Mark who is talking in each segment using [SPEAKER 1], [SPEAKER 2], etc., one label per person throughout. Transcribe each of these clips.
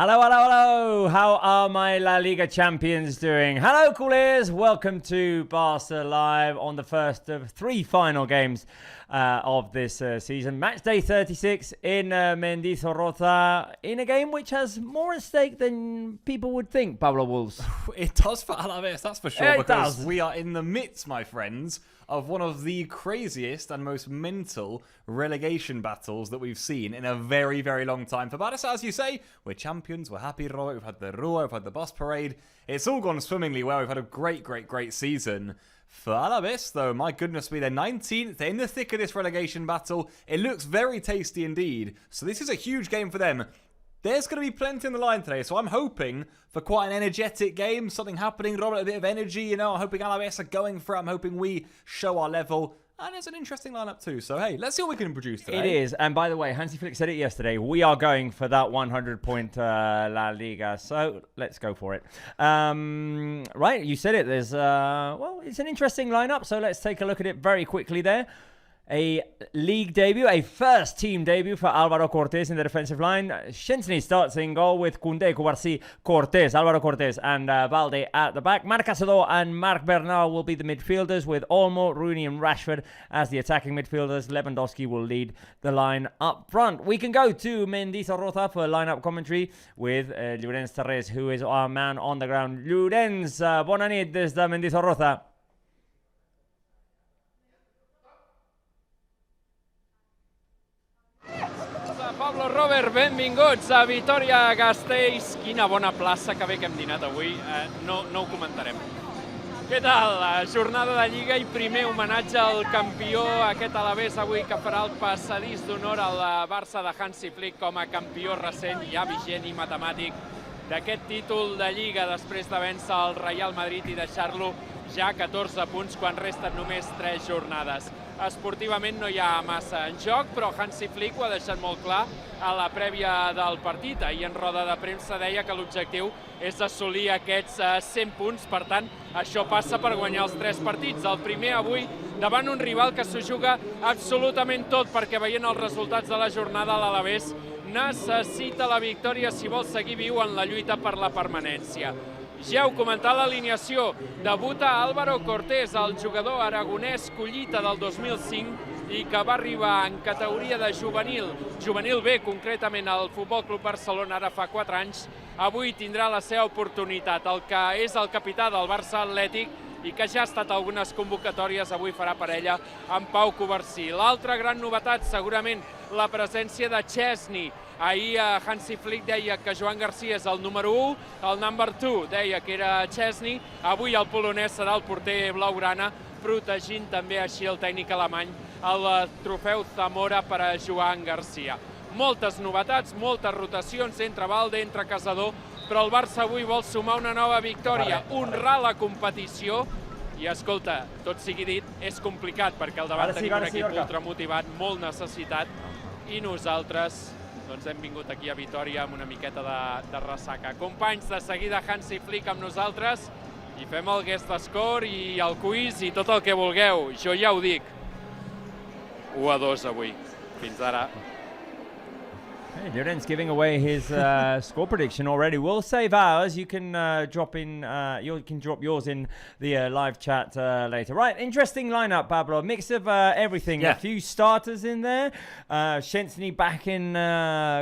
[SPEAKER 1] Hello, hello, hello. How are my La Liga champions doing? Hello, coolers. Welcome to Barça Live on the first of three final games of this season. Matchday 36 in Mendizorroza, in a game which has more at stake than people would think, Pablo Wolves.
[SPEAKER 2] It does for Alavés, that's for sure,
[SPEAKER 1] It
[SPEAKER 2] because
[SPEAKER 1] does.
[SPEAKER 2] we are in the midst, my friends, of one of the craziest and most mental relegation battles that we've seen in a very, very long time. For Barça, as you say, we're champions, we're happy, Robert, we've had the Rua, we've had the bus parade. It's all gone swimmingly well. We've had a great, great, great season. For Alavés, though, my goodness me, they're 19th. They're in the thick of this relegation battle. It looks very tasty indeed. So this is a huge game for them. There's going to be plenty on the line today, so I'm hoping for quite an energetic game, something happening, Robert, a bit of energy, you know. I'm hoping Alavés are going for it. I'm hoping we show our level. And it's an interesting lineup too. So, hey, let's see what we can produce today.
[SPEAKER 1] It is. And by the way, Hansi Flick said it yesterday. We are going for that 100-point La Liga. So, let's go for it. Right, you said it. There's, well, it's an interesting lineup. So, let's take a look at it very quickly there. A league debut, a first-team debut for Álvaro Cortés in the defensive line. Szczęsny starts in goal with Koundé, Cubarsí, Cortés, Álvaro Cortés, and Valde at the back. Marc Caçador and Marc Bernal will be the midfielders, with Olmo, Rooney, and Rashford as the attacking midfielders. Lewandowski will lead the line up front. We can go to Mendizorroza for lineup commentary with Llorenç Terrés, who is our man on the ground. Llorenç, bona nit des de Mendizorroza.
[SPEAKER 3] Pablo, Robert, benvinguts a Vitoria-Gasteiz. Quina bona plaça, que bé que hem dinat avui. No ho comentarem. Què tal? Jornada de Lliga i primer homenatge al campió, aquest Alavés avui, que farà el passadís d'honor al Barça de Hansi Flick com a campió recent, ja vigent i matemàtic, d'aquest títol de Lliga després de vèncer el Real Madrid i deixar-lo ja 14 punts quan resten només 3 jornades. Esportivament no hi ha massa en joc, però Hansi Flick ho ha deixat molt clar a la prèvia del partit. Ahir en roda de premsa deia que l'objectiu és assolir aquests 100 punts, per tant, això passa per guanyar els 3 partits. El primer avui davant un rival que s'ho juga absolutament tot, perquè veient els resultats de la jornada, l'Alavés necessita la victòria si vol seguir viu en la lluita per la permanència. Ja heu comentat l'alineació. Debuta Álvaro Cortés, el jugador aragonès collita del 2005 i que va arribar en categoria de juvenil B, concretament al Futbol Club Barcelona ara fa 4 anys. Avui tindrà la seva oportunitat. El que és el capità del Barça Atlètic i que ja ha estat a algunes convocatòries, avui farà parella amb Pau Cubarsí. L'altra gran novetat, segurament, la presència de Szczęsny. Ahir Hansi Flick deia que Joan Garcia és el número 1, el number 2 deia que era Szczęsny. Avui el polonès serà el porter blaugrana, protegint també així el tècnic alemany el trofeu Zamora per a Joan Garcia. Moltes novetats, moltes rotacions entre Valde, entre Caçador, però el Barça avui vol sumar una nova victòria, honrar la competició. I escolta, tot sigui dit, és complicat perquè al davant tenim un equip ultramotivat, molt necessitat, i nosaltres hem vingut aquí a Vitoria amb una miqueta de ressaca. Companys, de seguida Hansi Flick amb nosaltres i fem el guest score i el quiz i tot el que vulgueu. Jo ja ho dic, 1-2 avui. Fins ara.
[SPEAKER 1] Hey, Llorenç giving away his score prediction already. We'll save ours. You can drop yours in the live chat later. Right, interesting lineup, Pablo. A mix of everything. Yeah. A few starters in there. Szczęsny back in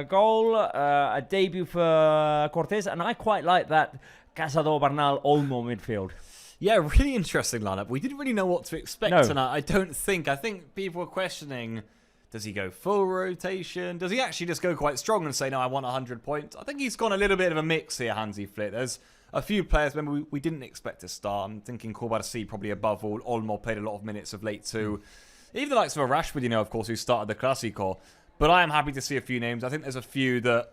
[SPEAKER 1] goal. A debut for Cortés, and I quite like that Caçador, Bernal, Olmo midfield.
[SPEAKER 2] Yeah, really interesting lineup. We didn't really know what to expect tonight, I don't think. I think people were questioning, does he go full rotation? Does he actually just go quite strong and say, no, I want 100 points? I think he's gone a little bit of a mix here, Hansi Flick. There's a few players, remember, we didn't expect to start. I'm thinking Cubarsí probably above all. Olmo played a lot of minutes of late too. Even the likes of a Rashford, you know, of course, who started the Clásico. But I am happy to see a few names. I think there's a few that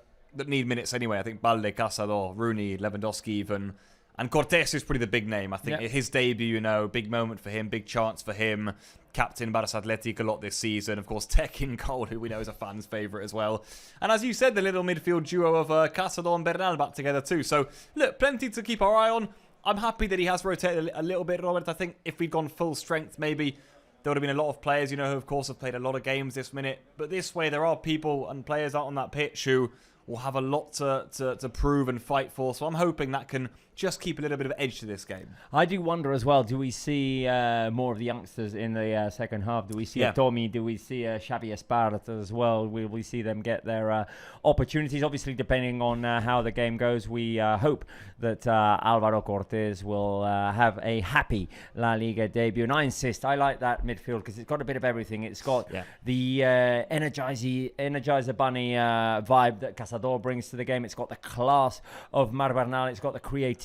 [SPEAKER 2] need minutes anyway. I think Valde, Caçador, Rooney, Lewandowski even. And Cortés is probably the big name. I think his debut, you know, big moment for him, big chance for him. Captain Barça Athletic a lot this season. Of course, Tech in goal, who we know is a fan's favourite as well. And as you said, the little midfield duo of Caçador and Bernal back together too. So, look, plenty to keep our eye on. I'm happy that he has rotated a little bit, Robert. I think if we'd gone full strength, maybe there would have been a lot of players, you know, who of course have played a lot of games this minute. But this way, there are people and players out on that pitch who will have a lot to prove and fight for. So I'm hoping that can just keep a little bit of edge to this game.
[SPEAKER 1] I do wonder as well, do we see more of the youngsters in the second half? Do we see Tommy? Do we see Xavi Esparza as well? Will we see them get their opportunities? Obviously, depending on how the game goes, we hope that Álvaro Cortés will have a happy La Liga debut. And I insist, I like that midfield because it's got a bit of everything. It's got the Energizer Bunny vibe that Cazador brings to the game. It's got the class of Marc Bernal. It's got the creativity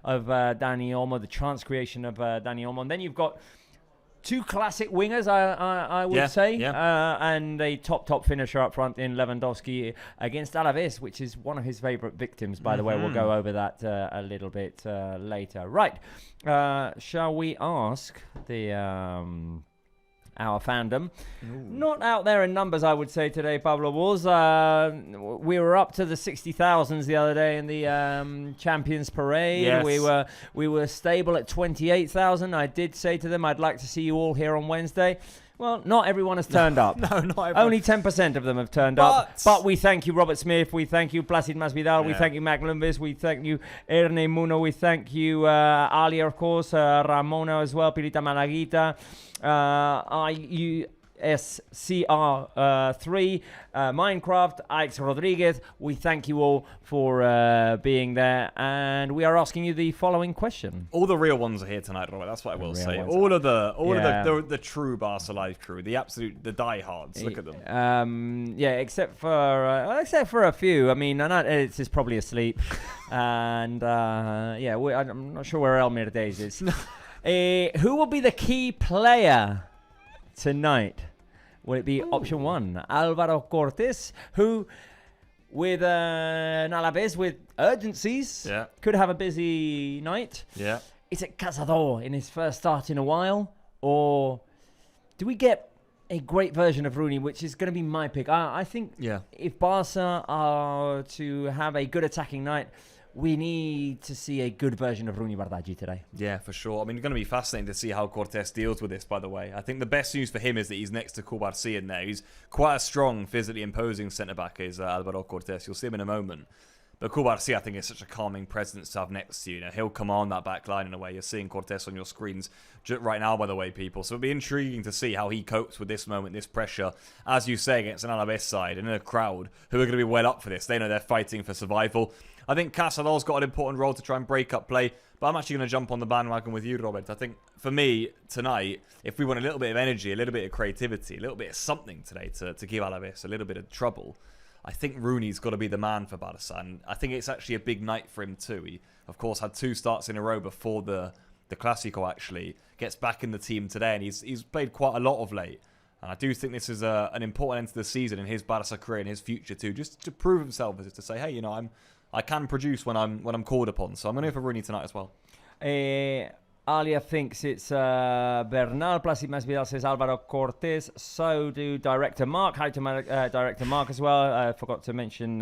[SPEAKER 1] of Dani Olmo, the chance creation of Dani Olmo. And then you've got two classic wingers, I would say, and a top finisher up front in Lewandowski against Alavés, which is one of his favourite victims, by the way. We'll go over that a little bit later. Right. Shall we ask our fandom? Not out there in numbers, I would say, today, Pablo Walls. We were up to the 60,000s the other day in the Champions Parade.
[SPEAKER 2] Yes.
[SPEAKER 1] We were stable at 28,000. I did say to them, I'd like to see you all here on Wednesday. Well, not everyone has turned up.
[SPEAKER 2] No, not everyone.
[SPEAKER 1] Only 10% of them have turned up. But we thank you, Robert Smith. We thank you, Placid Masvidal. We thank you, Mac Lumbis. We thank you, Erne Muno. We thank you, Alia, of course, Ramona as well, Pirita Malaguita, IUSCR3, Minecraft, Alex Rodriguez. We thank you all for being there, and we are asking you the following question.
[SPEAKER 2] All the real ones are here tonight, Robert. That's what I will say. All of the true Barca Live crew, the diehards. Look at them.
[SPEAKER 1] Except for a few. I mean, Edits is probably asleep, and I'm not sure where Elmir Days is. Who will be the key player tonight? Will it be option one, Álvaro Cortés, who with an Alavés with urgencies could have a busy night?
[SPEAKER 2] Yeah.
[SPEAKER 1] Is it Cazador in his first start in a while? Or do we get a great version of Rooney, which is going to be my pick? I think if Barca are to have a good attacking night, we need to see a good version of Rooney Bardghji today. Yeah,
[SPEAKER 2] for sure. I mean, it's going to be fascinating to see how Cortés deals with this, by the way. I think the best news for him is that he's next to Cubarsí in there. He's quite a strong, physically imposing centre-back, is Álvaro Cortés. You'll see him in a moment. But Cubarsí, I think, is such a calming presence to have next to you. He'll command that back line in a way. You're seeing Cortés on your screens right now, by the way, people. So it'll be intriguing to see how he copes with this moment, this pressure, as you say, against an Alavés side and in a crowd who are going to be well up for this. They know they're fighting for survival. I think Cazador's got an important role to try and break up play, but I'm actually going to jump on the bandwagon with you, Robert. I think, for me, tonight, if we want a little bit of energy, a little bit of creativity, a little bit of something today to give Alavés a little bit of trouble, I think Rooney's got to be the man for Barca, and I think it's actually a big night for him too. He, of course, had 2 starts in a row before the Clásico, actually. Gets back in the team today, and he's played quite a lot of late. And I do think this is an important end to the season in his Barca career and his future too, just to prove himself, as to say, hey, I can produce when I'm called upon. So I'm going to go for Rooney tonight as well.
[SPEAKER 1] Alia thinks it's Bernal. Placid Masvidal says Álvaro Cortés. So do Director Mark. Hi to Director Mark as well. I forgot to mention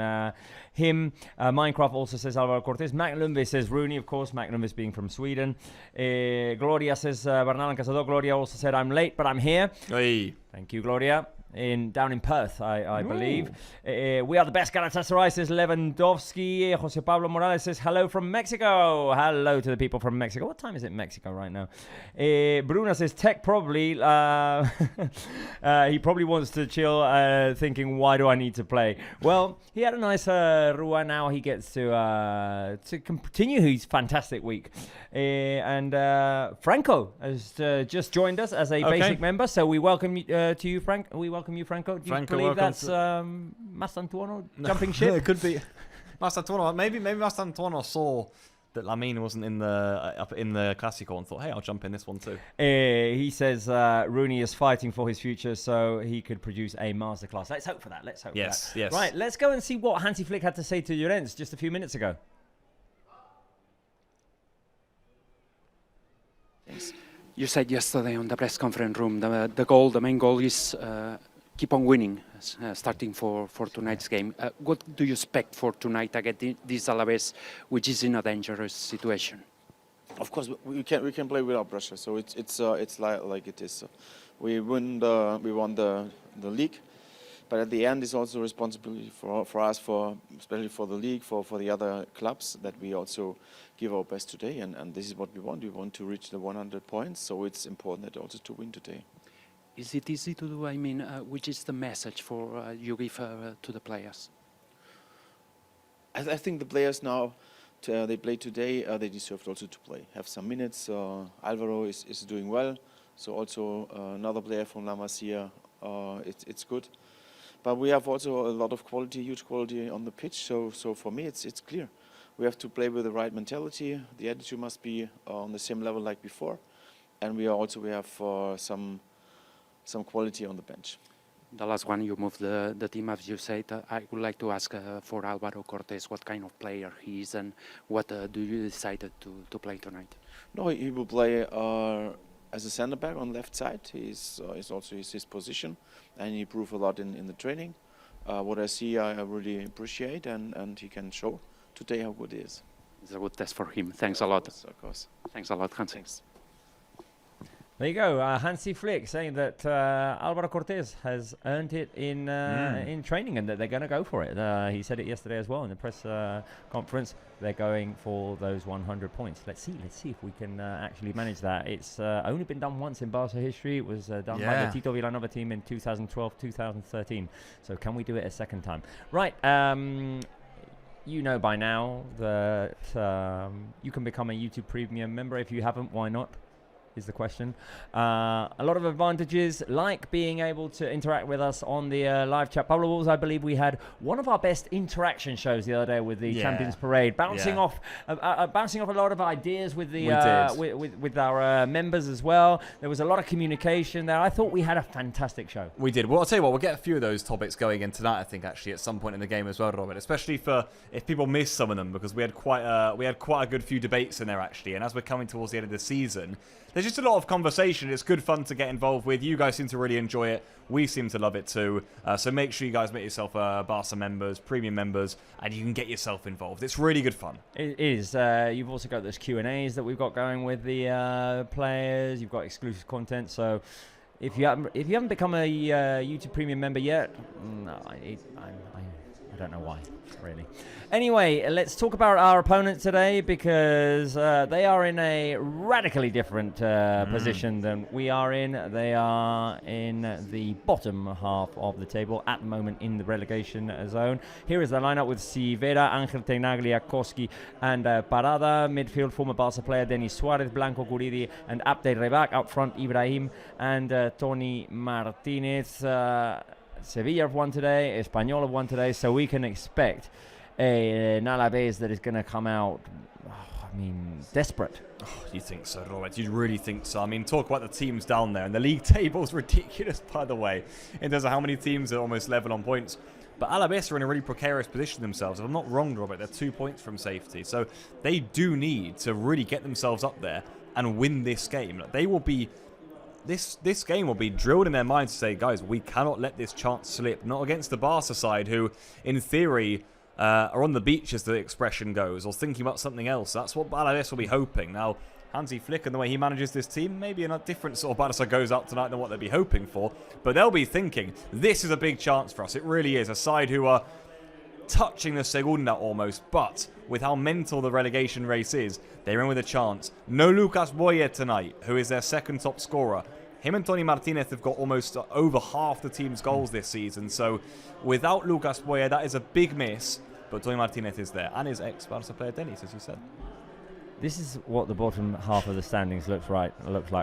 [SPEAKER 1] him. Minecraft also says Álvaro Cortés. Mac Lumbe says Rooney, of course. Mac Lumbe being from Sweden. Gloria says Bernal and Cazador. Gloria also said I'm late, but I'm here.
[SPEAKER 2] Hey.
[SPEAKER 1] Thank you, Gloria. Down in Perth, I believe. We are the best. Galatasaray says Lewandowski. Jose Pablo Morales says hello from Mexico. Hello to the people from Mexico. What time is it in Mexico right now? Bruno says Tech probably. He probably wants to chill, thinking, why do I need to play? Well, he had a nice Rua. Now he gets to continue his fantastic week. And Franco has just joined us as a basic member. So we welcome to you, Frank. We welcome you, Franco. Do you believe that's Mastantuono jumping ship?
[SPEAKER 2] Yeah, it could be Mastantuono. Maybe Mastantuono saw that Lamine wasn't in the Clásico and thought, hey, I'll jump in this one too.
[SPEAKER 1] He says Rooney is fighting for his future, so he could produce a masterclass. Let's hope for that.
[SPEAKER 2] Yes.
[SPEAKER 1] Right, let's go and see what Hansi Flick had to say to Llorens just a few minutes ago.
[SPEAKER 4] You said yesterday on the press conference room the main goal is keep on winning, starting for tonight's game. What do you expect for tonight against this Alavés, which is in a dangerous situation?
[SPEAKER 5] Of course, we can play without pressure. So it's like it is. We won the league, But at the end, it's also responsibility for us, especially for the league, for the other clubs, that we also give our best today. And this is what we want. We want to reach the 100 points, so it's important also to win today.
[SPEAKER 4] Is it easy to do? I mean, which is the message for you give to the players?
[SPEAKER 5] I think the players now, they play today, they deserve also to play. Have some minutes. Alvaro is doing well. So also another player from La Masia, it's good. But we have also a lot of quality, huge quality on the pitch. So for me, it's clear. We have to play with the right mentality. The attitude must be on the same level like before. And we have some quality on the bench.
[SPEAKER 4] The last one, you moved the team, as you said. I would like to ask for Álvaro Cortés what kind of player he is and what do you decided to play tonight?
[SPEAKER 5] No, he will play as a center back on left side. He's also his position, and he proved a lot in the training. What I see, I really appreciate, and he can show today how good he is.
[SPEAKER 4] It's a good test for him. Thanks a lot.
[SPEAKER 5] Of course.
[SPEAKER 4] Thanks a lot, Hans.
[SPEAKER 5] Thanks.
[SPEAKER 1] There you go, Hansi Flick saying that Álvaro Cortés has earned it in training and that they're going to go for it. He said it yesterday as well in the press conference. They're going for those 100 points. Let's see if we can actually manage that. It's only been done once in Barca history. It was done by the Tito Villanova team in 2012, 2013. So can we do it a second time? Right. You know by now that you can become a YouTube Premium member. If you haven't, why not? Is the question. A lot of advantages, like being able to interact with us on the live chat. Pablo Walls, I believe we had one of our best interaction shows the other day with the Champions Parade, bouncing off a lot of ideas with the with our members as well. There was a lot of communication there. I thought we had a fantastic show.
[SPEAKER 2] We did. Well, I'll tell you what, we'll get a few of those topics going in tonight, I think, actually, at some point in the game as well, Robert, especially for if people miss some of them, because we had quite a good few debates in there, actually, and as we're coming towards the end of the season, there's just a lot of conversation. It's good fun to get involved with. You guys seem to really enjoy it. We seem to love it too. So make sure you guys make yourself Barca members, premium members, and you can get yourself involved. It's really good fun.
[SPEAKER 1] It is. You've also got those Q&As that we've got going with the players. You've got exclusive content. So if you haven't become a YouTube Premium member yet, I don't know why, really. Anyway, let's talk about our opponent today, because they are in a radically different position than we are in. They are in the bottom half of the table at the moment in the relegation zone. Here is the lineup with Sivera, Angel Tenaglia, Koski, and Parada. Midfield, former Barca player Denis Suarez, Blanco Guridi, and Abde Rebak. Up front, Ibrahim and Tony Martinez. Sevilla have won today, Espanyol have won today, so we can expect an Alavés that is going to come out, desperate.
[SPEAKER 2] Oh, you think so, Robert? You really think so? I mean, talk about the teams down there. And the league table's ridiculous, by the way, in terms of how many teams are almost level on points. But Alavés are in a really precarious position themselves. If I'm not wrong, Robert, they're 2 points from safety. So they do need to really get themselves up there and win this game. They will be... This game will be drilled in their minds to say, guys, we cannot let this chance slip. Not against the Barca side, who, in theory, are on the beach, as the expression goes, or thinking about something else. That's what Alavés will be hoping. Now, Hansi Flick and the way he manages this team, maybe a different sort of Barca goes out tonight than what they'll be hoping for. But they'll be thinking, this is a big chance for us. It really is. A side who are touching the Segunda almost, but with how mental the relegation race is, they're in with a chance. No Lucas Boyer tonight, who is their second top scorer. Him and Tony Martinez have got almost over half the team's goals this season, so without Lucas Boyer, that is a big miss, but Tony Martinez is there, and his ex-Barca player Denis, as you said.
[SPEAKER 1] This is what the bottom half of the standings looks like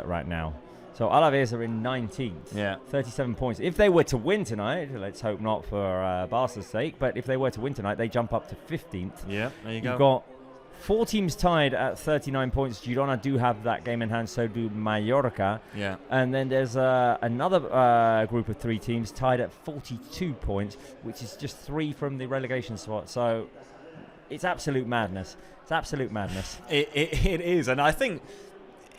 [SPEAKER 1] right now. So Alavés are in 19th, 37 points. If they were to win tonight, let's hope not for Barca's sake, but if they were to win tonight, they jump up to 15th.
[SPEAKER 2] Yeah, there you go.
[SPEAKER 1] You've got 4 teams tied at 39 points. Girona do have that game in hand, so do Mallorca.
[SPEAKER 2] Yeah.
[SPEAKER 1] And then there's another group of 3 teams tied at 42 points, which is just 3 from the relegation spot. So it's absolute madness. It's absolute madness.
[SPEAKER 2] It is, and I think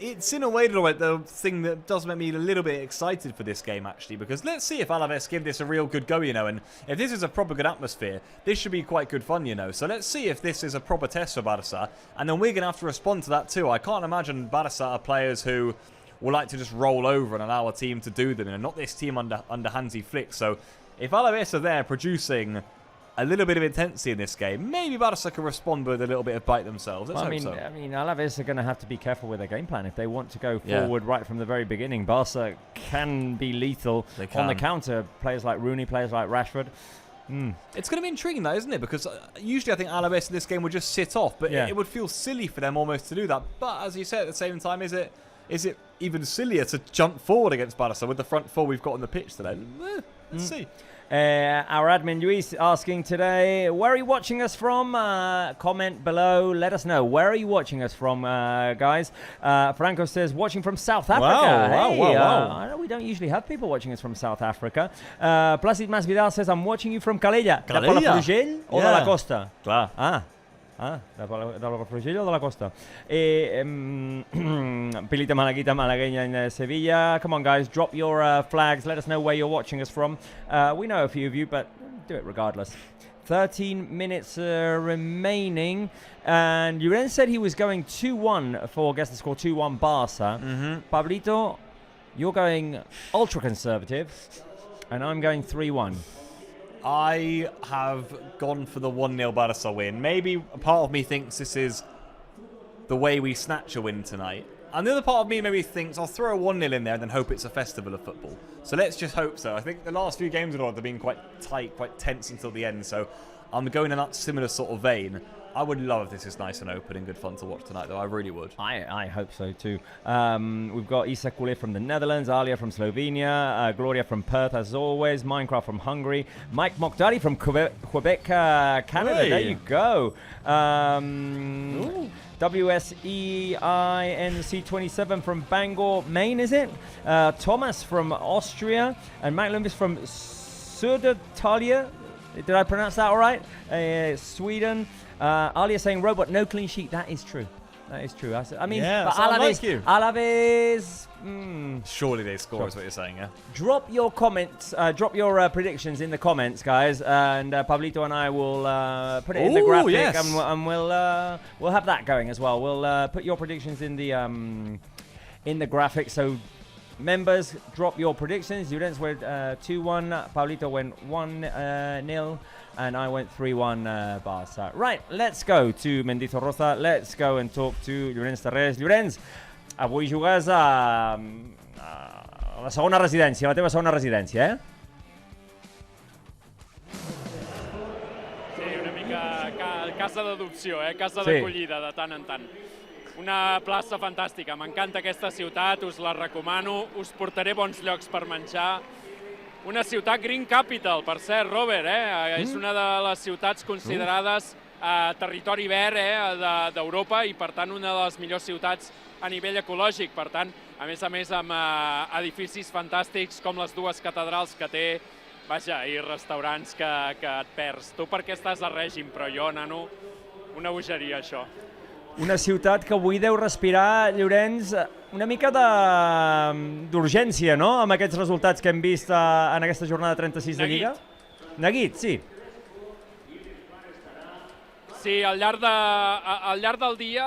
[SPEAKER 2] it's in a way the thing that does make me a little bit excited for this game, actually, because let's see if Alavés give this a real good go, and if this is a proper good atmosphere, this should be quite good fun, So let's see if this is a proper test for Barca, and then we're going to have to respond to that too. I can't imagine Barca are players who will like to just roll over and allow a team to do them, not this team under Hansi Flick. So if Alavés are there producing a little bit of intensity in this game, maybe Barça can respond with a little bit of bite themselves. Let's hope so.
[SPEAKER 1] I mean, Alavés are going to have to be careful with their game plan if they want to go forward right from the very beginning. Barça can be lethal on the counter. Players like Rooney, players like Rashford.
[SPEAKER 2] It's going to be intriguing, though, isn't it? Because usually I think Alavés in this game would just sit off, but it would feel silly for them almost to do that. But as you say, at the same time, is it even sillier to jump forward against Barça with the front four we've got on the pitch today? Let's see.
[SPEAKER 1] Our admin Luis asking today, where are you watching us from? Comment below, let us know. Where are you watching us from, guys? Franco says, watching from South Africa.
[SPEAKER 2] Wow.
[SPEAKER 1] I know we don't usually have people watching us from South Africa. Placid Masvidal says, I'm watching you from Calella. De Palafrugell or de la Costa?
[SPEAKER 2] Clar.
[SPEAKER 1] De Palafrugell o de la Costa? Pilita Malaguita Malagueña in Sevilla. Come on, guys, drop your flags. Let us know where you're watching us from. We know a few of you, but do it regardless. 13 minutes remaining. And Llorens said he was going 2-1 for, guess the score, 2-1 Barça. Pablito, you're going ultra conservative, and I'm going 3-1.
[SPEAKER 2] I have gone for the 1-0 Barça win. Maybe a part of me thinks this is the way we snatch a win tonight. And the other part of me maybe thinks I'll throw a 1-0 in there and then hope it's a festival of football. So let's just hope so. I think the last few games have been quite tight, quite tense until the end. So I'm going in that similar sort of vein. I would love if this is nice and open and good fun to watch tonight, though. I really would.
[SPEAKER 1] I hope so, too. We've got Isa Kule from the Netherlands, Alia from Slovenia, Gloria from Perth, as always, Minecraft from Hungary, Mike Mokdari from Quebec, Canada.
[SPEAKER 2] Hey.
[SPEAKER 1] There you go. WSEINC27 from Bangor, Maine, is it? Thomas from Austria, and Matt Lumbis from Södertälje. Did I pronounce that all right? Sweden. Alia saying, Robot, no clean sheet. That is true. But Alavés.
[SPEAKER 2] Surely they score, is what you're saying, yeah?
[SPEAKER 1] Drop your comments, drop your predictions in the comments, guys, and Pablito and I will put it in the graphic, and we'll have that going as well. We'll put your predictions in the graphic. So, members, drop your predictions. Llorens went 2-1. Pablito went 1-0. And I went 3-1 Barça. Right, let's go to Mendizorroza. Let's go and talk to Llorens Terrés. Llorens, avui jugues a la segona residència, la teva segona residència,
[SPEAKER 3] Sí, una mica casa d'adopció, casa d'acollida de tant en tant. Una plaça fantàstica, m'encanta aquesta ciutat, us la recomano, us portaré bons llocs per menjar. Una ciutat Green Capital, per cert, Robert, és una de les ciutats considerades territori verd d'Europa i, per tant, una de les millors ciutats a nivell ecològic. Per tant, a més amb edificis fantàstics com les dues catedrals que té, vaja, i restaurants que et perds. Tu perquè estàs a règim, però jo, nano, una bogeria, això.
[SPEAKER 1] Una ciutat que avui deu respirar, Llorens, una mica d'urgència, no?, amb aquests resultats que hem vist en aquesta jornada 36 de Lliga. Neguit, sí.
[SPEAKER 3] Sí, al llarg del dia,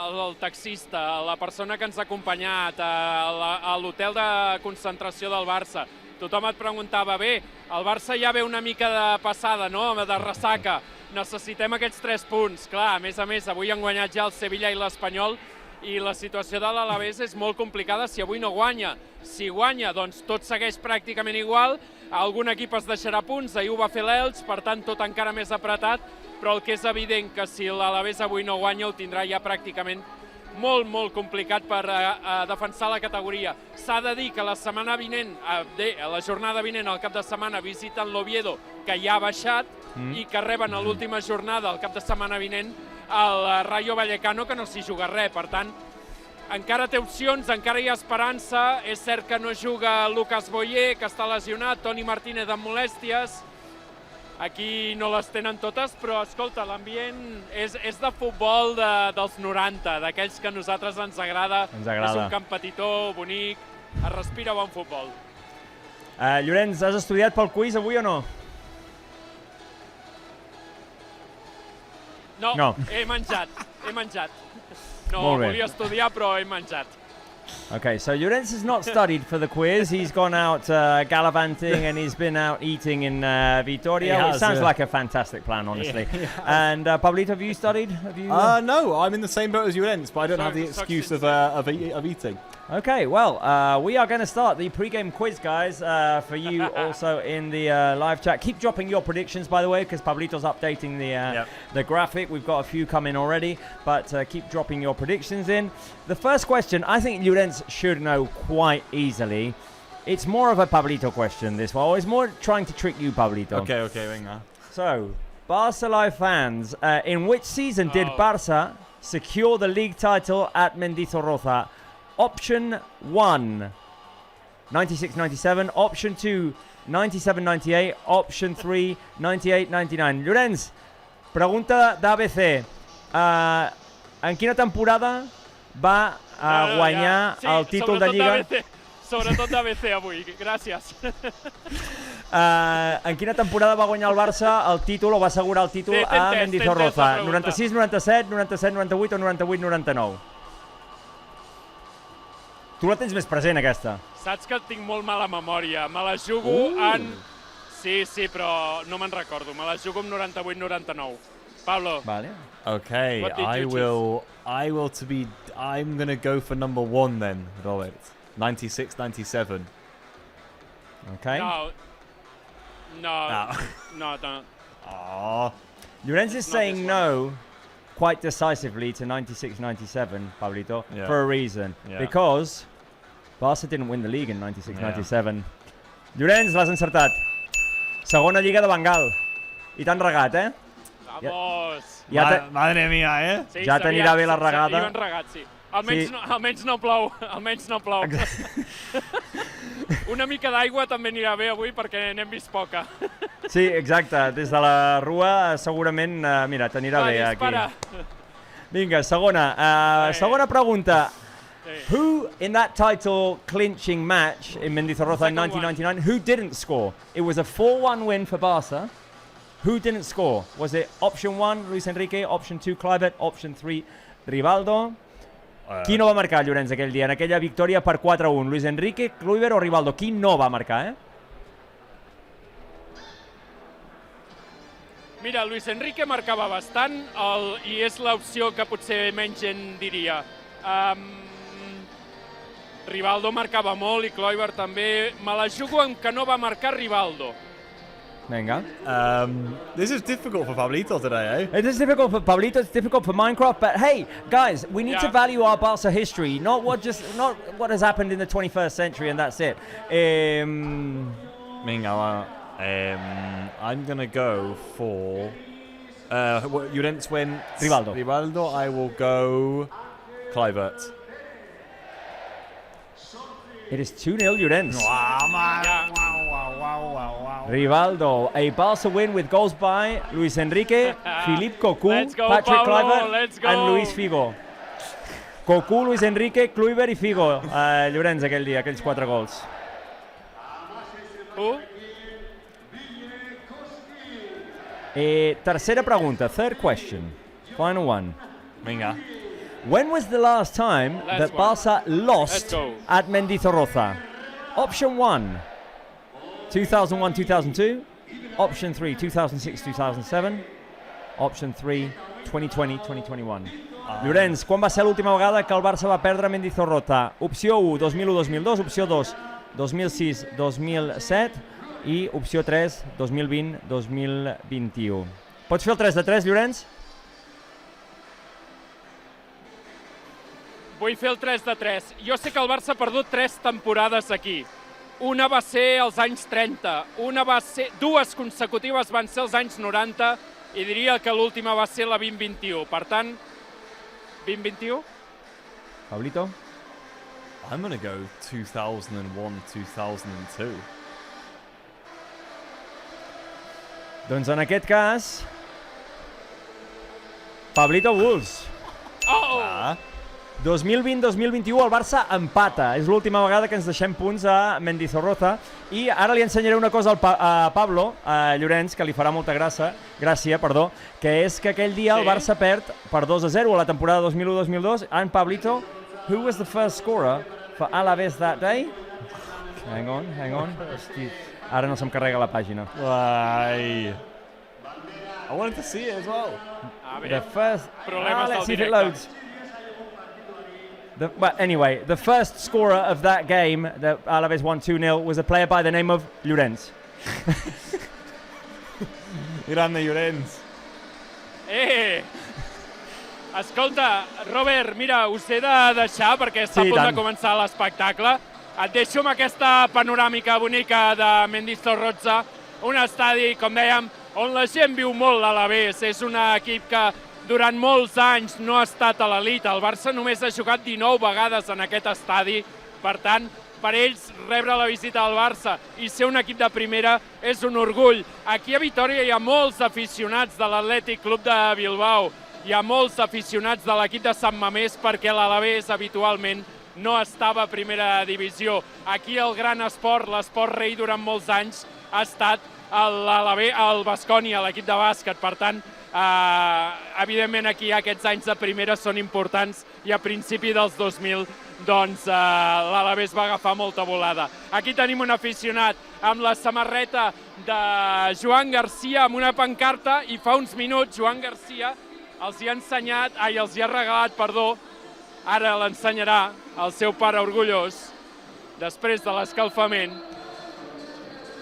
[SPEAKER 3] el taxista, la persona que ens ha acompanyat, a l'hotel de concentració del Barça, tothom et preguntava, bé, el Barça ja ve una mica de passada, no?, de ressaca, necessitem aquests 3 punts. Clar, a més, avui han guanyat ja el Sevilla i l'Espanyol i la situació de l'Alavés és molt complicada si avui no guanya. Si guanya, doncs tot segueix pràcticament igual, algun equip es deixarà punts, ahir ho va fer l'Elx, per tant tot encara més apretat, però el que és evident que si l'Alavés avui no guanya ho tindrà ja pràcticament molt complicat per defensar la categoria. S'ha de dir que la setmana vinent, la jornada vinent, al cap de setmana, visiten l'Oviedo, que ja ha baixat, i que reben a l'última jornada, al cap de setmana vinent, el Rayo Vallecano, que no s'hi juga res. Per tant, encara té opcions, encara hi ha esperança. És cert que no juga Lucas Boyer, que està lesionat, Toni Martínez amb molèsties. Aquí no les tenen totes, però, escolta, l'ambient és de futbol dels 90, d'aquells que a nosaltres ens agrada. És un camp petitó, bonic, es respira bon futbol.
[SPEAKER 1] Llorens, has estudiat pel quiz avui o no?
[SPEAKER 3] No, he menjat. No, volia estudiar, però he menjat.
[SPEAKER 1] Okay, so Llorenç has not studied for the quiz. He's gone out gallivanting and he's been out eating in Vitoria. It sounds like a fantastic plan, honestly. And Pablito, have you studied?
[SPEAKER 2] No, I'm in the same boat as Llorenç, but I don't have the excuse of eating.
[SPEAKER 1] Okay, well, we are going to start the pre-game quiz, guys, for you also in the live chat. Keep dropping your predictions, by the way, because Pablito's updating the graphic. We've got a few coming already, but keep dropping your predictions in. The first question, I think Llorenç should know quite easily. It's more of a Pablito question, this one. It's more trying to trick you, Pablito.
[SPEAKER 2] Okay, venga.
[SPEAKER 1] So, Barça Live fans, in which season did Barça secure the league title at Mendizorroza? Option 1, 96-97. Option 2, 97-98. Option 3, 98-99. Llorenç, pregunta d'ABC. En quina temporada va guanyar el títol de Lliga?
[SPEAKER 3] Sobretot d'ABC avui, gràcies.
[SPEAKER 1] En quina temporada va guanyar el Barça el títol o va assegurar el títol a Mendizorroza? 96-97, 97-98 o 98-99? Tu la tens més present, aquesta.
[SPEAKER 3] Saps que tinc molt mala memòria. Me la jugo en... Sí, però no me'n recordo. Me la jugo en 98-99. Pablo.
[SPEAKER 1] Vale.
[SPEAKER 2] Okay, I'm going to go for number 1 then, Robert. 96-97.
[SPEAKER 1] Okay.
[SPEAKER 3] No.
[SPEAKER 2] Oh.
[SPEAKER 1] Llorenç is saying no quite decisively to 96-97, Pablito, for a reason. Yeah. Because Barça didn't win the league in 96-97. Llorenç, l'has encertat. Segona Lliga de Bengal. I t'han regat, eh?
[SPEAKER 3] Vamos!
[SPEAKER 2] Madre mía, eh?
[SPEAKER 3] Sí,
[SPEAKER 1] ja t'anirà bé la regada.
[SPEAKER 3] I ben regat, sí. Almenys no plou. Una mica d'aigua també anirà bé avui perquè n'hem vist poca.
[SPEAKER 1] Sí, exacte. Des de la rua segurament, mira, t'anirà bé aquí. Vinga, segona pregunta. Who in that title clinching match in Mendizorroza in 1999, who didn't score? It was a 4-1 win for Barça. Who didn't score? Was it option 1, Luis Enrique, option 2, Kluivert, option 3, Rivaldo? Qui no va marcar, Llorenç, aquell dia, en aquella victòria per 4-1? Luis Enrique, Kluivert o Rivaldo? Qui no va marcar,
[SPEAKER 3] Mira, Luis Enrique marcava bastant i és l'opció que potser menys gent diria. Rivaldo marcava molt i Kluivert també. Me la jugo en que no va marcar Rivaldo.
[SPEAKER 1] Venga.
[SPEAKER 2] This is difficult for Pablito today, eh?
[SPEAKER 1] It is difficult for Pablito, it's difficult for Minecraft, but hey, guys, we need to value our Barca history, not what has happened in the 21st century and that's it.
[SPEAKER 2] Venga, I'm going to go for... Llorenç went... Rivaldo, I will go... Kluivert.
[SPEAKER 1] It is 2-0, Llorenç.
[SPEAKER 2] Wow, man.
[SPEAKER 1] Wow. Rivaldo, a Barca win with goals by Luis Enrique, Philippe Cocu, Patrick Kluivert, and Luis Figo. Cocu, Luis Enrique, Kluivert i Figo. Llorenç aquell dia, aquells 4 gols. Tercera pregunta, third question, final one.
[SPEAKER 2] Venga.
[SPEAKER 1] When was the last time that Barca lost at Mendizorroza? Option 1, 2001-2002. Option 3, 2006-2007. Option 3, 2020-2021. Llorenç, quan va ser l'última vegada que el Barça va perdre a Mendizorroza? Opció 1, 2001-2002. Opció 2, 2006-2007. I opció 3, 2020-2021. Pots fer el 3 de 3, Llorenç?
[SPEAKER 3] Vull fer el 3 de 3. Jo sé que el Barça ha perdut 3 temporades aquí. Una va ser als anys 30, dues consecutives van ser als anys 90 i diria que l'última va ser la 2021. Per tant, 2021?
[SPEAKER 1] Pablito?
[SPEAKER 2] I'm going to go 2001-2002.
[SPEAKER 1] Doncs en aquest cas... Pablito Wolves. 2020-2021 el Barça empata. És l'última vegada que ens deixem punts a Mendizorroza. I ara li ensenyaré una cosa a Pablo, a Llorenç, que li farà molta gràcia, que és que aquell dia el Barça perd per 2-0 a la temporada 2001-2002. And Pablito, who was the first scorer for Alavés that day. Hang on. Ara no se'm carrega la pàgina.
[SPEAKER 2] Why? I wanted to see it as well.
[SPEAKER 1] The first...
[SPEAKER 3] Problemes
[SPEAKER 1] let's see
[SPEAKER 3] del
[SPEAKER 1] if it
[SPEAKER 3] directe.
[SPEAKER 1] loads. But anyway, the first scorer of that game, that Alavés won 2-0, was a player by the name of Llorenç.
[SPEAKER 2] Grande Llorenç.
[SPEAKER 3] Escolta, Robert, mira, us he de deixar perquè està a punt de començar l'espectacle. Et deixo amb aquesta panoràmica bonica de Mendizorroza, un estadi, com dèiem, on la gent viu molt l'Alavés. És un equip que durant molts anys no ha estat a l'elit. El Barça només ha jugat 19 vegades en aquest estadi. Per tant, per ells, rebre la visita del Barça i ser un equip de primera és un orgull. Aquí a Vitoria hi ha molts aficionats de l'Atlètic Club de Bilbao. Hi ha molts aficionats de l'equip de Sant Mamés perquè l'Alavés habitualment no estava a primera divisió. Aquí el gran esport, l'esport rei durant molts anys, ha estat el Baskonia, l'equip de bàsquet. Per tant, evidentment aquí aquests anys de primera són importants i a principi dels 2000 doncs l'Alavés va agafar molta volada. Aquí tenim un aficionat amb la samarreta de Joan Garcia amb una pancarta i fa uns minuts Joan Garcia els hi ha regalat, ara l'ensenyarà el seu pare orgullós, després de l'escalfament.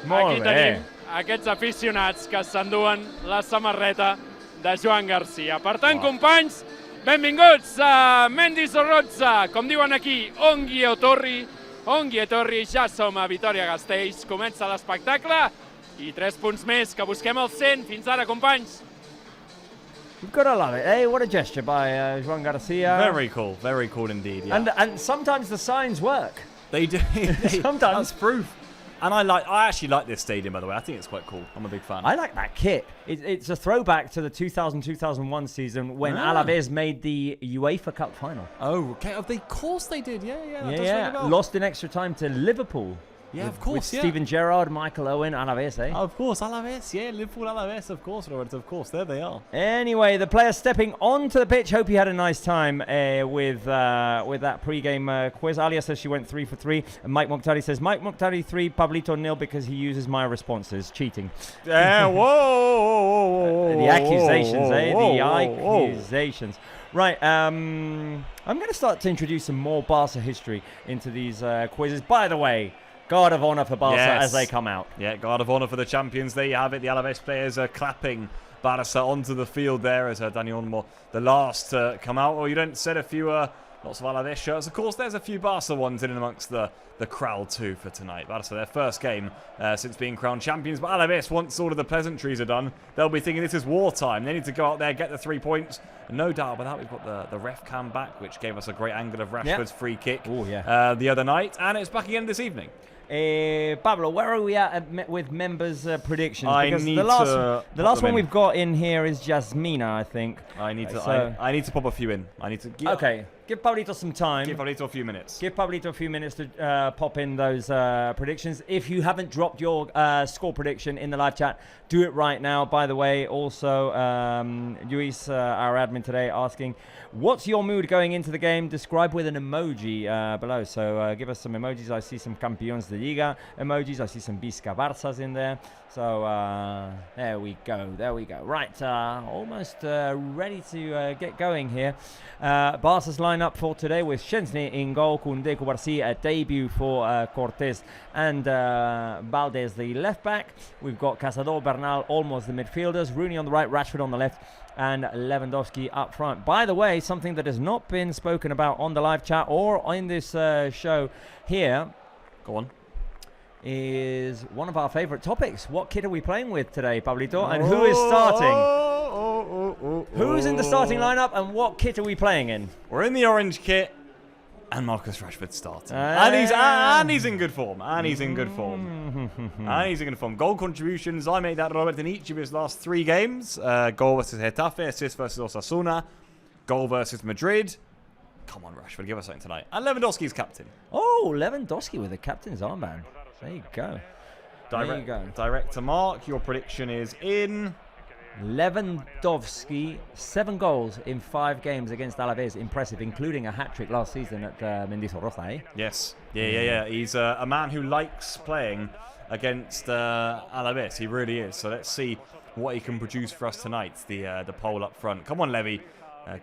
[SPEAKER 3] Aquí tenim aquests aficionats que s'enduen la samarreta de Joan Garcia. Per tant, companys, benvinguts a Mendizorroza. Com diuen aquí, ongi etorri, ja som a Vitoria-Gasteiz. Comença l'espectacle i 3 punts més, que busquem el 100. Fins ara, companys.
[SPEAKER 1] You've got to love it. Hey, what a gesture by Joan Garcia.
[SPEAKER 2] Very cool indeed. Yeah.
[SPEAKER 1] And sometimes the signs work.
[SPEAKER 2] They do.
[SPEAKER 1] Sometimes.
[SPEAKER 2] That's proof. And I actually like this stadium, by the way. I think it's quite cool. I'm a big fan.
[SPEAKER 1] I like that kit. It's a throwback to the 2000-2001 season when Alavés made the UEFA Cup final.
[SPEAKER 2] Oh, okay. Of course they did. Yeah. That does ring a bell.
[SPEAKER 1] Lost in extra time to Liverpool.
[SPEAKER 2] Yeah, of course,
[SPEAKER 1] with Steven Gerrard, Michael Owen, Alavés, eh?
[SPEAKER 2] Of course, Alavés, yeah, Liverpool, Alavés, of course, Robert, of course, there they are.
[SPEAKER 1] Anyway, the players stepping onto the pitch. Hope you had a nice time with that pre-game quiz. Alia says she went 3 for 3, and Mike Mokhtari says, Mike Mokhtari 3, Pablito 0 because he uses my responses. Cheating.
[SPEAKER 2] Whoa.
[SPEAKER 1] The accusations, The accusations. Right, I'm going to start to introduce some more Barca history into these quizzes. By the way, guard of honour for Barca as they come out.
[SPEAKER 2] Yeah, guard of honour for the champions. There you have it. The Alavés players are clapping Barca onto the field there as Dani Olmo, the last to come out. Well, you don't said a few lots of Alavés shirts. Of course, there's a few Barca ones in amongst the crowd too for tonight. Barca, their first game since being crowned champions. But Alavés, once all of the pleasantries are done, they'll be thinking this is wartime. They need to go out there, get the 3 points. And no doubt about that, we've got the ref cam back, which gave us a great angle of Rashford's free kick the other night. And it's back again this evening.
[SPEAKER 1] Pablo, where are we at with members' predictions?
[SPEAKER 2] Because
[SPEAKER 1] the last one we've got in here is Jasmina, I think.
[SPEAKER 2] I need to pop a few in.
[SPEAKER 1] Give Pablito some time.
[SPEAKER 2] Give Pablito a few minutes.
[SPEAKER 1] Give Pablito a few minutes to pop in those predictions. If you haven't dropped your score prediction in the live chat, do it right now. By the way, also, Luis, our admin today, asking, what's your mood going into the game? Describe with an emoji below. So give us some emojis. I see some Campeones de Liga emojis. I see some Visca Barças in there. So there we go. Right, almost ready to get going here. Barca's lineup for today with Szczęsny in goal, Koundé, Koubarsi, a debut for Cortés and Valdez, the left back. We've got Cazador, Bernal, almost the midfielders. Rooney on the right, Rashford on the left, and Lewandowski up front. By the way, something that has not been spoken about on the live chat or in this show here.
[SPEAKER 2] Go on.
[SPEAKER 1] Is one of our favourite topics. What kit are we playing with today, Pablito? And who is starting? Who's in the starting lineup and what kit are we playing in?
[SPEAKER 2] We're in the orange kit and Marcus Rashford's starting. And he's in good form. Goal contributions, I made that, Robert, in each of his last 3 games. Goal versus Getafe, assist versus Osasuna, goal versus Madrid. Come on, Rashford, give us something tonight. And Lewandowski's captain.
[SPEAKER 1] Oh, Lewandowski with the captain's armband. There you go.
[SPEAKER 2] Direct to Mark. Your prediction is in.
[SPEAKER 1] Lewandowski, 7 goals in 5 games against Alavés. Impressive, including a hat-trick last season at Mendizorroza, eh?
[SPEAKER 2] Yes. Yeah. He's a man who likes playing against Alavés. He really is. So let's see what he can produce for us tonight. The pole up front. Come on, Levy.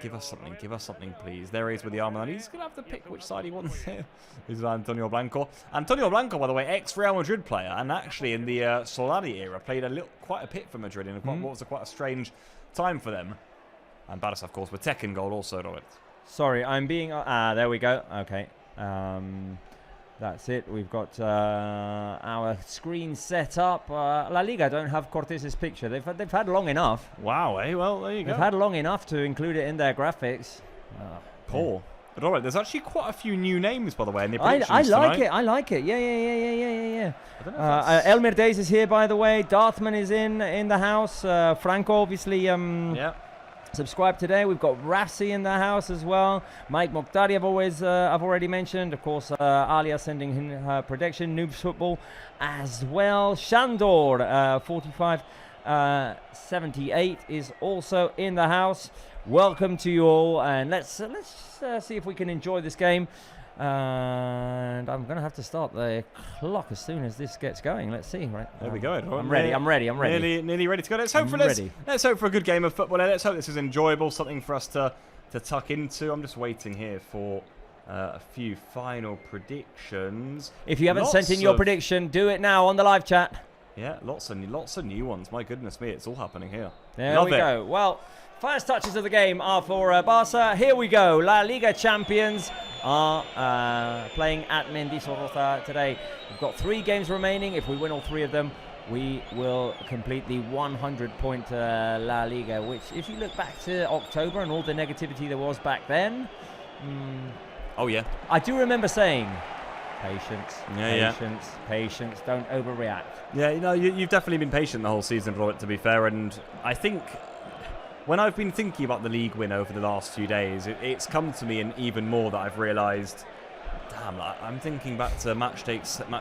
[SPEAKER 2] Give us something, please. There he is with the arm, and he's going to have to pick which side he wants here. This is Antonio Blanco. Antonio Blanco, by the way, ex-Real Madrid player, and actually in the Solari era, played quite a bit for Madrid in what was quite a strange time for them. And Barça, of course, with Tech in goal also, Robert.
[SPEAKER 1] Sorry, I'm being... there we go. Okay. That's it. We've got our screen set up. LaLiga don't have Cortez's picture. They've had long enough.
[SPEAKER 2] Wow, well, there you go.
[SPEAKER 1] They've had long enough to include it in their graphics.
[SPEAKER 2] Poor. But Robert, there's actually quite a few new names, by the way, in the
[SPEAKER 1] I
[SPEAKER 2] predictions
[SPEAKER 1] like
[SPEAKER 2] tonight.
[SPEAKER 1] it. I like it. Yeah.
[SPEAKER 2] I don't know if
[SPEAKER 1] Elmer Days is here, by the way. Darthman is in the house. Franco, obviously.
[SPEAKER 2] Yeah.
[SPEAKER 1] Subscribe today. We've got Rassi in the house as well. Mike Mokhtari, I've already mentioned. Of course, Alia sending in her prediction. Noobs Football as well. Shandor, 4578 is also in the house. Welcome to you all, and let's see if we can enjoy this game. And I'm going to have to start the clock as soon as this gets going. Let's see. Right,
[SPEAKER 2] there we go.
[SPEAKER 1] I'm ready.
[SPEAKER 2] Nearly ready to go. Let's hope for a good game of football. Let's hope this is enjoyable, something for us to tuck into. I'm just waiting here for a few final predictions.
[SPEAKER 1] If you haven't sent in your prediction, do it now on the live chat.
[SPEAKER 2] Yeah, lots of new ones. My goodness me, it's all happening here.
[SPEAKER 1] There we go. Well, first touches of the game are for Barça. Here we go. La Liga champions are playing at Mendizorroza today. We've got 3 games remaining. If we win all 3 of them, we will complete the 100-point La Liga, which, if you look back to October and all the negativity there was back then...
[SPEAKER 2] oh, yeah.
[SPEAKER 1] I do remember saying, patience, patience, don't overreact.
[SPEAKER 2] Yeah, you've definitely been patient the whole season, Robert, to be fair, and I think... when I've been thinking about the league win over the last few days, it's come to me and even more that I've realised, damn, I'm thinking back to matchday 7,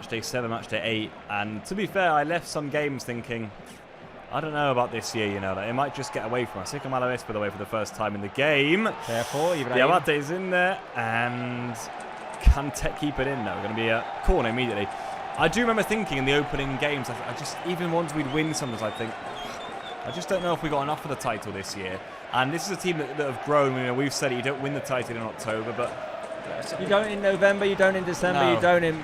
[SPEAKER 2] matchday 8, and to be fair, I left some games thinking, I don't know about this year, that it might just get away from us. Here come Alavés, by the way, for the first time in the game.
[SPEAKER 1] Careful,
[SPEAKER 2] Diabate is in there, and can Tech keep it in now? Going to be a corner immediately. I do remember thinking in the opening games, I just, even once we'd win sometimes, I think, I just don't know if we got enough for the title this year. And this is a team that have grown. We've said you don't win the title in October, but...
[SPEAKER 1] you don't in November, you don't in December, you don't in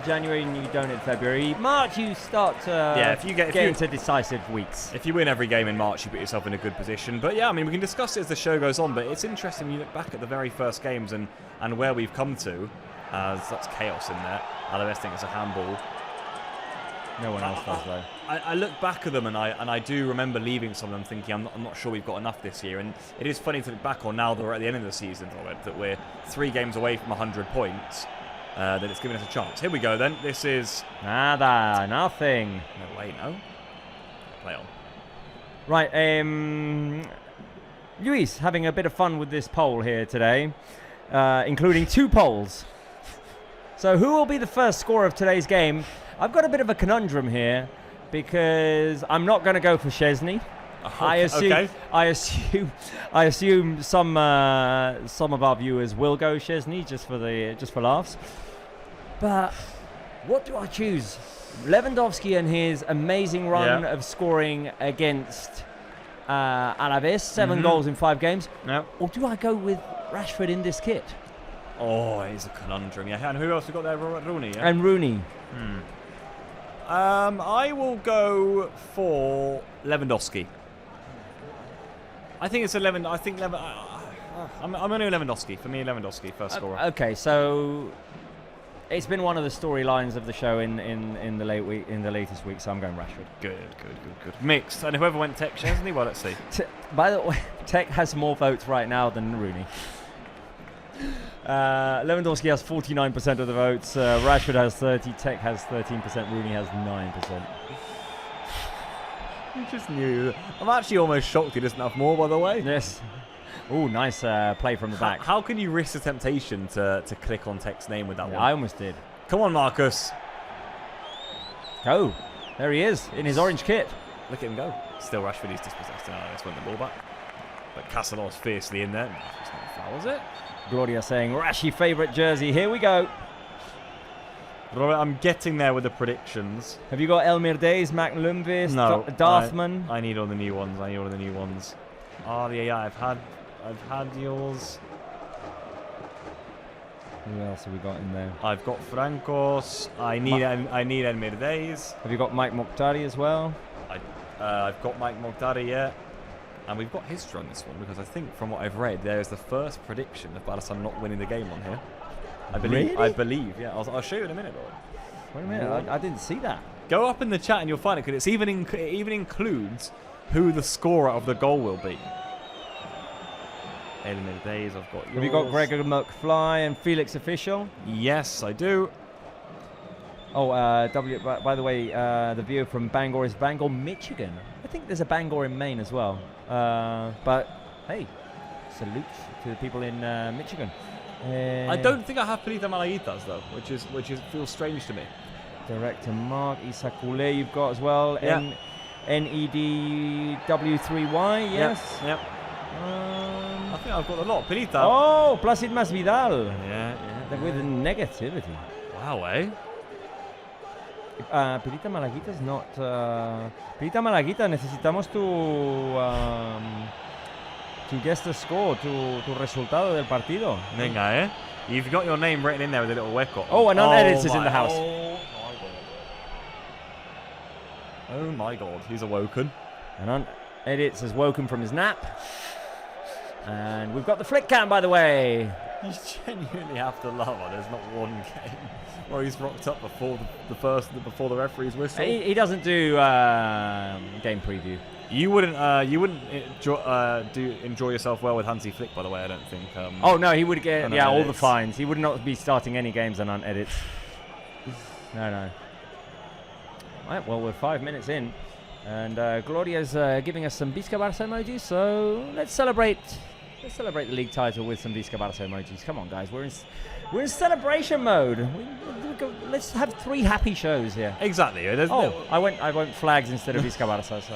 [SPEAKER 1] January, and you don't in February. March, you start if you get into decisive weeks.
[SPEAKER 2] If you win every game in March, you put yourself in a good position. But yeah, I mean, we can discuss it as the show goes on, but it's interesting when you look back at the very first games and where we've come to, as that's chaos in there. Alavés think it's a handball.
[SPEAKER 1] No one else does, though.
[SPEAKER 2] I look back at them and I do remember leaving some of them thinking I'm not sure we've got enough this year. And it is funny to look back on now that we're at the end of the season, Robert, that we're 3 games away from 100 points, that it's giving us a chance. Here we go then. This is...
[SPEAKER 1] nada, nothing.
[SPEAKER 2] No way, no. Play on.
[SPEAKER 1] Right, Luis having a bit of fun with this poll here today, including 2 polls. So who will be the first scorer of today's game? I've got a bit of a conundrum here because I'm not going to go for Szczesny. I assume some of our viewers will go Szczesny just for laughs. But what do I choose? Lewandowski and his amazing run of scoring against Alavés, 7 goals in 5 games. Or do I go with Rashford in this kit?
[SPEAKER 2] Oh, it's a conundrum. Yeah, and who else we got there? Rooney. Yeah?
[SPEAKER 1] And Rooney.
[SPEAKER 2] I will go for Lewandowski. I think it's 11. I think I'm only Lewandowski. For me, Lewandowski first scorer.
[SPEAKER 1] Okay, so it's been one of the storylines of the show in the latest week. So I'm going Rashford.
[SPEAKER 2] Good. Mixed. And whoever went Tech, hasn't he? Well, let's see.
[SPEAKER 1] By the way, Tech has more votes right now than Rooney. Lewandowski has 49% of the votes. Rashford has 30. Tech has 13%. Rooney has 9%.
[SPEAKER 2] You just knew. I'm actually almost shocked he doesn't have more, by the way.
[SPEAKER 1] Yes. Oh, nice play from the back.
[SPEAKER 2] How can you risk the temptation to click on Tech's name with that one?
[SPEAKER 1] I almost did.
[SPEAKER 2] Come on, Marcus.
[SPEAKER 1] Oh, there he is in his orange kit.
[SPEAKER 2] Look at him go. Still Rashford, he's dispossessed. Let's win the ball back. But Castell's fiercely in there. It's not a foul, is it?
[SPEAKER 1] Gloria saying, Rashi favourite jersey. Here we go.
[SPEAKER 2] Robert, I'm getting there with the predictions.
[SPEAKER 1] Have you got Elmir Days, Mac Lundqvist,
[SPEAKER 2] No,
[SPEAKER 1] Darthman?
[SPEAKER 2] I need all the new ones. Oh yeah, I've had yours.
[SPEAKER 1] Who else have we got in there?
[SPEAKER 2] I've got Francos. I need Elmir Days.
[SPEAKER 1] Have you got Mike Mokhtari as well?
[SPEAKER 2] I've got Mike Mokhtari, yeah. And we've got history on this one because I think from what I've read, there is the first prediction of Barça not winning the game on here. I believe.
[SPEAKER 1] Really?
[SPEAKER 2] I believe. Yeah. I'll show you in a minute, bro.
[SPEAKER 1] Wait a minute. I didn't see that.
[SPEAKER 2] Go up in the chat and you'll find it because it even includes who the scorer of the goal will be. Elmir Days, I've got yours.
[SPEAKER 1] Have you got Gregor McFly and Felix Official?
[SPEAKER 2] Yes, I do.
[SPEAKER 1] Oh, by the way, the viewer from Bangor is Bangor, Michigan. I think there's a Bangor in Maine as well. But hey, salute to the people in Michigan.
[SPEAKER 2] I don't think I have Pelita Malaguitas though, which feels strange to me.
[SPEAKER 1] Director Mark Isakule, you've got as well.
[SPEAKER 2] Yeah.
[SPEAKER 1] NEDW3Y, yes.
[SPEAKER 2] Yep. I think I've got a lot. Pelita.
[SPEAKER 1] Oh, Placid Masvidal.
[SPEAKER 2] Yeah.
[SPEAKER 1] With negativity.
[SPEAKER 2] Wow, eh?
[SPEAKER 1] Pelita Malaguita is not. Pelita Malaguita, necesitamos tu guess the score, tu resultado del partido.
[SPEAKER 2] Venga, eh? You've got your name written in there with a little hueco.
[SPEAKER 1] Oh, and Edits is in the house.
[SPEAKER 2] Oh my god, he's awoken.
[SPEAKER 1] And Edits has woken from his nap. And we've got the flick cam, by the way.
[SPEAKER 2] You genuinely have to love it. There's not one game where he's rocked up before the referee's whistle.
[SPEAKER 1] He doesn't do game preview.
[SPEAKER 2] You wouldn't enjoy yourself well with Hansi Flick, by the way. I don't think.
[SPEAKER 1] Oh no, he would get all
[SPEAKER 2] edits.
[SPEAKER 1] the fines. He would not be starting any games on edits. No. Right, well, we're 5 minutes in, and Gloria's giving us some Visca Barça emojis. So let's celebrate the league title with some Visca Barça emojis. Come on, guys, we're in celebration mode. Let's have 3 happy shows here.
[SPEAKER 2] Exactly.
[SPEAKER 1] I went flags instead of Visca Barça. So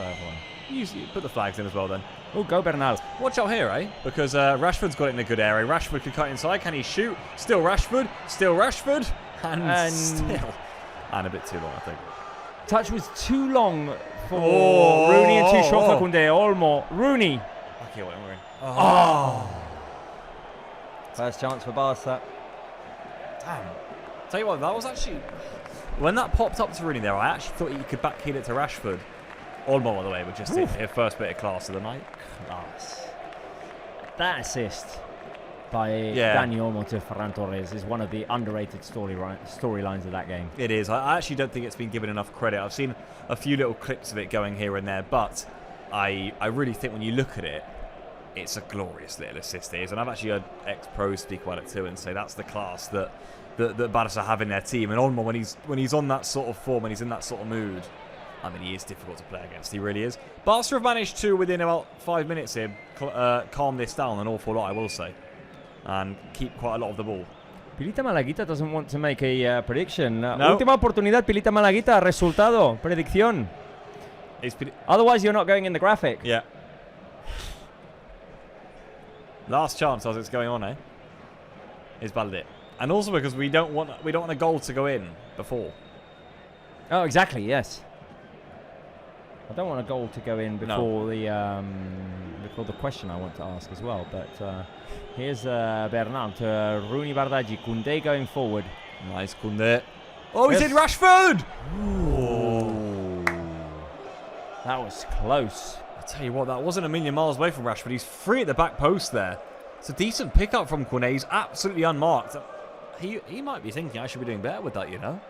[SPEAKER 2] You put the flags in as well then.
[SPEAKER 1] Oh, go Bernal.
[SPEAKER 2] Watch out here, eh? Because Rashford's got it in a good area. Rashford can cut inside. Can he shoot? Still Rashford. And still. And a bit too long, I think.
[SPEAKER 1] Touch was too long for Rooney and too short for Koundé. Olmo. Rooney.
[SPEAKER 2] Okay, what am I in?
[SPEAKER 1] First chance for Barca.
[SPEAKER 2] Damn. Tell you what, that was actually... When that popped up to Rooney there, I actually thought he could backheel it to Rashford. Olmo, by the way, but just his first bit of class of the night.
[SPEAKER 1] Class. That assist by Dani Olmo to Ferran Torres is one of the underrated storylines of that game.
[SPEAKER 2] It is. I actually don't think it's been given enough credit. I've seen a few little clips of it going here and there, but I really think when you look at it, it's a glorious little assist it is. And I've actually heard ex-pros speak about it too and say that's the class that Barca have in their team. And Olmo, when he's on that sort of form and he's in that sort of mood, I mean, he is difficult to play against. He really is. Barca have managed to, within about 5 minutes here, calm this down an awful lot, I will say, and keep quite a lot of the ball.
[SPEAKER 1] Pelita Malaguita doesn't want to make a prediction.
[SPEAKER 2] No.
[SPEAKER 1] Última oportunidad, Pelita Malaguita. Resultado, predicción. Otherwise, you're not going in the graphic.
[SPEAKER 2] Yeah. Last chance as it's going on, eh? Is Balde. And also because we don't want a goal to go in before.
[SPEAKER 1] Oh, exactly. Yes. I don't want a goal to go in before the question I want to ask as well. But here's Bernal to Rooney, Bardghji, Koundé going forward.
[SPEAKER 2] Nice Koundé. Oh, he's in Rashford!
[SPEAKER 1] Ooh. That was close.
[SPEAKER 2] I tell you what, that wasn't a million miles away from Rashford. He's free at the back post there. It's a decent pickup from Koundé. He's absolutely unmarked. He might be thinking I should be doing better with that, you know.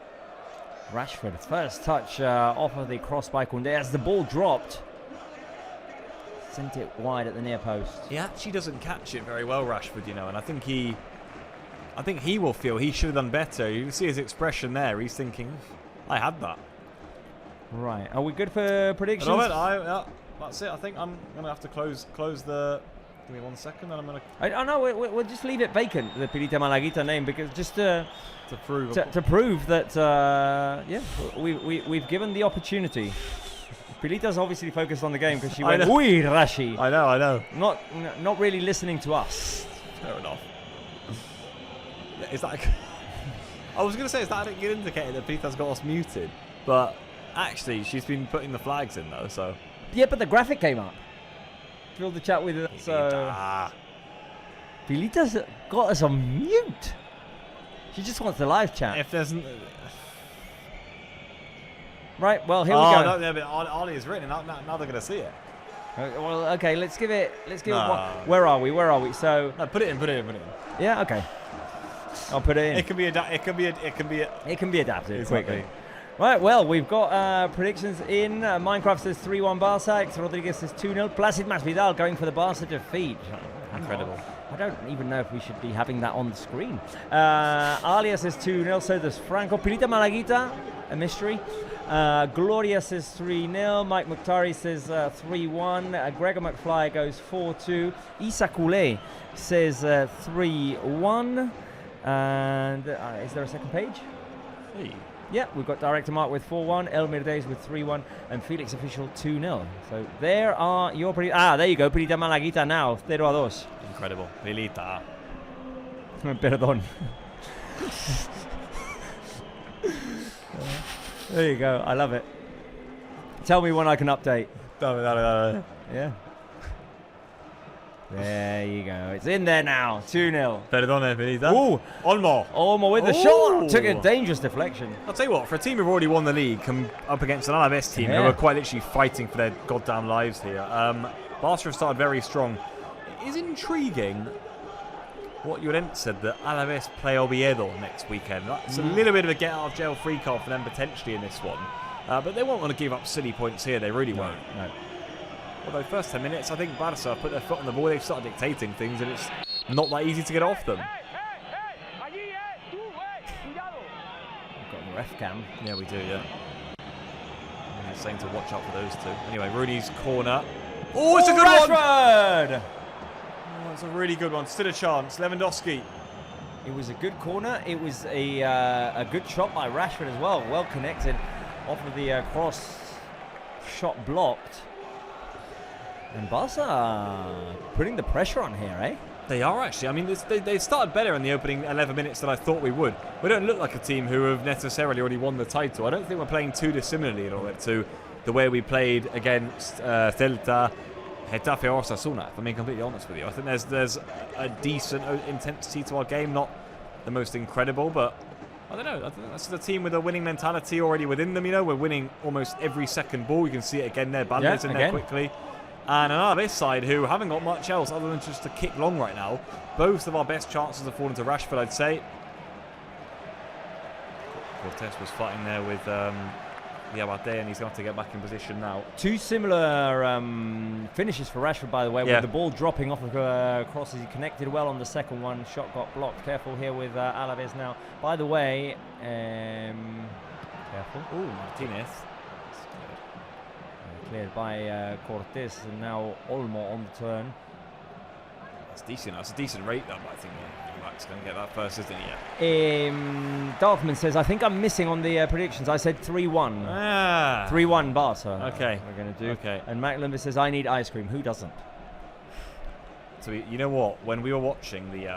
[SPEAKER 1] Rashford, first touch off of the cross by Koundé as the ball dropped. Sent it wide at the near post.
[SPEAKER 2] He actually doesn't catch it very well, Rashford, you know, and I think he will feel he should have done better. You can see his expression there. He's thinking, I had that.
[SPEAKER 1] Right. Are we good for predictions?
[SPEAKER 2] Yeah, that's it. I think I'm going to have to close the... Give me 1 second and I'm going to...
[SPEAKER 1] I know, we'll just leave it vacant, the Pelita Malaguita name, because just to prove that, we've given the opportunity. Pilita's obviously focused on the game because she went, "Uy, Rashi."
[SPEAKER 2] I know.
[SPEAKER 1] Not really listening to us.
[SPEAKER 2] Fair enough. Is that? I was going to say, is that a good indicator that Pilita's got us muted? But actually, she's been putting the flags in though, so.
[SPEAKER 1] Yeah, but the graphic came up. Filled the chat with it. So Pilita's got us on mute. She just wants the live chat.
[SPEAKER 2] If there's.
[SPEAKER 1] Right, well, here we go.
[SPEAKER 2] No, but Ali is written. Now they're going to see it.
[SPEAKER 1] Well, okay, let's give it.
[SPEAKER 2] No.
[SPEAKER 1] Where are we? So.
[SPEAKER 2] No, put it in.
[SPEAKER 1] Yeah, okay. I'll put it in.
[SPEAKER 2] It can be
[SPEAKER 1] adapted
[SPEAKER 2] exactly.
[SPEAKER 1] quickly. Right, well, we've got predictions in. Minecraft says 3-1 Barça. X Rodriguez says 2-0. Placid Masvidal going for the Barça defeat.
[SPEAKER 2] Incredible.
[SPEAKER 1] I don't even know if we should be having that on the screen. Alia says 2-0. So does Franco. Pilita Malaguita, a mystery. Gloria says 3-0. Mike Mukhtari says 3-1. Gregor McFly goes 4-2. Isa Koulé says 3-1. And is there a second page?
[SPEAKER 2] Hey.
[SPEAKER 1] Yeah, we've got Director Mark with 4-1, Elmir Days with 3-1, and Felix Official 2-0. So there are your there you go, Pilita Malaguita now, 0-2.
[SPEAKER 2] Incredible. Pilita.
[SPEAKER 1] Perdón. There you go, I love it. Tell me when I can update.
[SPEAKER 2] No.
[SPEAKER 1] Yeah. There you go. It's in there now. 2-0.
[SPEAKER 2] Perdone, Pilita.
[SPEAKER 1] Ooh. Olmo with the shot. Took a dangerous deflection.
[SPEAKER 2] I'll tell you what, for a team who've already won the league, come up against an Alavés team who are quite literally fighting for their goddamn lives here. Barca have started very strong. It is intriguing what Llorente said, that Alavés play Oviedo next weekend. That's a little bit of a get-out-of-jail free card for them potentially in this one. But they won't want to give up silly points here. They really won't.
[SPEAKER 1] No.
[SPEAKER 2] Although first 10 minutes, I think Barça put their foot on the ball. They've started dictating things, and it's not that easy to get off them.
[SPEAKER 1] We've got the ref cam.
[SPEAKER 2] Yeah, we do, yeah. He's saying to watch out for those two. Anyway, Rooney's corner. Oh, it's a good
[SPEAKER 1] Rashford!
[SPEAKER 2] one! Oh, it's a really good one. Still a chance. Lewandowski.
[SPEAKER 1] It was a good corner. It was a good shot by Rashford as well. Well connected off of the cross. Shot blocked. And Barca putting the pressure on here, eh?
[SPEAKER 2] They are actually. I mean, they started better in the opening 11 minutes than I thought we would. We don't look like a team who have necessarily already won the title. I don't think we're playing too dissimilarly at all to the way we played against Celta, Getafe or Osasuna, if I'm being completely honest with you. I think there's a decent intensity to our game, not the most incredible, but I don't know. I think that's the team with a winning mentality already within them. You know, we're winning almost every second ball. You can see it again there. Balde's in there quickly. And on this side, who haven't got much else other than just to kick long right now. Both of our best chances have fallen to Rashford, I'd say. Cortés was fighting there with Abate, and he's going to have to get back in position now.
[SPEAKER 1] Two similar finishes for Rashford, by the way, with the ball dropping off of crosses. He connected well on the second one. Shot got blocked. Careful here with Alavés now. By the way, careful.
[SPEAKER 2] Ooh, Martinez.
[SPEAKER 1] Cleared by Cortés, and now Olmo on the turn.
[SPEAKER 2] That's decent. That's a decent rate, though. But I think Max going to get that first, isn't he?
[SPEAKER 1] Darthman says, I think I'm missing on the predictions. I said 3-1. 3-1 Barca.
[SPEAKER 2] Okay.
[SPEAKER 1] We're going to do.
[SPEAKER 2] Okay.
[SPEAKER 1] And Mac Lumber says, I need ice cream. Who doesn't?
[SPEAKER 2] So you know what? When we were watching the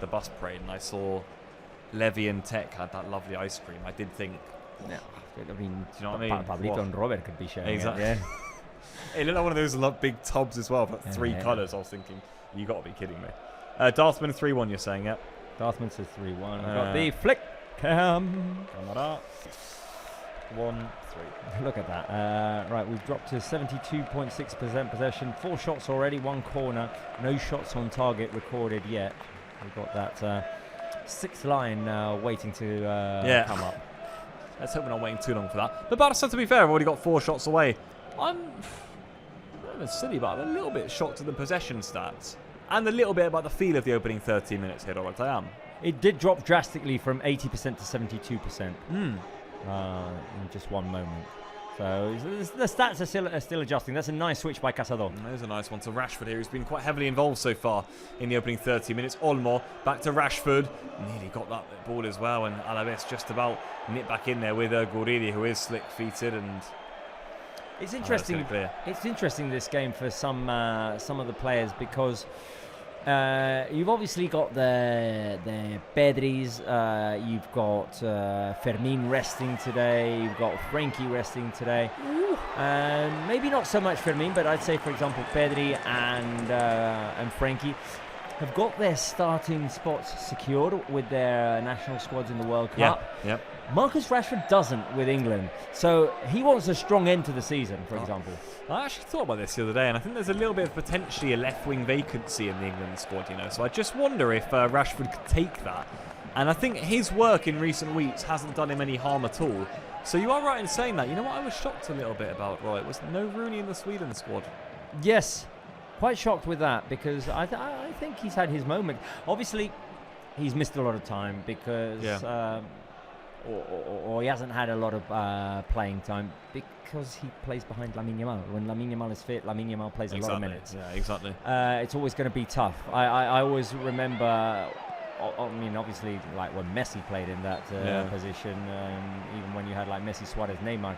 [SPEAKER 2] bus parade, and I saw Levy and Tech had that lovely ice cream, I did think.
[SPEAKER 1] Yeah. I mean,
[SPEAKER 2] do you know what I mean?
[SPEAKER 1] Pablito and Robert could be sharing
[SPEAKER 2] exactly.
[SPEAKER 1] it.
[SPEAKER 2] It looked like one of those big tubs as well, but three colours. I was thinking, you got to be kidding me. Darthman 3-1, you're saying, yeah?
[SPEAKER 1] Darthman says 3-1. Got the flick cam.
[SPEAKER 2] 1-3.
[SPEAKER 1] Look at that. Right, we've dropped to 72.6% possession. 4 shots already, 1 corner. No shots on target recorded yet. We've got that 6th line waiting to come up.
[SPEAKER 2] Let's hope we're not waiting too long for that. But Barca, to be fair, have already got 4 shots away. I'm not silly, but I'm a little bit shocked at the possession stats. And a little bit about the feel of the opening 13 minutes here, Robert. I am.
[SPEAKER 1] It did drop drastically from 80% to 72% in just one moment. So the stats are still adjusting. That's a nice switch by Casado.
[SPEAKER 2] There's a nice one to Rashford here, who's been quite heavily involved so far in the opening 30 minutes. Olmo back to Rashford. Nearly got that ball as well, and Alavés just about nip back in there with Guridi, who is slick-feeted. And
[SPEAKER 1] It's interesting. It's interesting this game for some of the players because you've obviously got the Pedris, you've got Fermin resting today, you've got Frankie resting today. Maybe not so much Fermin, but I'd say, for example, Pedri and Frankie have got their starting spots secured with their national squads in the World Cup.
[SPEAKER 2] Yep.
[SPEAKER 1] Marcus Rashford doesn't with England, so he wants a strong end to the season, for example.
[SPEAKER 2] I actually thought about this the other day, and I think there's a little bit of potentially a left-wing vacancy in the England squad, so I just wonder if Rashford could take that. And I think his work in recent weeks hasn't done him any harm at all. So you are right in saying that. You know what I was shocked a little bit about, Roy? Was no Rooney in the Sweden squad.
[SPEAKER 1] Yes, quite shocked with that because I think he's had his moment. Obviously, he's missed a lot of time because, or he hasn't had a lot of playing time because he plays behind Lamine Yamal. When Lamine Yamal is fit, Lamine Yamal plays a lot of minutes.
[SPEAKER 2] Yeah, exactly.
[SPEAKER 1] It's always going to be tough. I always remember. I mean, obviously, like when Messi played in that position, even when you had like Messi, Suarez, Neymar,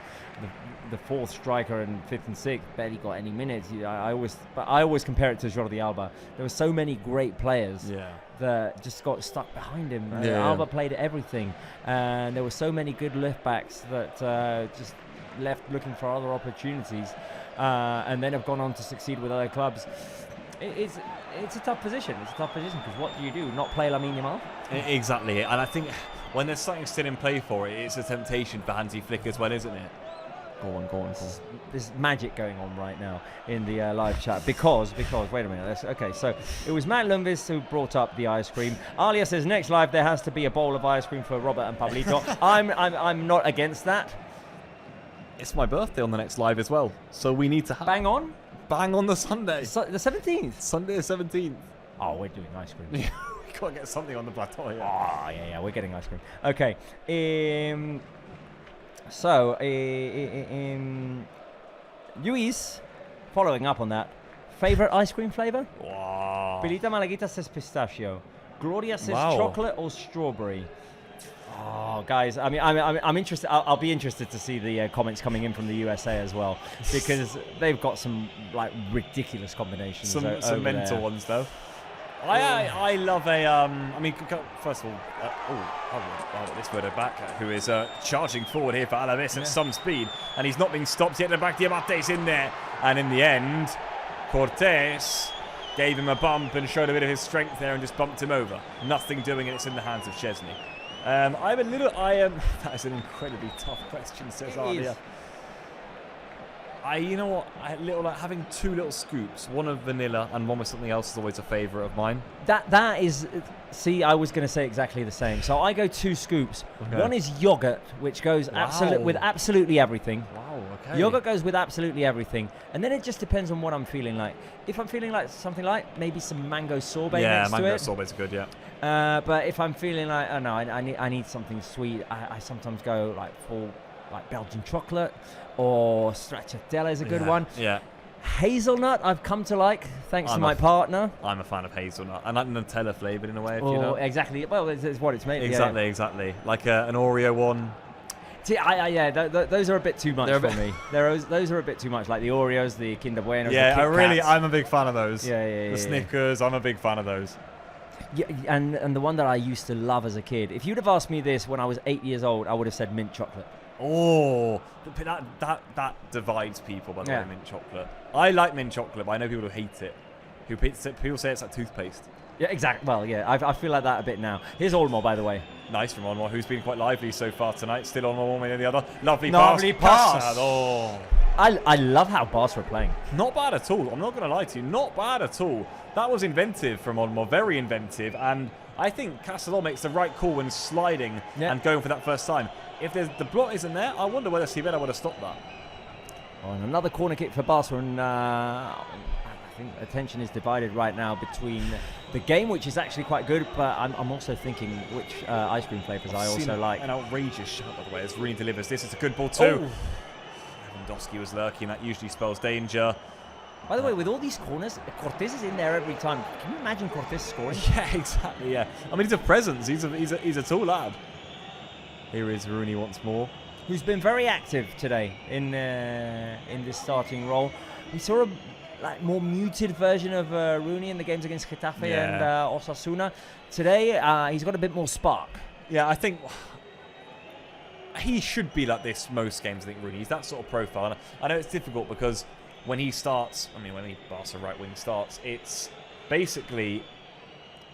[SPEAKER 1] the fourth striker and fifth and sixth barely got any minutes. I always compare it to Jordi Alba. There were so many great players that just got stuck behind him. Alba played everything, and there were so many good left backs that just left looking for other opportunities, and then have gone on to succeed with other clubs. It's a tough position. It's a tough position because what do you do? Not play Lamine Yamal?
[SPEAKER 2] Exactly. And I think when there's something still in play for it, it's a temptation for Hansi Flick as well, isn't it?
[SPEAKER 1] Go on. There's magic going on right now in the live chat because wait a minute. Okay, so it was Matt Lundqvist who brought up the ice cream. Alia says next live there has to be a bowl of ice cream for Robert and Pablito. I'm not against that.
[SPEAKER 2] It's my birthday on the next live as well, so we need to
[SPEAKER 1] bang on
[SPEAKER 2] the Sunday.
[SPEAKER 1] The 17th.
[SPEAKER 2] Sunday the 17th.
[SPEAKER 1] Oh, we're doing ice cream.
[SPEAKER 2] We gotta get something on the plateau.
[SPEAKER 1] Oh, yeah, we're getting ice cream. Okay. So, Luis, following up on that, favorite ice cream flavor?
[SPEAKER 2] Wow.
[SPEAKER 1] Pilita Malaguita says pistachio. Gloria says chocolate or strawberry. Oh, guys, I mean, I'm interested. I'll be interested to see the comments coming in from the USA as well because they've got some like ridiculous combinations.
[SPEAKER 2] Some mental ones though. I love a. I mean, first of all, I'll get this photo back. Who is charging forward here for Alavés at some speed, and he's not being stopped yet. The back, Diabate's in there, and in the end, Cortés gave him a bump and showed a bit of his strength there and just bumped him over. Nothing doing it. It's in the hands of Chesney. That is an incredibly tough question, says Alia. You know what? Having two little scoops, one of vanilla and one with something else, is always a favourite of mine.
[SPEAKER 1] That is. See, I was going to say exactly the same. So I go two scoops. Okay. One is yogurt, which goes with absolutely everything.
[SPEAKER 2] Wow. Okay.
[SPEAKER 1] Yogurt goes with absolutely everything, and then it just depends on what I'm feeling like. If I'm feeling like something light, maybe some mango sorbet next to it.
[SPEAKER 2] Yeah, mango sorbet's good. Yeah.
[SPEAKER 1] But if I'm feeling like, oh no, I need something sweet, I sometimes go like full like Belgian chocolate or stracciatella is a good one.
[SPEAKER 2] Yeah.
[SPEAKER 1] Hazelnut I've come to like thanks to my partner.
[SPEAKER 2] I'm a fan of hazelnut. I like Nutella flavoured in a way, if you know.
[SPEAKER 1] Exactly. Well, it's what it's made.
[SPEAKER 2] Exactly. Like an Oreo one.
[SPEAKER 1] See, those are a bit too much for me. Those are a bit too much, like the Oreos, the Kinder Buenos.
[SPEAKER 2] Yeah,
[SPEAKER 1] the Kit Kats.
[SPEAKER 2] I'm a big fan of those.
[SPEAKER 1] Yeah.
[SPEAKER 2] The Snickers, I'm a big fan of those.
[SPEAKER 1] Yeah, and the one that I used to love as a kid. If you'd have asked me this when I was 8 years old, I would have said mint chocolate.
[SPEAKER 2] Oh, that divides people, by the way, mint chocolate. I like mint chocolate, but I know people who hate it. People say it's like toothpaste.
[SPEAKER 1] Yeah, exactly. Well, yeah, I feel like that a bit now. Here's Olmo, by the way.
[SPEAKER 2] Nice from Olmo, who's been quite lively so far tonight. Still Olmo, one way or the other. Lovely
[SPEAKER 1] pass.
[SPEAKER 2] Oh.
[SPEAKER 1] I love how Barça are playing.
[SPEAKER 2] Not bad at all. I'm not going to lie to you. Not bad at all. That was inventive from Olmo. Very inventive. And I think Castellón makes the right call when sliding and going for that first time. If the block isn't there, I wonder whether Sivera would have stopped that.
[SPEAKER 1] Oh, and another corner kick for Barça. And I think attention is divided right now between the game, which is actually quite good, but I'm also thinking which ice cream flavours I also like.
[SPEAKER 2] An outrageous shot, by the way, as Rooney delivers this. It's a good ball too. Lewandowski was lurking. That usually spells danger.
[SPEAKER 1] By the way, with all these corners, Cortés is in there every time. Can you imagine Cortés scoring?
[SPEAKER 2] Yeah, exactly. Yeah, I mean he's a presence. He's a tall lad. Here is Rooney once more.
[SPEAKER 1] who's been very active today in this starting role. We saw a more muted version of Rooney in the games against Getafe and Osasuna. Today, he's got a bit more spark.
[SPEAKER 2] Yeah, I think he should be like this most games, I think, Rooney. He's that sort of profile. And I know it's difficult because when he starts, when the Barca right wing starts, it's basically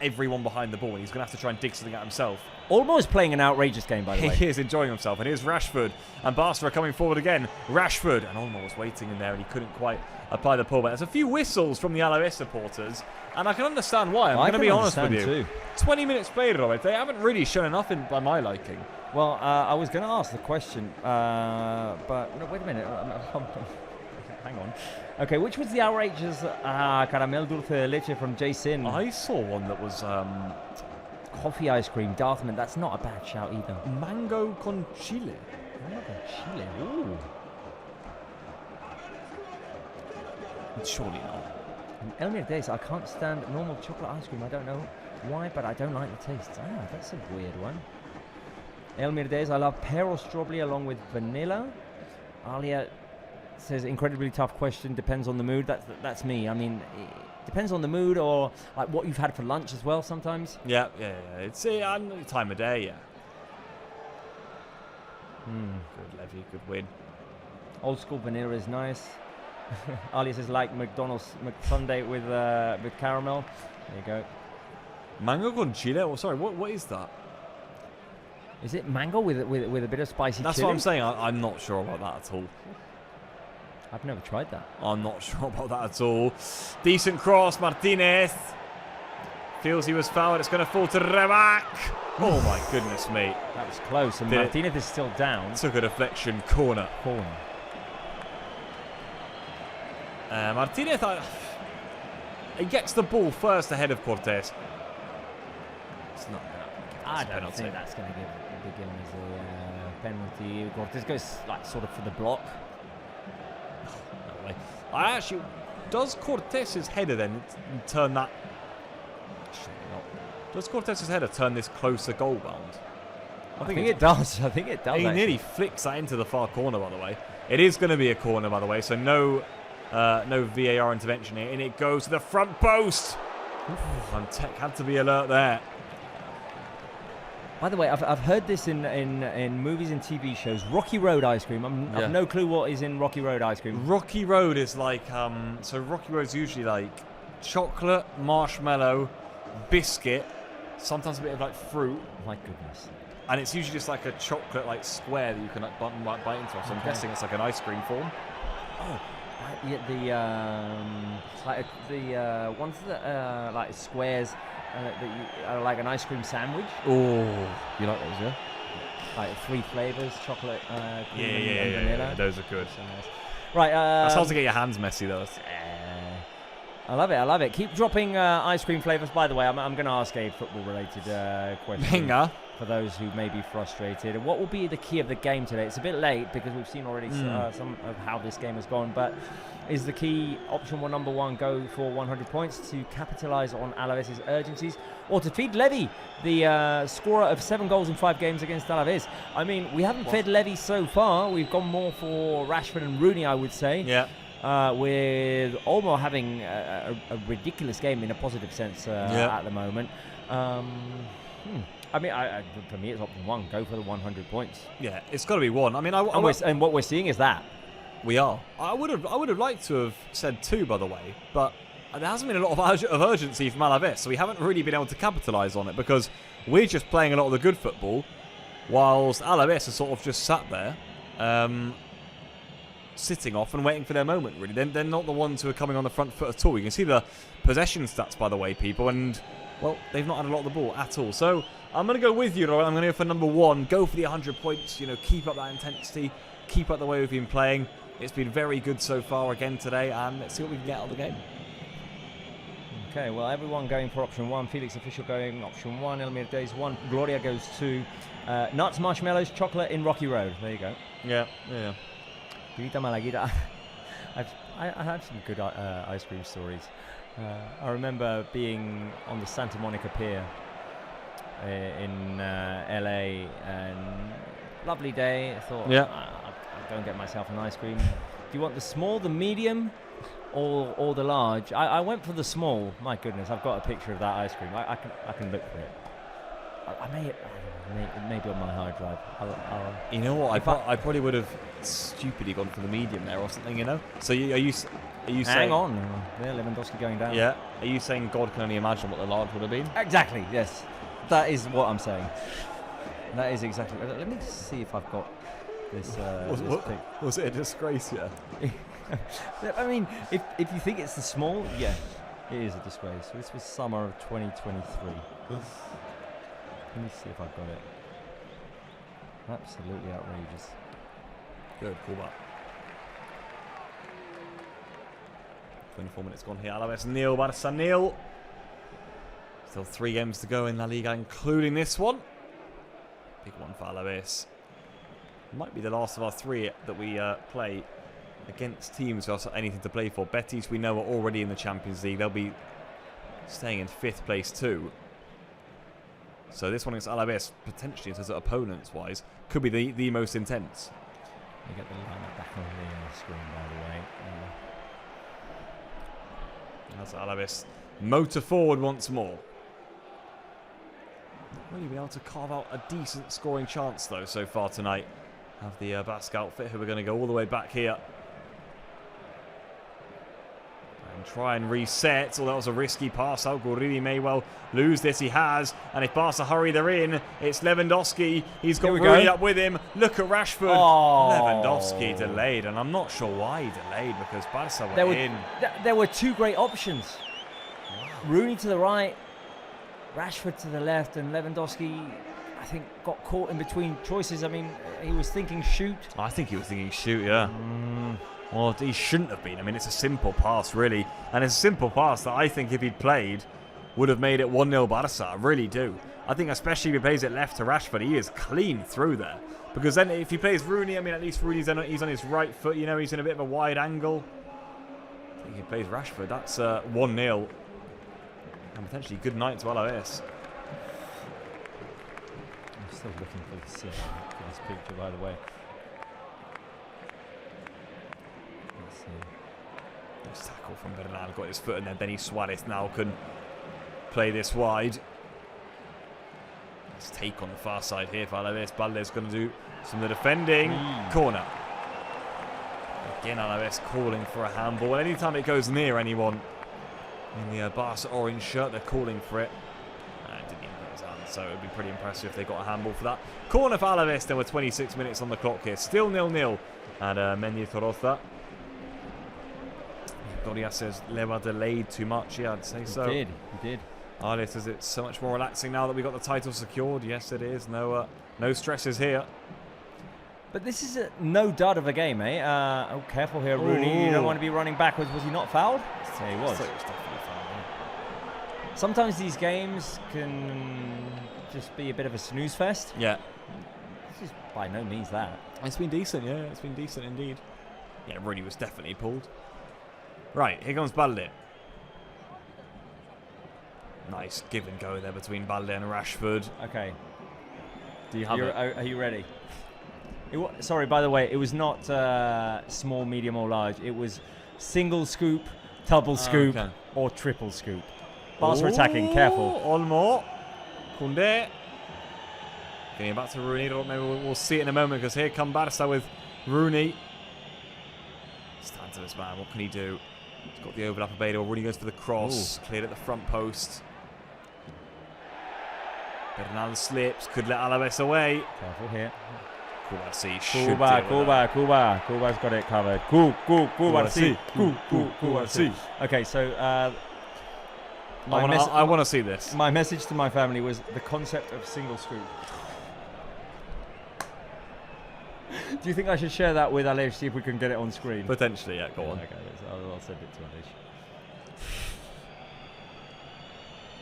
[SPEAKER 2] everyone behind the ball. He's going to have to try and dig something out himself.
[SPEAKER 1] Almost playing an outrageous game, by the way.
[SPEAKER 2] He is enjoying himself. And here's Rashford. And Barca are coming forward again. Rashford. And Olmo was waiting in there and he couldn't quite apply the pullback. There's a few whistles from the Alavés supporters. And I can understand why. I'm going to be honest with you.
[SPEAKER 1] Too.
[SPEAKER 2] 20 minutes played, Robert. They haven't really shown enough by my liking.
[SPEAKER 1] Well, I was going to ask the question, but no, wait a minute. Hang on. Okay, which was the outrageous caramel dulce de leche from Jason?
[SPEAKER 2] I saw one that was
[SPEAKER 1] coffee ice cream, Darthman. That's not a bad shout either.
[SPEAKER 2] Mango con chile.
[SPEAKER 1] Mango con chile. Ooh.
[SPEAKER 2] Surely not.
[SPEAKER 1] El Mirdes, I can't stand normal chocolate ice cream. I don't know why, but I don't like the taste. That's a weird one. El Mirdes, I love pear or strawberry along with vanilla. Alia says incredibly tough question, depends on the mood. That's me. I mean, it depends on the mood or like what you've had for lunch as well sometimes.
[SPEAKER 2] Yeah. It's time of day, yeah. Good Levy, good win.
[SPEAKER 1] Old school vanilla is nice. Ali says like McDonald's McSunday with caramel. There you go.
[SPEAKER 2] Mango con chile? Oh, sorry, what is that?
[SPEAKER 1] Is it mango with a bit of spicy
[SPEAKER 2] That's
[SPEAKER 1] chili?
[SPEAKER 2] what I'm saying. I'm not sure about that at all.
[SPEAKER 1] I've never tried that.
[SPEAKER 2] I'm not sure about that at all. Decent cross, Martinez. Feels he was fouled. It's going to fall to Rebac. Oh my goodness me.
[SPEAKER 1] That was close. And Martinez is still down.
[SPEAKER 2] Took a deflection. Corner. Martinez, he gets the ball first ahead of Cortés. It's not going to
[SPEAKER 1] I don't think that's going to be given as a penalty. Cortés goes like sort of for the block.
[SPEAKER 2] No way. Does Cortés' header then turn that? Does Cortés' header turn this closer goal bound?
[SPEAKER 1] I think it does. I think it does.
[SPEAKER 2] He nearly flicks that into the far corner, by the way. It is going to be a corner, by the way, so no VAR intervention here. And it goes to the front post. And Tech had to be alert there.
[SPEAKER 1] By the way, I've heard this in movies and TV shows. Rocky Road ice cream. I've no clue what is in Rocky Road ice cream.
[SPEAKER 2] Rocky Road is like so Rocky Road is usually like chocolate, marshmallow, biscuit, sometimes a bit of like fruit.
[SPEAKER 1] My goodness.
[SPEAKER 2] And it's usually just like a chocolate like square that you can like bite into. So I'm guessing it's like an ice cream form.
[SPEAKER 1] Oh, the ones that like squares. That like an ice cream sandwich.
[SPEAKER 2] Oh,
[SPEAKER 1] you like those, yeah? Like 3 flavors: chocolate, cream, and vanilla.
[SPEAKER 2] Yeah, those are good.
[SPEAKER 1] So nice. Right,
[SPEAKER 2] that's hard to get your hands messy though.
[SPEAKER 1] I love it. Keep dropping ice cream flavors. By the way, I'm going to ask a football-related question for those who may be frustrated. What will be the key of the game today? It's a bit late because we've seen already some of how this game has gone, but is the key option number one go for 100 points to capitalise on Alavés' urgencies, or to feed Levy, the scorer of 7 goals in 5 games against Alavés? I mean, we haven't fed Levy so far. We've gone more for Rashford and Rooney, I would say.
[SPEAKER 2] Yeah.
[SPEAKER 1] With Olmo having a ridiculous game in a positive sense at the moment. I mean, for me, it's option 1. Go for the 100 points.
[SPEAKER 2] Yeah, it's got to be 1. I mean,
[SPEAKER 1] and what we're seeing is that.
[SPEAKER 2] We are. I would have liked to have said 2, by the way, but there hasn't been a lot of urgency from Alavés, so we haven't really been able to capitalise on it because we're just playing a lot of the good football, whilst Alavés are sort of just sat there, sitting off and waiting for their moment, really. They're not the ones who are coming on the front foot at all. You can see the possession stats, by the way, people, and, well, they've not had a lot of the ball at all. So I'm going to go with you, Roy. I'm going to go for number 1. Go for the 100 points, keep up that intensity, keep up the way we've been playing. It's been very good so far again today, and let's see what we can get out of the game.
[SPEAKER 1] Okay, well, everyone going for option 1. Felix Official going option 1. El Mirdes 1. Gloria goes 2. Nuts, marshmallows, chocolate in Rocky Road. There you go.
[SPEAKER 2] Yeah.
[SPEAKER 1] Grita Malaguita. I have some good ice cream stories. I remember being on the Santa Monica Pier in LA, and lovely day. I thought,
[SPEAKER 2] Yeah.
[SPEAKER 1] I'll go and get myself an ice cream. Do you want the small, the medium, or the large? I went for the small. My goodness, I've got a picture of that ice cream. I can look for it. It may be on my hard drive.
[SPEAKER 2] You know what? I probably would have stupidly gone for the medium there or something. You know. So are you saying?
[SPEAKER 1] Hang on. Yeah, Lewandowski going down.
[SPEAKER 2] Yeah. Are you saying God can only imagine what the large would have been?
[SPEAKER 1] Exactly. Yes. That is what I'm saying. That is exactly. Let me just see if I've got this.
[SPEAKER 2] Was it a disgrace? Yeah.
[SPEAKER 1] I mean, if you think it's the small, yeah, it is a disgrace. This was summer of 2023. Let me see if I've got it. Absolutely outrageous.
[SPEAKER 2] Good, cool back. 24 minutes gone here. Alavés nil, Barça nil. Still 3 games to go in LaLiga, including this one. Big one for Alavés. Might be the last of our 3 that we play against teams who have anything to play for. Betis, we know, are already in the Champions League. They'll be staying in 5th place too. So this one against Alavés, potentially, in terms of opponents-wise, could be the most intense.
[SPEAKER 1] We get the lineup back on the screen, by the way.
[SPEAKER 2] That's Alavés motor forward once more. Really been able to carve out a decent scoring chance, though, so far tonight. Have the Basque outfit, who are going to go all the way back here. And try and reset. Although that was a risky pass. Guridi may well lose this. He has. And if Barca hurry, they're in. It's Lewandowski. He's got Rooney up with him. Look at Rashford.
[SPEAKER 1] Oh.
[SPEAKER 2] Lewandowski delayed. And I'm not sure why he delayed, because Barca were in.
[SPEAKER 1] There were 2 great options.
[SPEAKER 2] Wow.
[SPEAKER 1] Rooney to the right, Rashford to the left, and Lewandowski, I think, got caught in between choices. I mean, he was thinking shoot.
[SPEAKER 2] I think he was thinking shoot, yeah. Well, he shouldn't have been. I mean, it's a simple pass, really. And it's a simple pass that I think if he'd played would have made it 1-0 Barca. I really do. I think especially if he plays it left to Rashford, he is clean through there. Because then if he plays Rooney, I mean, at least Rooney's he's on his right foot, you know, he's in a bit of a wide angle. I think if he plays Rashford, that's 1-0. And potentially good night to Alavés.
[SPEAKER 1] I'm still looking for this picture, by the way. Let's see.
[SPEAKER 2] Nice tackle from Bernal, got his foot in there. Denis Suarez now can play this wide. Let's take on the far side here for Alavés. Balde's going to do some of the defending. Corner. Again, Alavés calling for a handball. Anytime it goes near anyone in the Barca orange shirt, they're calling for it. It didn't even hit his hand, so it would be pretty impressive if they got a handball for that. Corner for Alavés. There were 26 minutes on the clock here. Still 0-0 at Mendy Toroza. Doria says Lewa delayed too much. Yeah, I'd say so.
[SPEAKER 1] He did.
[SPEAKER 2] Arlie says it's so much more relaxing now that we got the title secured. Yes, it is. No stresses here.
[SPEAKER 1] But this is no dud of a game, eh? Oh, careful here, Rooney. You don't want to be running backwards. Was he not fouled? Yeah, he was.
[SPEAKER 2] I thought he was definitely fouled. Yeah.
[SPEAKER 1] Sometimes these games can just be a bit of a snooze fest.
[SPEAKER 2] Yeah.
[SPEAKER 1] This is by no means that.
[SPEAKER 2] It's been decent, yeah. It's been decent indeed. Yeah, Rooney was definitely pulled. Right, here comes Balde. Nice give and go there between Balde and Rashford.
[SPEAKER 1] Okay.
[SPEAKER 2] Do you have it?
[SPEAKER 1] Are you ready? Sorry, by the way, it was not small, medium, or large. It was single scoop, double scoop, or triple scoop. Barca attacking, careful.
[SPEAKER 2] Olmo. Koundé. Getting back to Rooney. Maybe we'll see it in a moment, because here come Barca with Rooney. Stand to this man. What can he do? He's got the overlap of Beto. Rooney goes for the cross. Cleared at the front post. Bernal slips. Could let Alavés away.
[SPEAKER 1] Careful here.
[SPEAKER 2] Kubarsi
[SPEAKER 1] Kuba's got it covered. Kubarsi. Okay, so
[SPEAKER 2] I want to see this.
[SPEAKER 1] My message to my family was the concept of single scoop. Do you think I should share that with Alish, see if we can get it on screen?
[SPEAKER 2] Potentially, yeah, go on.
[SPEAKER 1] Okay, I'll send it to Alish.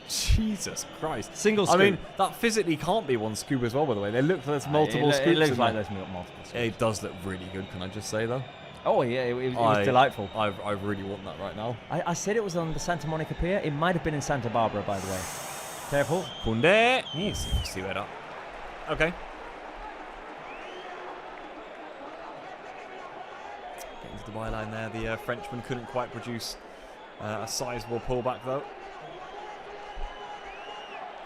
[SPEAKER 2] Jesus Christ.
[SPEAKER 1] Single scoop.
[SPEAKER 2] I mean, that physically can't be one scoop as well, by the way. They look like there's multiple scoops.
[SPEAKER 1] It looks like there's multiple scoops.
[SPEAKER 2] It does look really good, can I just say, though?
[SPEAKER 1] Oh, yeah, it was delightful.
[SPEAKER 2] I really want that right now.
[SPEAKER 1] I said it was on the Santa Monica Pier. It might have been in Santa Barbara, by the way. Careful.
[SPEAKER 2] Koundé. See where up. Okay. the byline there. The Frenchman couldn't quite produce a sizable pullback though.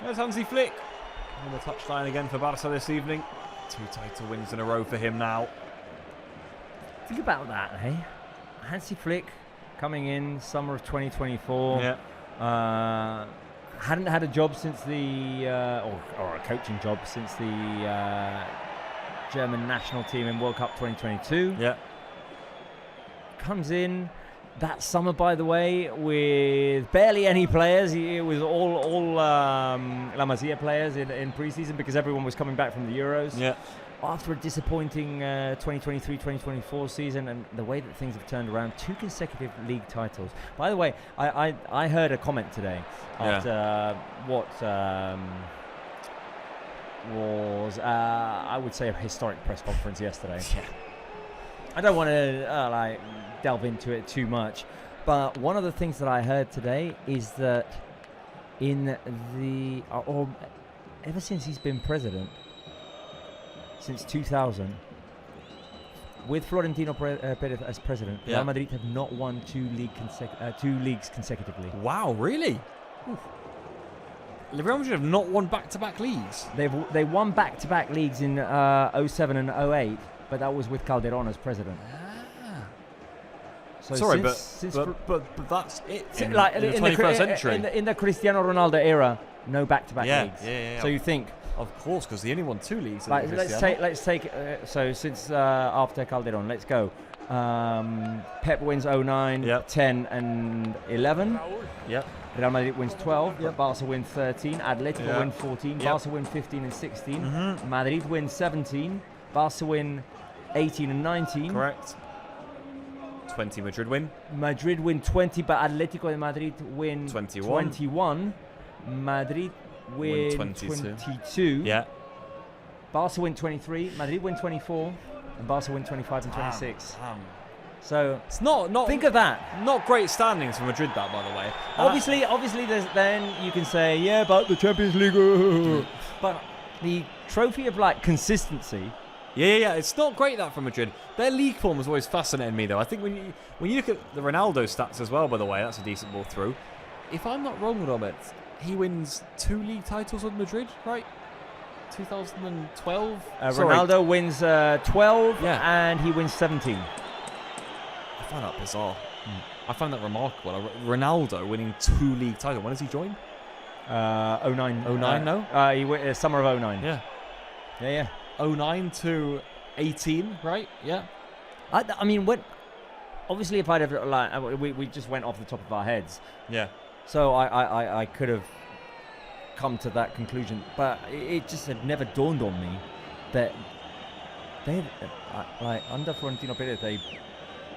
[SPEAKER 2] There's Hansi Flick on the touchline again for Barca this evening. 2 title wins in a row for him now.
[SPEAKER 1] Think about that, eh? Hansi Flick coming in summer of 2024.
[SPEAKER 2] Yeah.
[SPEAKER 1] Hadn't had a job since the or a coaching job since the German national team in World Cup 2022.
[SPEAKER 2] Yeah.
[SPEAKER 1] Comes in that summer, by the way, with barely any players. It was all La Masia players in pre-season because everyone was coming back from the Euros.
[SPEAKER 2] Yeah.
[SPEAKER 1] After a disappointing 2023-2024 season, and the way that things have turned around, 2 consecutive league titles. By the way, I heard a comment today after what was, I would say, a historic press conference yesterday.
[SPEAKER 2] Yeah.
[SPEAKER 1] I don't want to delve into it too much, but one of the things that I heard today is that in the ever since he's been president, since 2000, with Florentino Perez as president, Real Madrid have not won 2 leagues consecutively.
[SPEAKER 2] Wow, really? Real Madrid have not won back-to-back leagues.
[SPEAKER 1] They won back-to-back leagues in 07 and 08, but that was with Calderon as president. So
[SPEAKER 2] sorry, but that's it. In the 21st century.
[SPEAKER 1] In the Cristiano Ronaldo era, no back-to-back leagues.
[SPEAKER 2] Yeah.
[SPEAKER 1] So you think,
[SPEAKER 2] of course, because he only won 2 leagues.
[SPEAKER 1] Let's take. So since after Calderon, let's go. Pep wins 09, 10, and 11.
[SPEAKER 2] Yep.
[SPEAKER 1] Real Madrid wins 12. Yep. Barca wins 13. Atletico win 14. Yep. Barca win 15 and 16. Mm-hmm. Madrid win 17. Barca win 18 and 19.
[SPEAKER 2] Correct. 20 Madrid win.
[SPEAKER 1] Madrid win 20, but Atletico de Madrid win
[SPEAKER 2] 21.
[SPEAKER 1] Madrid win 22.
[SPEAKER 2] Yeah.
[SPEAKER 1] Barca win 23. Madrid win 24. And Barca win 25 and 26. So
[SPEAKER 2] it's not.
[SPEAKER 1] Think of that.
[SPEAKER 2] Not great standings for Madrid, that, by the way.
[SPEAKER 1] Obviously, then you can say, but the Champions League. But the trophy of consistency.
[SPEAKER 2] Yeah. It's not great, that, for Madrid. Their league form has always fascinated me, though. I think when you look at the Ronaldo stats as well, by the way, that's a decent ball through. If I'm not wrong, Robert, he wins 2 league titles with Madrid, right? 2012.
[SPEAKER 1] Ronaldo wins 12, and he wins 17.
[SPEAKER 2] I find that bizarre. I find that remarkable. Ronaldo winning 2 league titles. When does he join?
[SPEAKER 1] 09.
[SPEAKER 2] 09, no?
[SPEAKER 1] He went summer of 09.
[SPEAKER 2] Yeah. 09 to 18, right? Yeah.
[SPEAKER 1] I mean, obviously, if I'd have we just went off the top of our heads.
[SPEAKER 2] Yeah.
[SPEAKER 1] So I could have come to that conclusion, but it just had never dawned on me that they under Florentino Perez, a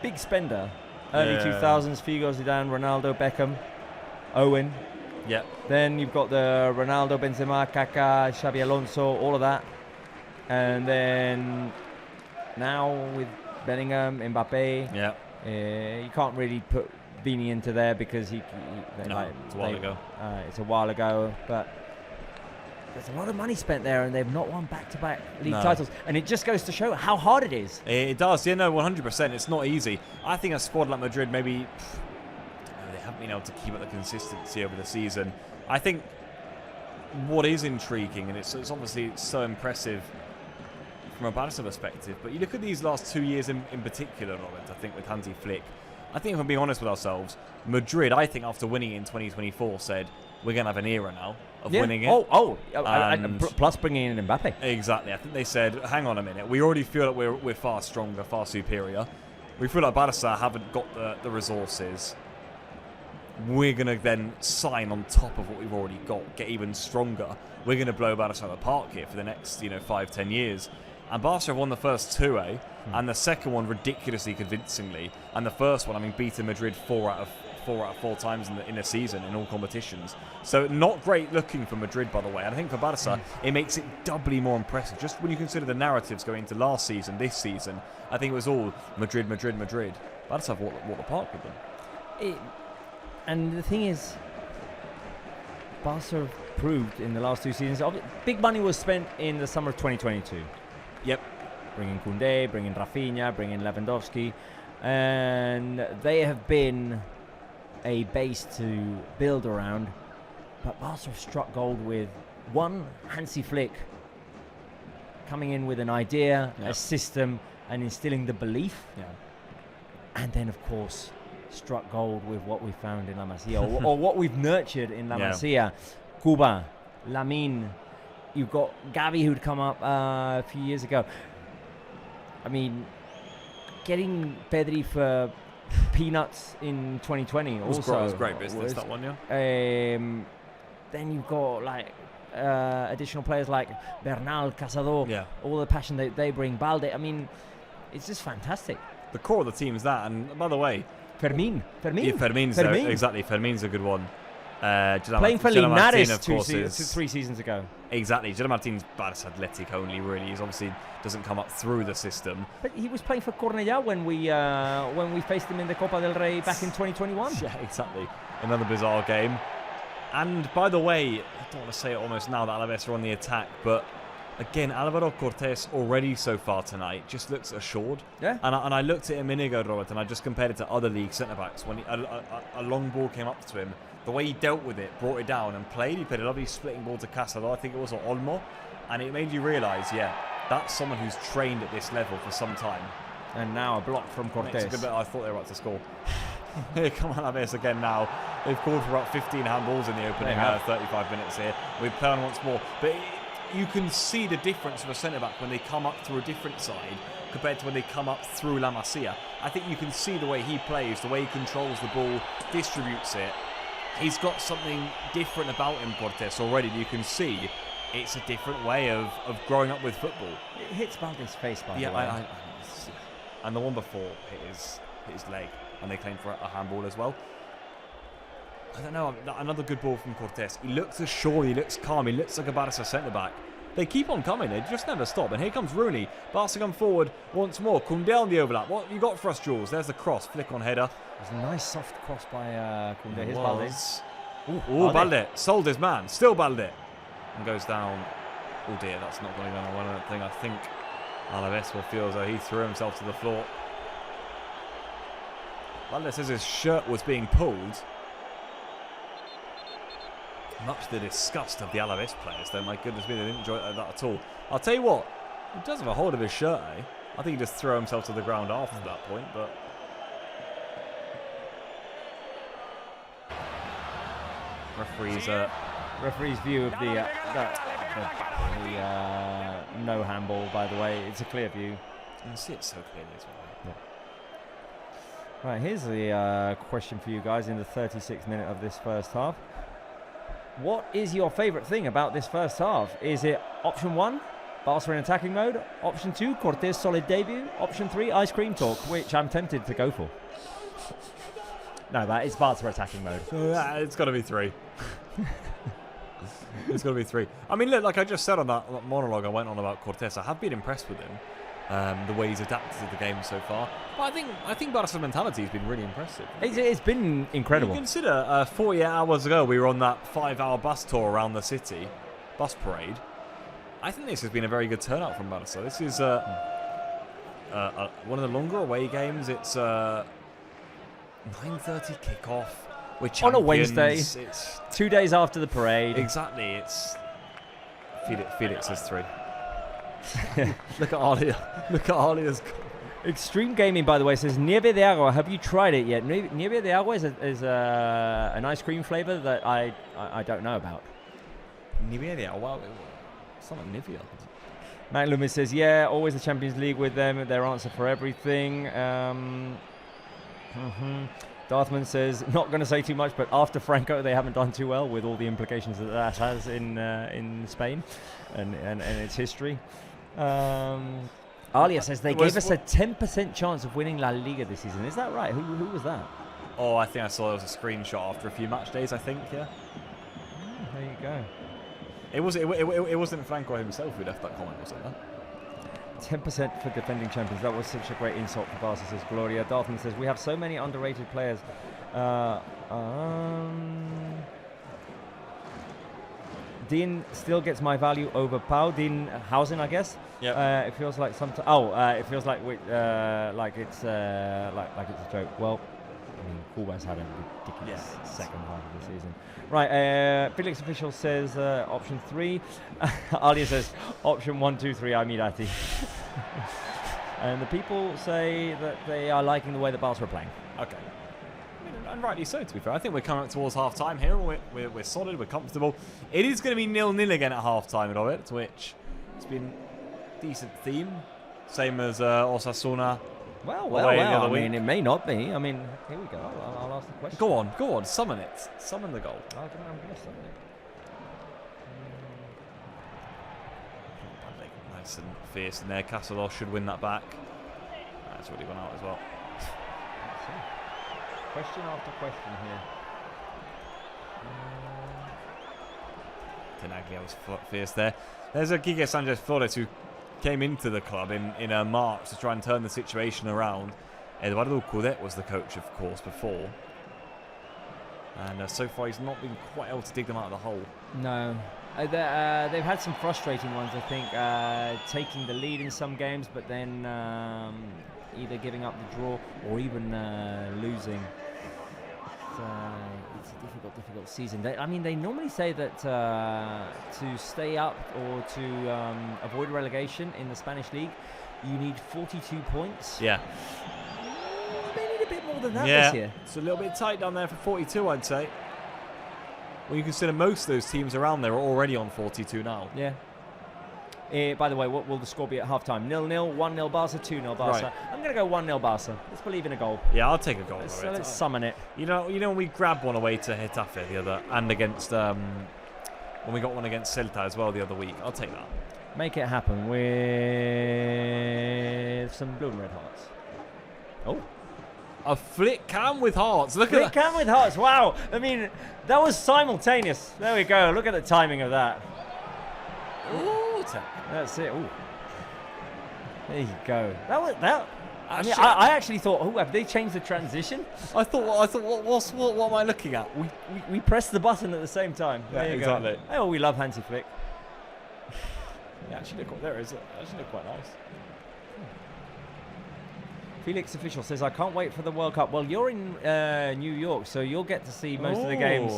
[SPEAKER 1] big spender, early 2000s, Figo, Zidane, Ronaldo, Beckham, Owen.
[SPEAKER 2] Yeah.
[SPEAKER 1] Then you've got the Ronaldo, Benzema, Kaká, Xabi Alonso, all of that, and then now with Bellingham, Mbappe.
[SPEAKER 2] Yeah.
[SPEAKER 1] You can't really put Vini into there because it's a while ago. It's a while ago, but there's a lot of money spent there, and they've not won back-to-back league titles, and it just goes to show how hard it is.
[SPEAKER 2] It does, 100%. It's not easy. I think a squad like Madrid, maybe they haven't been able to keep up the consistency over the season. I think what is intriguing, and it's obviously so impressive from a Barca perspective, but you look at these last 2 years in particular, Robert, I think with Hansi Flick. I think if I'm being honest with ourselves, Madrid, I think after winning it in 2024, said we're going to have an era now of winning it.
[SPEAKER 1] Plus bringing in Mbappe.
[SPEAKER 2] Exactly. I think they said, hang on a minute, we already feel like we're far stronger, far superior. We feel like Barca haven't got the resources. We're going to then sign on top of what we've already got, get even stronger. We're going to blow Barca out of the park here for the next 5-10 years. And Barca have won the first 2, and the second one ridiculously convincingly, and the first one, beating Madrid 4 out of 4 times in a season in all competitions. So not great looking for Madrid, by the way. And I think for Barca, it makes it doubly more impressive. Just when you consider the narratives going into last season, this season, I think it was all Madrid. Barca have walked the park with them.
[SPEAKER 1] And the thing is, Barca have proved in the last 2 seasons, big money was spent in the summer of 2022.
[SPEAKER 2] Yep.
[SPEAKER 1] Bringing Koundé, bringing Rafinha, bringing Lewandowski. and they have been a base to build around. But Barca have struck gold with one, Hansi Flick coming in with an idea, a system, and instilling the belief.
[SPEAKER 2] Yeah.
[SPEAKER 1] And then, of course, struck gold with what we found in La Masia, or what we've nurtured in La Masia. Cuba, Lamine, you've got Gavi, who'd come up a few years ago. I mean, getting Pedri for peanuts in 2020 also
[SPEAKER 2] was great business, that one,
[SPEAKER 1] then you've got like additional players like Bernal, Casado, all the passion that they bring, Balde. I mean, it's just fantastic.
[SPEAKER 2] The core of the team is that, and by the way,
[SPEAKER 1] Fermin.
[SPEAKER 2] Yeah, Fermin's exactly. Fermin's a good one.
[SPEAKER 1] Playing for Linares 3 seasons ago.
[SPEAKER 2] Exactly. Gerard Martin's Barça Athletic only, really. He obviously doesn't come up through the system.
[SPEAKER 1] But he was playing for Cornellà when we faced him in the Copa del Rey back in 2021.
[SPEAKER 2] Yeah, exactly. Another bizarre game. And by the way, I don't want to say it almost now that Alavés are on the attack, but again, Alvaro Cortés already so far tonight just looks assured.
[SPEAKER 1] Yeah.
[SPEAKER 2] And I looked at Inigo, Robert, and I just compared it to other league centre-backs. When a long ball came up to him, the way he dealt with it, brought it down and played. He played a lovely splitting ball to Casado, I think it was, or Olmo. And it made you realise, that's someone who's trained at this level for some time.
[SPEAKER 1] And now a block from Cortés.
[SPEAKER 2] I thought they were about to score. Here come Alavés again now. They've called for about 15 handballs in the opening 35 minutes here. We play on once more. But you can see the difference of a centre-back when they come up through a different side compared to when they come up through La Masia. I think you can see the way he plays, the way he controls the ball, distributes it. He's got something different about him, Cortés, already. You can see it's a different way of growing up with football.
[SPEAKER 1] It hits Balde's face, by the way.
[SPEAKER 2] And the one before hit his leg, and they claim for a handball as well. I don't know, another good ball from Cortés. He looks assured, he looks calm, he looks like a Barça centre-back. They keep on coming, they just never stop. And here comes Rooney. Barca come forward once more. Koundé on the overlap. What you got for us, Jules? There's the cross, flick on header.
[SPEAKER 1] It was a nice soft cross by Koundé. Here's Balde.
[SPEAKER 2] Ooh, Balde. Sold his man. Still Balde. And goes down. Oh dear, that's not going on. I don't think. I think Alavés will feel as though he threw himself to the floor. Balde says his shirt was being pulled. Much to the disgust of the Alavés players, though. My goodness me, they didn't enjoy that at all. I'll tell you what, he does have a hold of his shirt, eh? I think he just threw himself to the ground after that point, but...
[SPEAKER 1] Referee's view of the no handball, by the way. It's a clear view.
[SPEAKER 2] You can see it so clearly as well.
[SPEAKER 1] Yeah. Right, here's the question for you guys in the 36th minute of this first half. What is your favourite thing about this first half? Is it option 1, Barca in attacking mode? Option 2, Cortés solid debut? Option 3, ice cream talk, which I'm tempted to go for. No, that is Barca attacking mode.
[SPEAKER 2] It's got to be 3. It's got to be 3. I mean, look, like I just said on that monologue I went on about Cortés, I have been impressed with him. The way he's adapted to the game so far. But I think Barca's mentality has been really impressive.
[SPEAKER 1] It's been incredible.
[SPEAKER 2] You consider 48 hours ago we were on that 5-hour bus tour around the city, bus parade. I think this has been a very good turnout from Barca. This is one of the longer away games. It's 9:30 kickoff. We're champions.
[SPEAKER 1] On a Wednesday.
[SPEAKER 2] It's
[SPEAKER 1] 2 days after the parade.
[SPEAKER 2] Exactly. It's Felix has 3. Look at Alia. Look at Alia's.
[SPEAKER 1] Extreme Gaming, by the way, says Nieve de Agua. Have you tried it yet? Nieve de Agua is an ice cream flavour that I don't know about.
[SPEAKER 2] Nieve de Agua. It's not like Nivea.
[SPEAKER 1] Matt Loomis says, yeah, always the Champions League with them. Their answer for everything. Darthman says, not going to say too much, but after Franco, they haven't done too well with all the implications that has in Spain and its history. Alia says they gave us a 10% chance of winning La Liga this season. Is that right? Who was that?
[SPEAKER 2] Oh, I think I saw it was a screenshot after a few match days, I think, yeah.
[SPEAKER 1] There you go.
[SPEAKER 2] It wasn't Franco himself who left that comment, was it?
[SPEAKER 1] 10% for defending champions. That was such a great insult for Barca, says Gloria. Darthan says, we have so many underrated players. Dean still gets my value over Pau. Dean Hausen, I guess.
[SPEAKER 2] Yeah.
[SPEAKER 1] It feels like sometimes. It feels like it's it's a joke. Well, I mean, Kubas had a ridiculous second half of the season. Right. Felix Official says option 3. Alia says option 1, 2, 3. Amirati. And the people say that they are liking the way the Barca are playing.
[SPEAKER 2] Okay. And rightly so, to be fair. I think we're coming up towards half-time here. We're solid, we're comfortable. It is going to be 0-0 again at half-time, Robert, which has been a decent theme. Same as Osasuna.
[SPEAKER 1] Well. I mean, it may not be. I mean, here we go. I'll ask the question.
[SPEAKER 2] Go on. Summon it. Summon the goal.
[SPEAKER 1] I'm going to summon it.
[SPEAKER 2] Nice and fierce in there. Castellos should win that back. That's really gone out as well.
[SPEAKER 1] Question after question here.
[SPEAKER 2] Tenaglia was fierce there. There's a Quique Sanchez Flores who came into the club in March to try and turn the situation around. Eduardo Coudet was the coach, of course, before. And so far he's not been quite able to dig them out of the hole.
[SPEAKER 1] No. They've had some frustrating ones, I think, taking the lead in some games, but then either giving up the draw or even losing. It's a difficult season. They normally say that to stay up or to avoid relegation in the Spanish league, you need 42 points.
[SPEAKER 2] Yeah.
[SPEAKER 1] They need a bit more than that this year.
[SPEAKER 2] It's a little bit tight down there for 42, I'd say. Well, you consider most of those teams around there are already on 42 now.
[SPEAKER 1] Yeah. By the way, what will the score be at halftime? 0-0, 1-0 Barca, 2-0 Barca. Right. I'm going to go 1-0 Barca. Let's believe in a goal.
[SPEAKER 2] Yeah, I'll take a goal.
[SPEAKER 1] Let's summon it.
[SPEAKER 2] You know when we grabbed one away to Getafe the other, and against when we got one against Celta as well the other week. I'll take that.
[SPEAKER 1] Make it happen with some blue and red hearts. Oh.
[SPEAKER 2] A flick cam with hearts. Look
[SPEAKER 1] flick
[SPEAKER 2] at that.
[SPEAKER 1] Cam with hearts. Wow. I mean, that was simultaneous. There we go. Look at the timing of that.
[SPEAKER 2] Ooh.
[SPEAKER 1] That's it. Ooh. There you go. That. I mean, I actually thought, have they changed the transition?
[SPEAKER 2] I thought, what am I looking at?
[SPEAKER 1] We pressed the button at the same time.
[SPEAKER 2] Yeah,
[SPEAKER 1] there you
[SPEAKER 2] exactly.
[SPEAKER 1] Go. Oh, we love Hansi Flick.
[SPEAKER 2] Yeah, actually, there it is. Actually, look quite nice.
[SPEAKER 1] Felix Official says, I can't wait for the World Cup. Well, you're in New York, so you'll get to see most of the games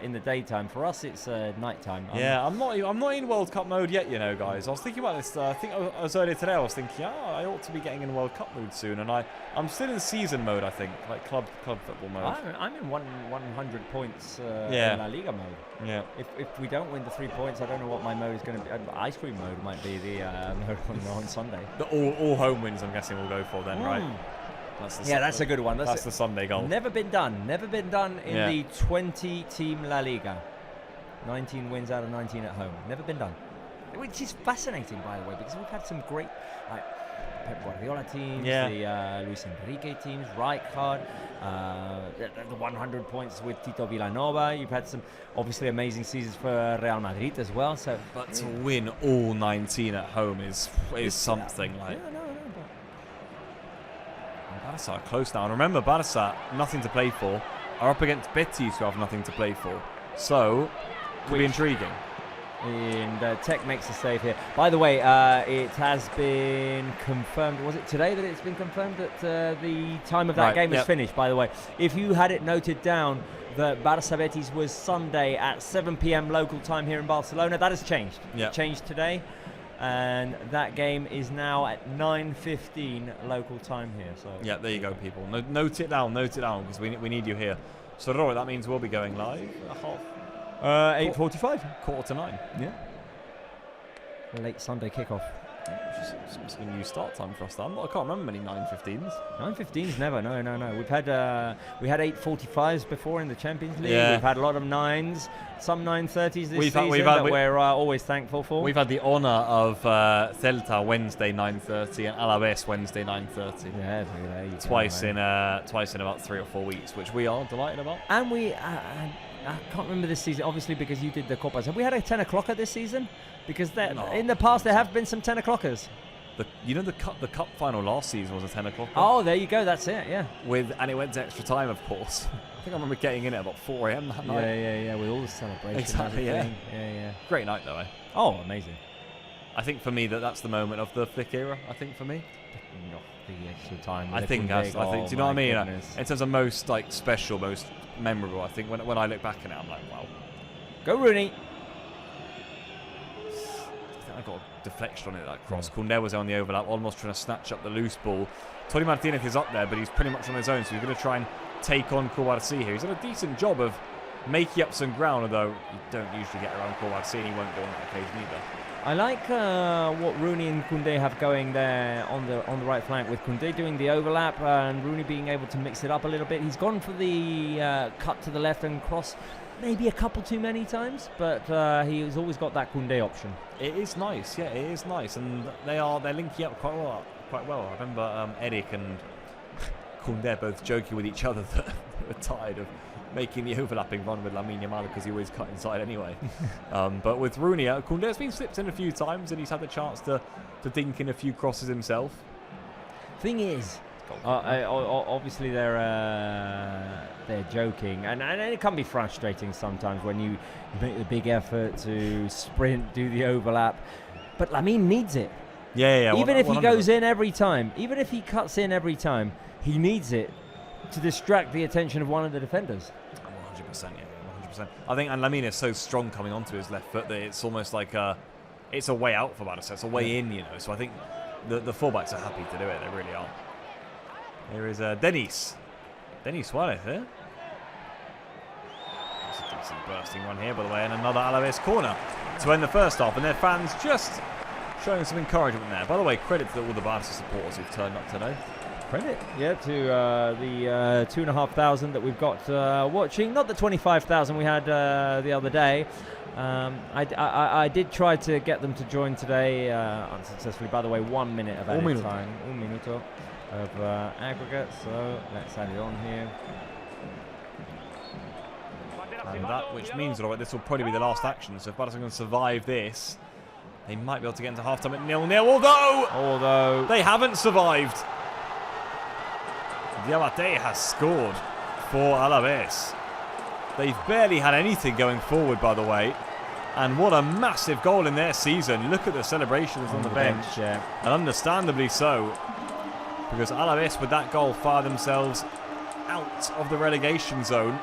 [SPEAKER 1] in the daytime. For us, it's nighttime.
[SPEAKER 2] Yeah, I'm not in World Cup mode yet, you know, guys. I was thinking about this. I think I was earlier today. I was thinking, I ought to be getting in World Cup mood soon, and I'm still in season mode. I think, like club football mode.
[SPEAKER 1] I'm in 100 points in LaLiga mode.
[SPEAKER 2] Yeah.
[SPEAKER 1] If we don't win the 3 points, I don't know what my mode is going to be. Ice cream mode might be the mode on Sunday.
[SPEAKER 2] All home wins, I'm guessing we'll go for then, right?
[SPEAKER 1] That's a good one.
[SPEAKER 2] That's the Sunday goal.
[SPEAKER 1] Never been done in the 20-team La Liga. 19 wins out of 19 at home. Never been done. Which is fascinating, by the way, because we've had some great Pep Guardiola teams, the Luis Enrique teams, Rijkaard, the 100 points with Tito Villanova. You've had some obviously amazing seasons for Real Madrid as well.
[SPEAKER 2] But to win all 19 at home is something like. Barca are close now. And remember, Barca, nothing to play for, are up against Betis, who have nothing to play for. So, could be intriguing.
[SPEAKER 1] And Tech makes a save here. By the way, it has been confirmed. Was it today that it's been confirmed that the time of that game is finished, by the way? If you had it noted down that Barça Betis was Sunday at 7 p.m. local time here in Barcelona, that has changed. It changed today. And that game is now at 9:15 local time here. So
[SPEAKER 2] yeah, there you go, people. Note it down, because we need you here. So, Roy, that means we'll be going live at half.
[SPEAKER 1] 8:45,
[SPEAKER 2] 8:45.
[SPEAKER 1] Yeah. Late Sunday kickoff.
[SPEAKER 2] It's must be a new start time for us. I can't remember many 9:15s.
[SPEAKER 1] 9:15s never. No. We've had 8:45s before in the Champions League.
[SPEAKER 2] Yeah.
[SPEAKER 1] We've had a lot of 9s, some 9:30s this season that we're always thankful for.
[SPEAKER 2] We've had the honour of Celta Wednesday 9:30 and Alavés Wednesday 9:30.
[SPEAKER 1] Yeah,
[SPEAKER 2] twice in about 3 or 4 weeks, which we are delighted about.
[SPEAKER 1] And we. I can't remember this season, obviously, because you did the Copas. Have we had a 10 o'clocker this season? Because in the past there have been some 10 o'clockers.
[SPEAKER 2] the cup final last season was a 10 o'clock.
[SPEAKER 1] Oh, there you go. That's it. Yeah.
[SPEAKER 2] And it went to extra time, of course. I think I remember getting in at about 4 a.m. that night.
[SPEAKER 1] Yeah. With all the celebration.
[SPEAKER 2] Exactly.
[SPEAKER 1] Yeah.
[SPEAKER 2] Great night though.
[SPEAKER 1] Oh, amazing.
[SPEAKER 2] I think for me that's the moment of the Flick era. I think for me.
[SPEAKER 1] Not the extra time.
[SPEAKER 2] I think. Do you know what I mean? In terms of most like special, most memorable, I think when I look back at it, I'm like, wow.
[SPEAKER 1] Go Rooney.
[SPEAKER 2] I got a deflection on it, that cross. Koundé was on the overlap, almost trying to snatch up the loose ball. Tony Martinez is up there, but he's pretty much on his own, so he's going to try and take on Kouarsi here. He's done a decent job of making up some ground, although you don't usually get around Kouarsi, and he won't go on that occasion either.
[SPEAKER 1] I like what Rooney and Koundé have going there on the right flank, with Koundé doing the overlap and Rooney being able to mix it up a little bit. He's gone for the cut to the left and cross maybe a couple too many times, but he's always got that Koundé option.
[SPEAKER 2] It is nice, it is nice, and they're linking up quite well. I remember Eric and Koundé both joking with each other that they were tired of making the overlapping run with Lamine Yamal because he always cut inside anyway. But with Rooney, Koundé's been slipped in a few times and he's had the chance to dink in a few crosses himself.
[SPEAKER 1] Thing is, obviously they're joking, and it can be frustrating sometimes when you make the big effort to sprint, do the overlap, but Lamine needs it.
[SPEAKER 2] Yeah.
[SPEAKER 1] Even if he goes in every time, even if he cuts in every time, he needs it to distract the attention of one of the defenders.
[SPEAKER 2] 100%. I think, and Lamine is so strong coming onto his left foot that it's almost like it's a way out for Barça. It's a way in, So I think the fullbacks are happy to do it. They really are. Here is Denis Suarez here. It's a decent bursting run here, by the way, and another Alavés corner to end the first half, and their fans just showing some encouragement there. By the way, credit to all the Barca supporters who've turned up today.
[SPEAKER 1] Credit, to the 2,500 that we've got watching. Not the 25,000 we had the other day. I did try to get them to join today, unsuccessfully. By the way, 1 minute of added time. Un minuto of aggregate. So let's add it on here.
[SPEAKER 2] And that, which means that this will probably be the last action. So if Barca can survive this, they might be able to get into half-time at 0-0. Although they haven't survived. Diabate has scored for Alavés. They've barely had anything going forward, by the way. And what a massive goal in their season. Look at the celebrations on the bench.
[SPEAKER 1] Yeah.
[SPEAKER 2] And understandably so. Because Alavés, with that goal, fire themselves out of the relegation zone.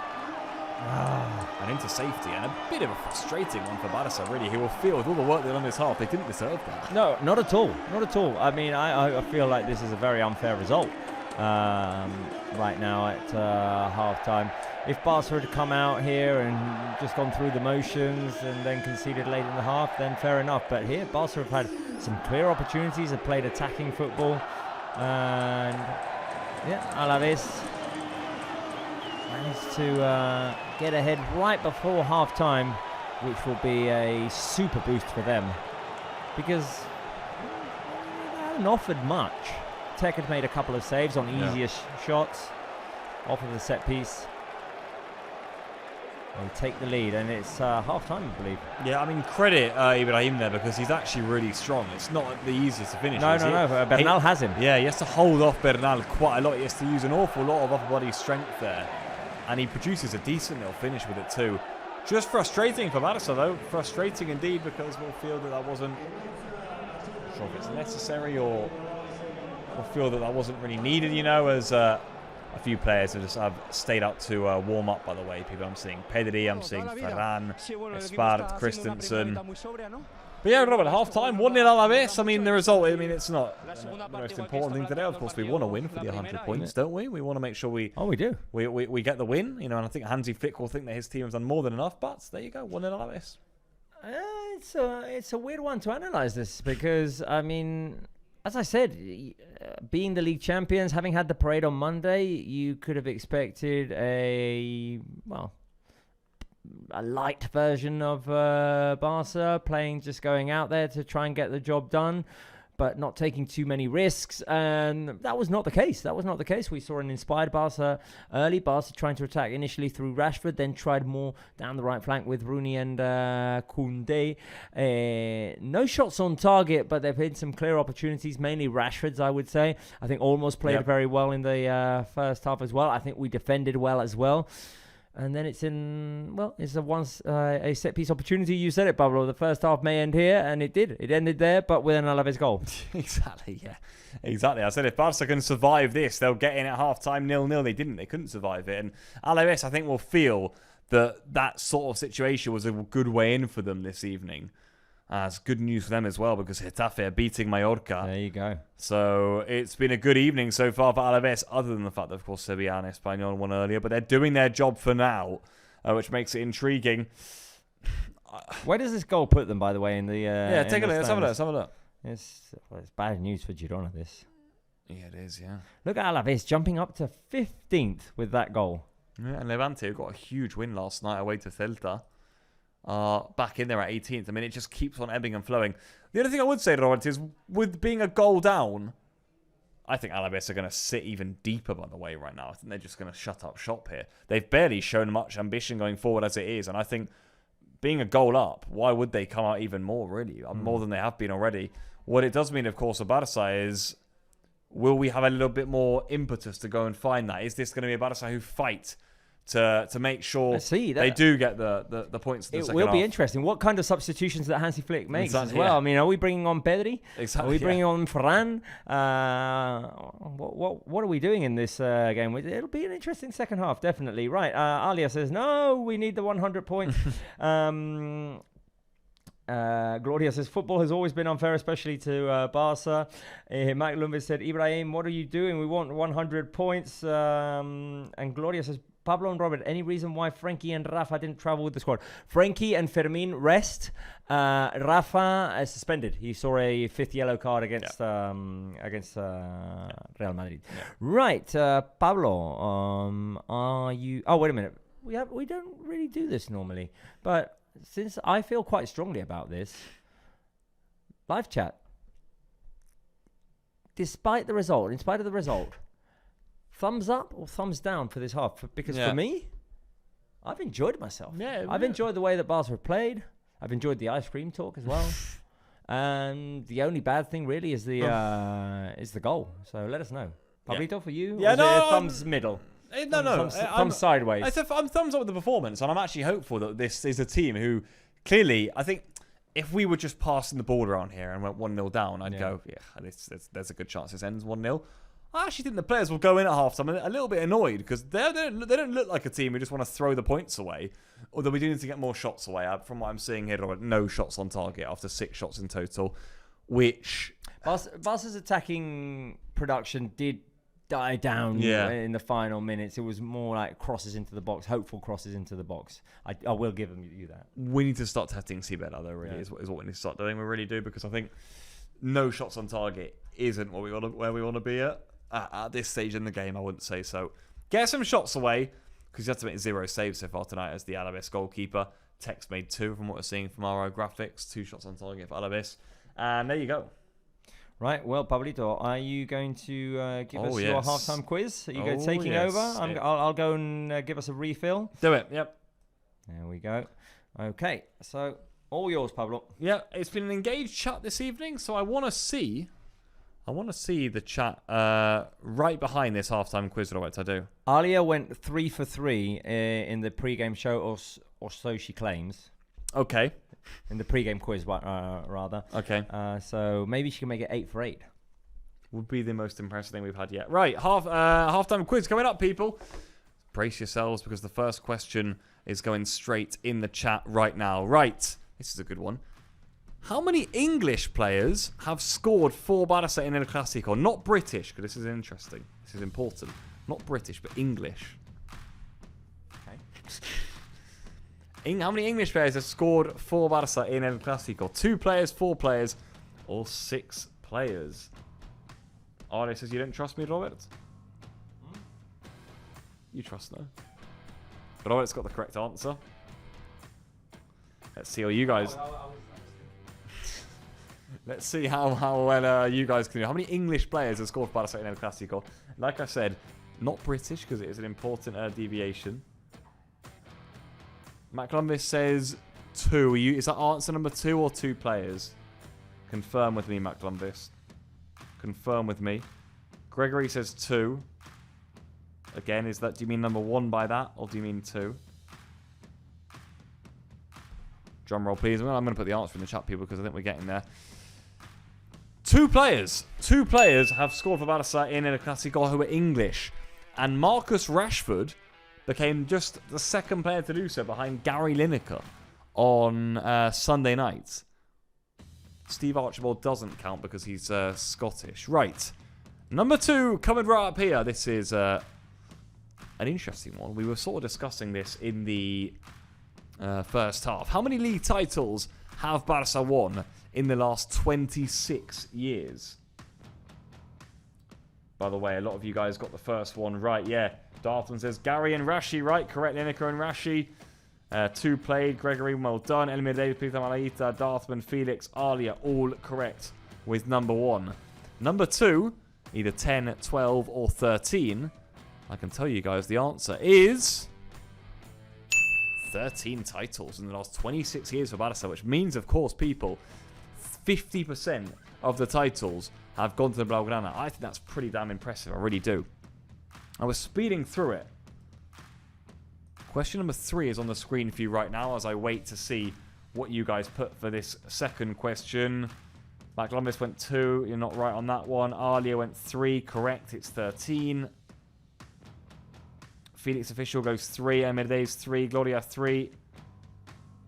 [SPEAKER 2] And into safety. And a bit of a frustrating one for Barça, really. He will feel with all the work they've done this half, they didn't deserve that.
[SPEAKER 1] No, not at all. Not at all. I mean, I feel like this is a very unfair result. Right now at half-time. If Barca had come out here and just gone through the motions and then conceded late in the half, then fair enough. But here, Barca have had some clear opportunities, have played attacking football, and Alavés managed to get ahead right before half-time, which will be a super boost for them because they haven't offered much. Tech had made a couple of saves on easier shots off of the set piece. They take the lead, and it's half-time, I believe.
[SPEAKER 2] Yeah, I mean, credit Ibrahim there because he's actually really strong. It's not the easiest to finish.
[SPEAKER 1] No. Bernal has him.
[SPEAKER 2] Yeah, he has to hold off Bernal quite a lot. He has to use an awful lot of upper body strength there. And he produces a decent little finish with it too. Just frustrating for Barça, though. Frustrating indeed, because we'll feel that wasn't... I'm not sure if it's necessary or... We'll feel that wasn't really needed, as a few players have stayed out to warm up, by the way. People I'm seeing Pedri, I'm seeing Ferran, Espart, Christensen. But yeah, Robert, half-time, 1-0 Alavés. I mean, the result, it's not the most important thing today. Of course, we want to win for the 100 points, don't we? We want to make sure we
[SPEAKER 1] do.
[SPEAKER 2] We get the win, and I think Hansi Flick will think that his team has done more than enough, but there you go, 1-0 Alavés.
[SPEAKER 1] It's a weird one to analyse this because, I mean... As I said, being the league champions, having had the parade on Monday, you could have expected a light version of Barca, just going out there to try and get the job done. but not taking too many risks. And that was not the case. We saw an inspired Barca early. Barca trying to attack initially through Rashford, then tried more down the right flank with Rooney and Koundé. No shots on target, but they've had some clear opportunities, mainly Rashford's, I would say. I think almost played very well in the first half as well. I think we defended well as well. And then it's a set-piece opportunity. You said it, Pablo. The first half may end here, and it did. It ended there, but with an Alavés goal.
[SPEAKER 2] Exactly, yeah. Exactly. I said if Barca can survive this, they'll get in at half-time 0-0. They didn't. They couldn't survive it. And Alavés, I think, will feel that sort of situation was a good way in for them this evening. It's good news for them as well because Getafe are beating Mallorca.
[SPEAKER 1] There you go.
[SPEAKER 2] So it's been a good evening so far for Alavés, other than the fact that, of course, Sevilla and Espanyol won earlier. But they're doing their job for now, which makes it intriguing.
[SPEAKER 1] Where does this goal put them, by the way, in the
[SPEAKER 2] take a look. Let's have a look.
[SPEAKER 1] It's bad news for Girona, this.
[SPEAKER 2] Yeah, it is, yeah.
[SPEAKER 1] Look at Alavés jumping up to 15th with that goal.
[SPEAKER 2] Yeah, and Levante got a huge win last night away to Celta. Back in there at 18th. I mean, it just keeps on ebbing and flowing. The only thing I would say, Robert, is with being a goal down, I think Alavés are going to sit even deeper, by the way, right now. I think they're just going to shut up shop here. They've barely shown much ambition going forward as it is, and I think being a goal up, why would they come out even more, really? More than they have been already. What it does mean, of course, for Barca is, will we have a little bit more impetus to go and find that? Is this going to be a Barca who fight to make sure they do get the points in the second half?
[SPEAKER 1] It will be interesting. What kind of substitutions that Hansi Flick makes as well?
[SPEAKER 2] Yeah.
[SPEAKER 1] I mean, are we bringing on Pedri?
[SPEAKER 2] Exactly.
[SPEAKER 1] Are we bringing on Ferran? What are we doing in this game? It'll be an interesting second half, definitely. Right. Alia says, no, we need the 100 points. Gloria says, football has always been unfair, especially to Barca. Mac Lumber said, Ibrahim, what are you doing? We want 100 points. And Gloria says, Pablo and Robert, any reason why Frankie and Rafa didn't travel with the squad? Frankie and Fermin rest. Rafa is suspended. He saw a 5th yellow card against Real Madrid. Yeah. Right, Pablo, are you... Oh, wait a minute. We don't really do this normally. But since I feel quite strongly about this, live chat. In spite of the result, thumbs up or thumbs down for this half? Because for me, I've enjoyed myself. I've enjoyed the way that Barca have played. I've enjoyed the ice cream talk as well. And the only bad thing really is the goal. So let us know. Pablito, for you?
[SPEAKER 2] Yeah, no.
[SPEAKER 1] Thumbs middle. Thumbs sideways.
[SPEAKER 2] I'm thumbs up with the performance, and I'm actually hopeful that this is a team who clearly, I think, if we were just passing the ball around here and went 1-0 down, I'd go, there's a good chance this ends 1-0. I actually think the players will go in at half-time a little bit annoyed because they don't look like a team who just want to throw the points away. Although we do need to get more shots away. From what I'm seeing here, no shots on target after 6 shots in total, which...
[SPEAKER 1] Barca's attacking production did die down in the final minutes. It was more like crosses into the box, hopeful crosses into the box. I will give you that.
[SPEAKER 2] We need to start testing Sibela, though, really, is what we need to start doing. We really do, because I think no shots on target isn't where we want to be at this stage in the game. I wouldn't say so. Get some shots away, because you have to make 0 saves so far tonight as the Alavés goalkeeper. Tex made 2 from what we're seeing from our graphics. 2 shots on target for Alavés. And there you go.
[SPEAKER 1] Right, well, Pablito, are you going to give us your halftime quiz? Are you taking over? I'll go and give us a refill.
[SPEAKER 2] Do it, yep.
[SPEAKER 1] There we go. Okay, so all yours, Pablo.
[SPEAKER 2] Yeah, it's been an engaged chat this evening, so I want to see the chat right behind this halftime quiz, Robert. I do.
[SPEAKER 1] Alia went 3 for 3 in the pre-game show, or so she claims.
[SPEAKER 2] Okay.
[SPEAKER 1] In the pre-game quiz, rather.
[SPEAKER 2] Okay.
[SPEAKER 1] So maybe she can make it 8 for 8.
[SPEAKER 2] Would be the most impressive thing we've had yet. Right, halftime quiz coming up, people. Brace yourselves, because the first question is going straight in the chat right now. Right, this is a good one. How many English players have scored for Barça in El Clásico? Not British, because this is interesting. This is important. Not British, but English. Okay. How many English players have scored for Barça in El Clásico? 2 players, 4 players, or 6 players? Ari says you don't trust me, Robert? You trust no. Robert's got the correct answer. Let's see how you guys... Let's see how well you guys can do. How many English players have scored for Barça in El Clásico? Like I said, not British because it is an important deviation. McLumvis says 2. Is that answer number 2 or 2 players? Confirm with me, McLumvis. Confirm with me. Gregory says 2. Again, do you mean number 1 by that, or do you mean 2? Drum roll, please. Well, I'm going to put the answer in the chat, people, because I think we're getting there. 2 players. 2 players have scored for Barça in El Clásico who are English. And Marcus Rashford became just the second player to do so behind Gary Lineker on Sunday night. Steve Archibald doesn't count because he's Scottish. Right. Number 2 coming right up here. This is an interesting one. We were sort of discussing this in the first half. How many league titles have Barça won in the last 26 years? By the way, a lot of you guys got the first one right. Yeah, Darton says Gary and Rashi, right? Correct, Lineker and Rashi. 2 played. Gregory, well done. Elmir David, Peter Malaita, Darthman, Felix, Alia, all correct with number 1. Number 2, either 10, 12, or 13. I can tell you guys the answer is 13 titles in the last 26 years for Barça, which means, of course, people, 50% of the titles have gone to the Blaugrana. I think that's pretty damn impressive. I really do. I was speeding through it. Question number 3 is on the screen for you right now as I wait to see what you guys put for this second question. McLumvis went 2. You're not right on that one. Alia went 3. Correct. It's 13. Felix Official goes 3. Mercedes 3. Gloria 3.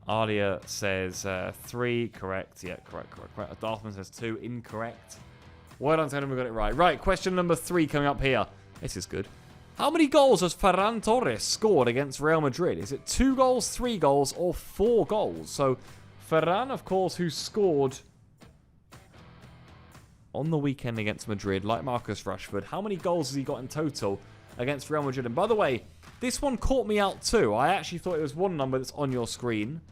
[SPEAKER 2] Alia says 3. Correct. Yeah, correct. Darthman says 2. Incorrect. Well done, Tony. We got it right. Right, question number 3 coming up here. This is good. How many goals has Ferran Torres scored against Real Madrid? Is it 2 goals, 3 goals, or 4 goals? So, Ferran, of course, who scored on the weekend against Madrid, like Marcus Rashford. How many goals has he got in total against Real Madrid? And by the way, this one caught me out too. I actually thought it was one number that's on your screen.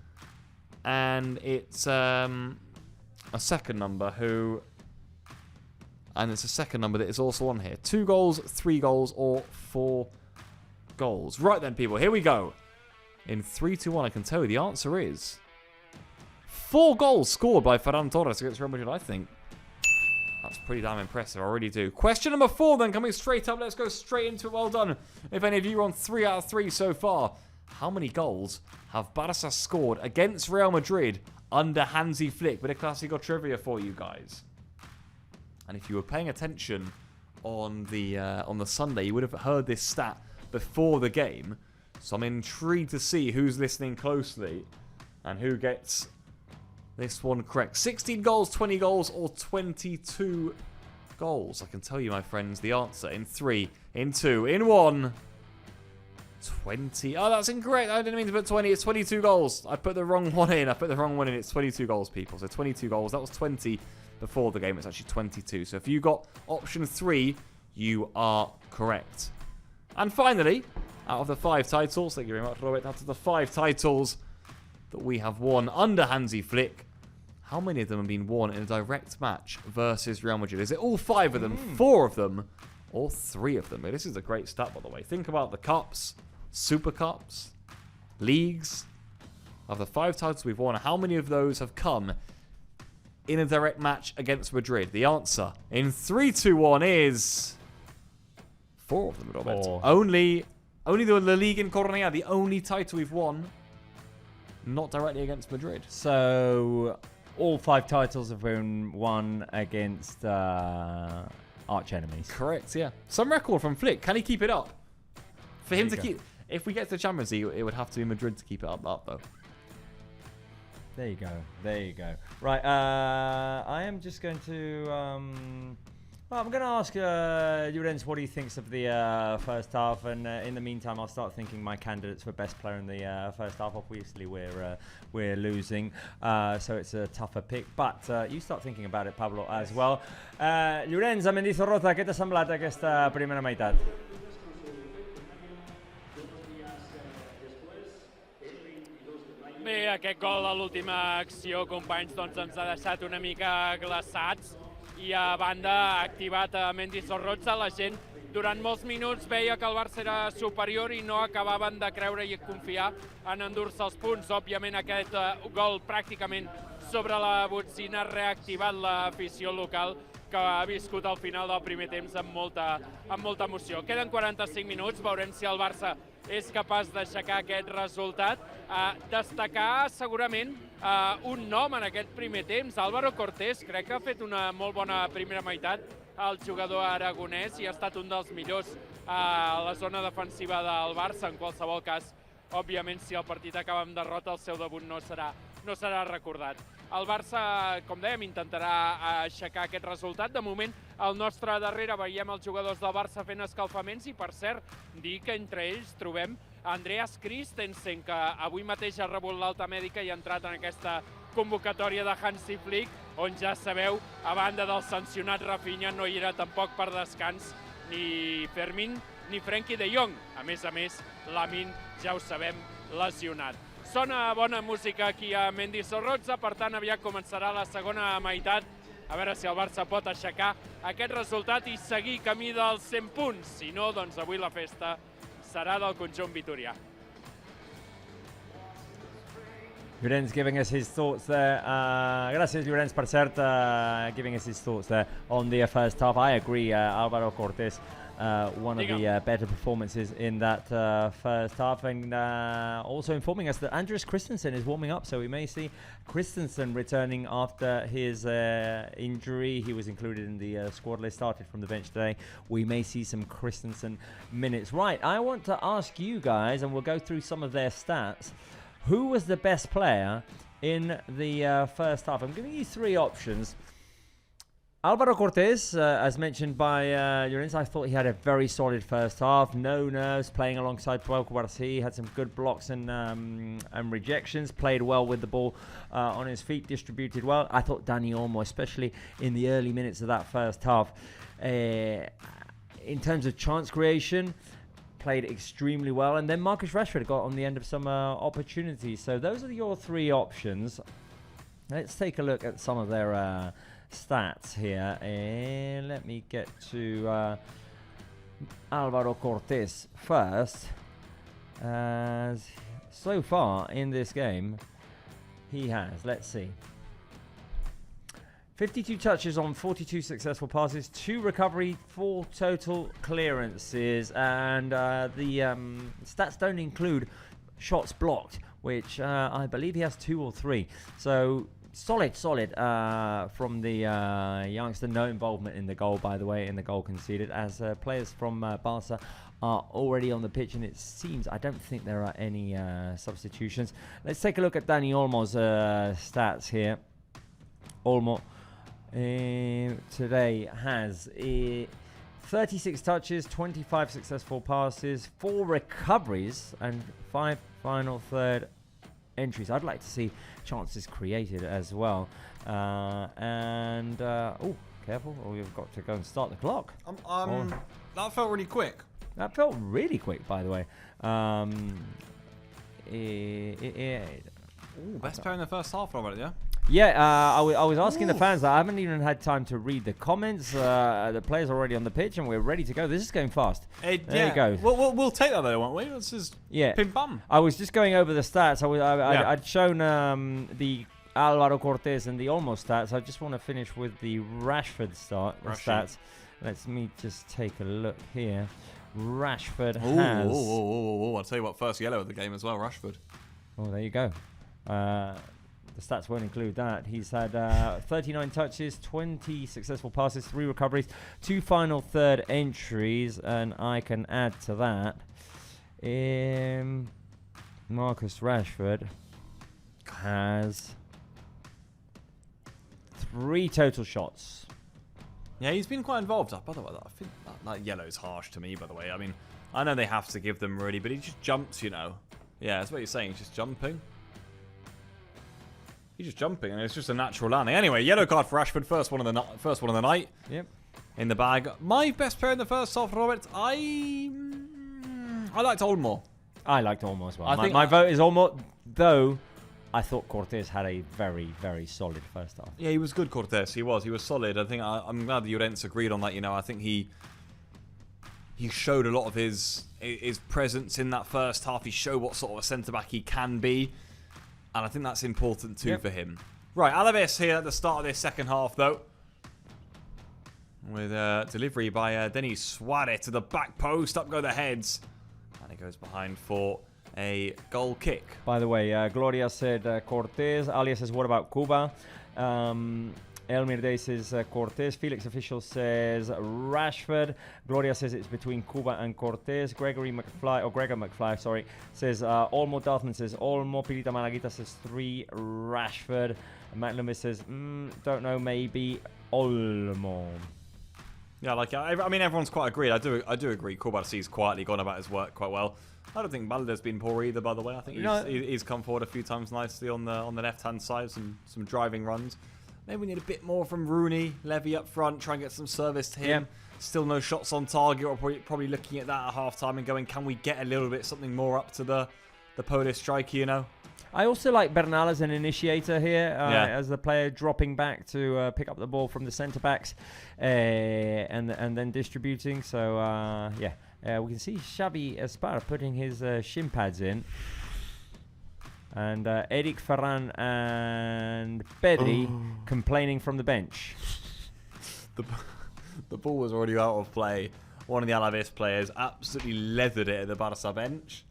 [SPEAKER 2] And it's a second number who... And it's a second number that is also on here. 2 goals, 3 goals, or 4 goals. Right then, people, here we go. In 3, 2, 1, I can tell you the answer is 4 goals scored by Ferran Torres against Real Madrid, I think. That's pretty damn impressive, I really do. Question number 4 then, coming straight up. Let's go straight into it. Well done. If any of you are on 3 out of 3 so far. How many goals have Barça scored against Real Madrid under Hansi Flick? Bit of Clásico trivia for you guys. And if you were paying attention on the Sunday, you would have heard this stat before the game. So I'm intrigued to see who's listening closely and who gets this one correct. 16 goals, 20 goals, or 22 goals. I can tell you, my friends, the answer in 3, in 2, in 1. 20. Oh, that's incorrect. I didn't mean to put 20. It's 22 goals. I put the wrong one in. It's 22 goals, people. So 22 goals. That was 20 before the game. It's actually 22. So if you got option 3, you are correct. And finally, out of the 5 titles, thank you very much, Robert. Out of the 5 titles that we have won under Hansi Flick, how many of them have been won in a direct match versus Real Madrid? Is it all 5 of them, 4 of them, or 3 of them? This is a great stat, by the way. Think about the cups, Super Cups, leagues. Of the 5 titles we've won, how many of those have come in a direct match against Madrid? The answer in 3, 2, 1 is 4 of them, Robert.
[SPEAKER 1] 4.
[SPEAKER 2] Only the LaLiga in Coronilla, the only title we've won, not directly against Madrid.
[SPEAKER 1] So all 5 titles have been won against arch enemies.
[SPEAKER 2] Correct, yeah. Some record from Flick. Can he keep it up? For him to keep... If we get to the Champions League, it would have to be Madrid to keep it up, though.
[SPEAKER 1] There you go. Right, I am just going to... well, I'm going to ask Llorens what he thinks of the first half, and in the meantime, I'll start thinking my candidates for best player in the first half. Obviously, we're losing, so it's a tougher pick. But you start thinking about it, Pablo, as well. Llorens, a Mendizorroza, què t'ha semblat aquesta primera meitat?
[SPEAKER 3] Bé, Sí, aquest gol a l'última acció, companys, doncs ens ha deixat una mica glaçats i a banda ha activat a Mendy Sorroza. La gent durant molts minuts veia que el Barça era superior i no acabaven de creure i confiar en endur-se els punts. Òbviament aquest gol pràcticament sobre la botzina ha reactivat l'afició local que ha viscut al final del primer temps amb molta emoció. Queden 45 minuts, veurem si el Barça és capaç d'aixecar aquest resultat. Destacar segurament un nom en aquest primer temps, Álvaro Cortés. Crec que ha fet una molt bona primera meitat el jugador aragonès i ha estat un dels millors a la zona defensiva del Barça. En qualsevol cas, òbviament, si el partit acaba amb derrota, el seu debut no serà recordat. El Barça, com dèiem, intentarà aixecar aquest resultat. De moment, al nostre darrere veiem els jugadors del Barça fent escalfaments i, per cert, dir que entre ells trobem Andreas Christensen, que avui mateix ha rebut l'alta mèdica i ha entrat en aquesta convocatòria de Hansi Flick, on ja sabeu, a banda del sancionat Rafinha, no hi era tampoc per descans ni Fermín ni Frenkie de Jong. A més, Lamin, ja ho sabem, lesionat. Sona bona música aquí a Mendy Sorroza, per tant aviat començarà la segona meitat. A veure si el Barça pot aixecar aquest resultat i seguir camí dels 100 punts. Si no, doncs avui la festa serà del conjunt vitorià.
[SPEAKER 1] Llorenç giving us his thoughts there. Gracias, Llorenç, per cert, giving us his thoughts there on the first half. I agree, Álvaro Cortés, one of the better performances in that first half, and also informing us that Andreas Christensen is warming up, so we may see Christensen returning after his injury. He was included in the squad list, started from the bench today. We may see some Christensen minutes. Right, I want to ask you guys, and we'll go through some of their stats. Who was the best player in the first half? I'm giving you three options. Álvaro Cortés, as mentioned by Llorenç, I thought he had a very solid first half. No nerves, playing alongside Pau Cubarsí. Had some good blocks and rejections. Played well with the ball on his feet, distributed well. I thought Dani Olmo, especially in the early minutes of that first half, in terms of chance creation, played extremely well. And then Marcus Rashford got on the end of some opportunities. So those are your three options. Let's take a look at some of their stats here, and let me get to Álvaro Cortés first. As so far in this game, he has, let's see, 52 touches on 42 successful passes, 2 recovery, 4 total clearances, and the stats don't include shots blocked, which I believe he has 2 or 3. So solid from the youngster. No involvement in the goal, by the way, in the goal conceded, as players from Barça are already on the pitch, and it seems, I don't think there are any substitutions. Let's take a look at Dani Olmo's stats here. Olmo today has 36 touches, 25 successful passes, 4 recoveries, and 5 final third entries. I'd like to see chances created as well. Oh, careful, we've got to go and start the clock.
[SPEAKER 2] That felt really quick.
[SPEAKER 1] That felt really quick, by the way.
[SPEAKER 2] Best player in the first half already, yeah?
[SPEAKER 1] Yeah, I was asking the fans that. I haven't even had time to read the comments. The players are already on the pitch, and we're ready to go. This is going fast. There you go.
[SPEAKER 2] We'll take that though, won't we? Let's just pim pam.
[SPEAKER 1] I was just going over the stats. I'd shown the Álvaro Cortés and the Olmo stats. I just want to finish with the Rashford stats. Let me just take a look here. Rashford has...
[SPEAKER 2] I'll tell you what, first yellow of the game as well, Rashford.
[SPEAKER 1] Oh, there you go. The stats won't include that. He's had 39 touches, 20 successful passes, 3 recoveries, 2 final third entries, and I can add to that Marcus Rashford has 3 total shots.
[SPEAKER 2] Yeah, he's been quite involved. By the way, I think that yellow is harsh to me, by the way. I mean, I know they have to give them really, but he just jumps, you know. Yeah, that's what you're saying. He's just jumping. He's just jumping, and it's just a natural landing. Anyway, yellow card for Rashford, first one of the night.
[SPEAKER 1] Yep.
[SPEAKER 2] In the bag. My best player in the first half, Robert. I liked Olmo.
[SPEAKER 1] I liked Olmo as well. My vote is Olmo, though I thought Cortés had a very, very solid first half.
[SPEAKER 2] Yeah, he was good, Cortés. He was solid. I think I'm glad the Llorens agreed on that. You know, I think he showed a lot of his presence in that first half. He showed what sort of a centre-back he can be. And I think that's important too for him. Right, Alavés here at the start of this second half, though. With delivery by Denis Suarez to the back post. Up go the heads. And it goes behind for a goal kick.
[SPEAKER 1] By the way, Gloria said Cortés. Alia says, what about Cuba? Elmir Day says Cortés. Felix Official says Rashford. Gloria says it's between Cuba and Cortés. Gregor McFly, sorry, says Olmo. Darthman says Olmo. Pirita Malaguita says 3. Rashford. Matt Loomis says, don't know, maybe Olmo.
[SPEAKER 2] Yeah, like I mean, everyone's quite agreed. I do agree. Cubarsí's quietly gone about his work quite well. I don't think Balde's been poor either, by the way. I think he's come forward a few times nicely on the left-hand side, some driving runs. Maybe we need a bit more from Rooney, Levy up front, try and get some service to him. Yeah. Still no shots on target. We're probably looking at that at half-time and going, can we get a little bit something more up to the Polish striker, you know?
[SPEAKER 1] I also like Bernal as an initiator here, as the player dropping back to pick up the ball from the centre-backs and then distributing. So, we can see Xavi Espar putting his shin pads in. And Eric Ferran and Pedri complaining from the bench.
[SPEAKER 2] The ball was already out of play. One of the Alavés players absolutely leathered it at the Barça bench.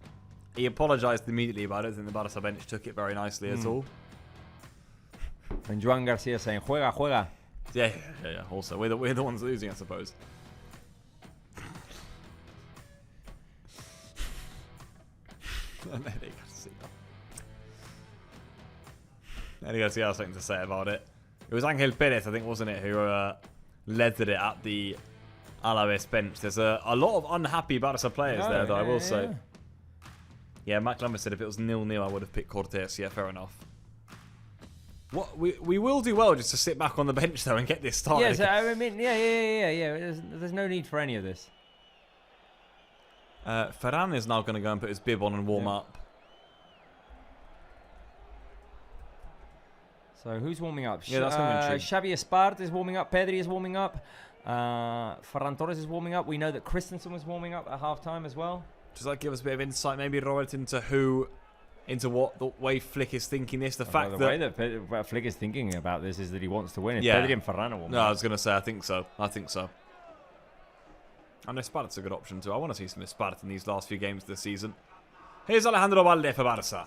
[SPEAKER 2] He apologised immediately, but I don't think the Barça bench took it very nicely at all.
[SPEAKER 1] And Joan Garcia saying, juega.
[SPEAKER 2] Yeah. Also, we're the ones losing, I suppose. Eddie Garcia has something to say about it. It was Angel Perez, I think, wasn't it, who leathered it at the Alavés bench. There's a lot of unhappy Barça players there, though, I will say. Yeah, Matt Lumber said if it was 0-0, I would have picked Cortés. Yeah, fair enough. What we will do well just to sit back on the bench, though, and get this started.
[SPEAKER 1] Yes, I mean, yeah. There's no need for any of this.
[SPEAKER 2] Ferran is now going to go and put his bib on and warm up.
[SPEAKER 1] So who's warming up?
[SPEAKER 2] Yeah, that's going to be
[SPEAKER 1] Xavi Espart is warming up. Pedri is warming up. Ferran Torres is warming up. We know that Christensen was warming up at half-time as well.
[SPEAKER 2] Does that give us a bit of insight, maybe, Robert, into what the way Flick is thinking this? The
[SPEAKER 1] way that Flick is thinking about this is that he wants to win. If
[SPEAKER 2] Yeah.
[SPEAKER 1] Pedri and Ferran are warming
[SPEAKER 2] No, I
[SPEAKER 1] up.
[SPEAKER 2] was going to say, I think so. And Esparta's a good option too. I want to see some Esparta in these last few games of the season. Here's Alejandro Balde for Barça.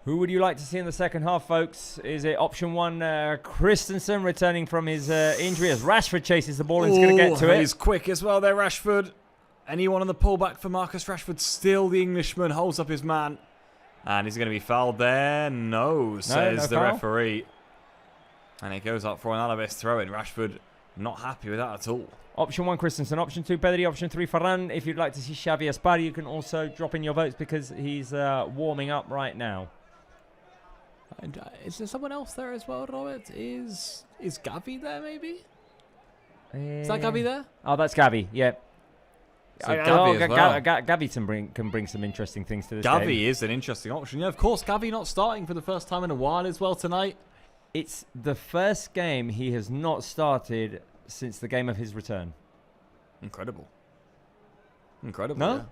[SPEAKER 1] Who would you like to see in the second half, folks? Is it option 1, Christensen returning from his injury as Rashford chases the ball and is going to get to it?
[SPEAKER 2] He's quick as well there, Rashford. Anyone on the pullback for Marcus Rashford? Still the Englishman holds up his man. And he's going to be fouled there. No, says the
[SPEAKER 1] foul.
[SPEAKER 2] referee. And it goes up for an Alavés throw-in. Rashford not happy with that at all.
[SPEAKER 1] Option 1, Christensen. Option 2, Pedri. Option 3, Ferran. If you'd like to see Xavi Espar, you can also drop in your votes because he's warming up right now.
[SPEAKER 2] And is there someone else there as well, Robert? Is Gavi there, maybe? Is that Gavi there?
[SPEAKER 1] Oh, that's Gavi, yeah.
[SPEAKER 2] So Gavi as well.
[SPEAKER 1] Gavi can bring some interesting things to this game.
[SPEAKER 2] Gavi is an interesting option. Yeah, of course, Gavi not starting for the first time in a while as well tonight.
[SPEAKER 1] It's the first game he has not started since the game of his return.
[SPEAKER 2] Incredible. No?
[SPEAKER 1] Yeah.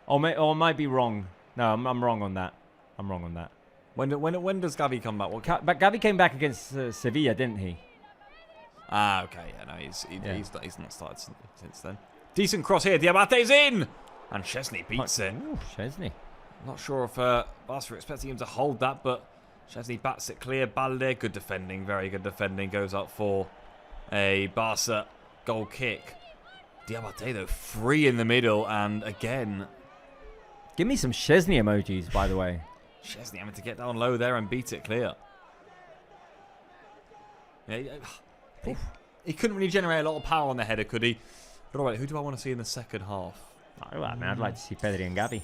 [SPEAKER 1] Or I might be wrong. No, I'm wrong on that.
[SPEAKER 2] When does Gavi come back?
[SPEAKER 1] But Gavi came back against Sevilla, didn't he?
[SPEAKER 2] Ah, okay. Yeah, no, he's not started since then. Decent cross here. Diabate's in! And Chesney beats it.
[SPEAKER 1] Ooh, Chesney.
[SPEAKER 2] Not sure if Barca are expecting him to hold that, but Chesney bats it clear. Balde, good defending. Very good defending. Goes up for a Barca goal kick. Diabate, though, free in the middle. And again...
[SPEAKER 1] Give me some Chesney emojis, by the way.
[SPEAKER 2] Chesney having to get down low there and beat it clear. Yeah, he couldn't really generate a lot of power on the header, could he? But all right, who do I want to see in the second half?
[SPEAKER 1] I'd like to see Pedri and Gavi.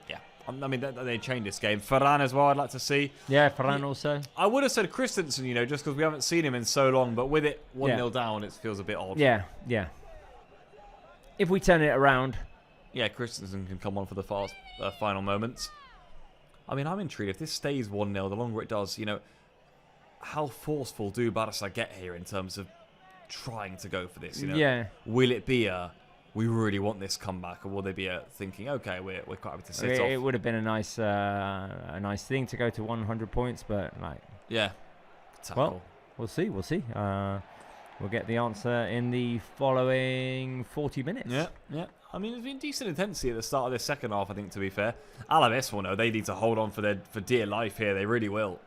[SPEAKER 2] Yeah, I mean, they changed this game. Ferran as well, I'd like to see.
[SPEAKER 1] Yeah, Ferran also.
[SPEAKER 2] I would have said Christensen, just because we haven't seen him in so long, but with it 1-0 down, it feels a bit odd.
[SPEAKER 1] Yeah. If we turn it around.
[SPEAKER 2] Yeah, Christensen can come on for the final moments. I mean, I'm intrigued. If this stays 1-0, the longer it does, how forceful do Barça get here in terms of trying to go for this?
[SPEAKER 1] Yeah.
[SPEAKER 2] Will it be we really want this comeback, or will they be thinking, okay, we're quite happy to sit off?
[SPEAKER 1] It would have been a nice thing to go to 100 points, but
[SPEAKER 2] Yeah.
[SPEAKER 1] Well, we'll see. We'll get the answer in the following 40 minutes.
[SPEAKER 2] Yeah. I mean, there's been decent intensity at the start of this second half, I think, to be fair. Alavés will know they need to hold on for dear life here. They really will.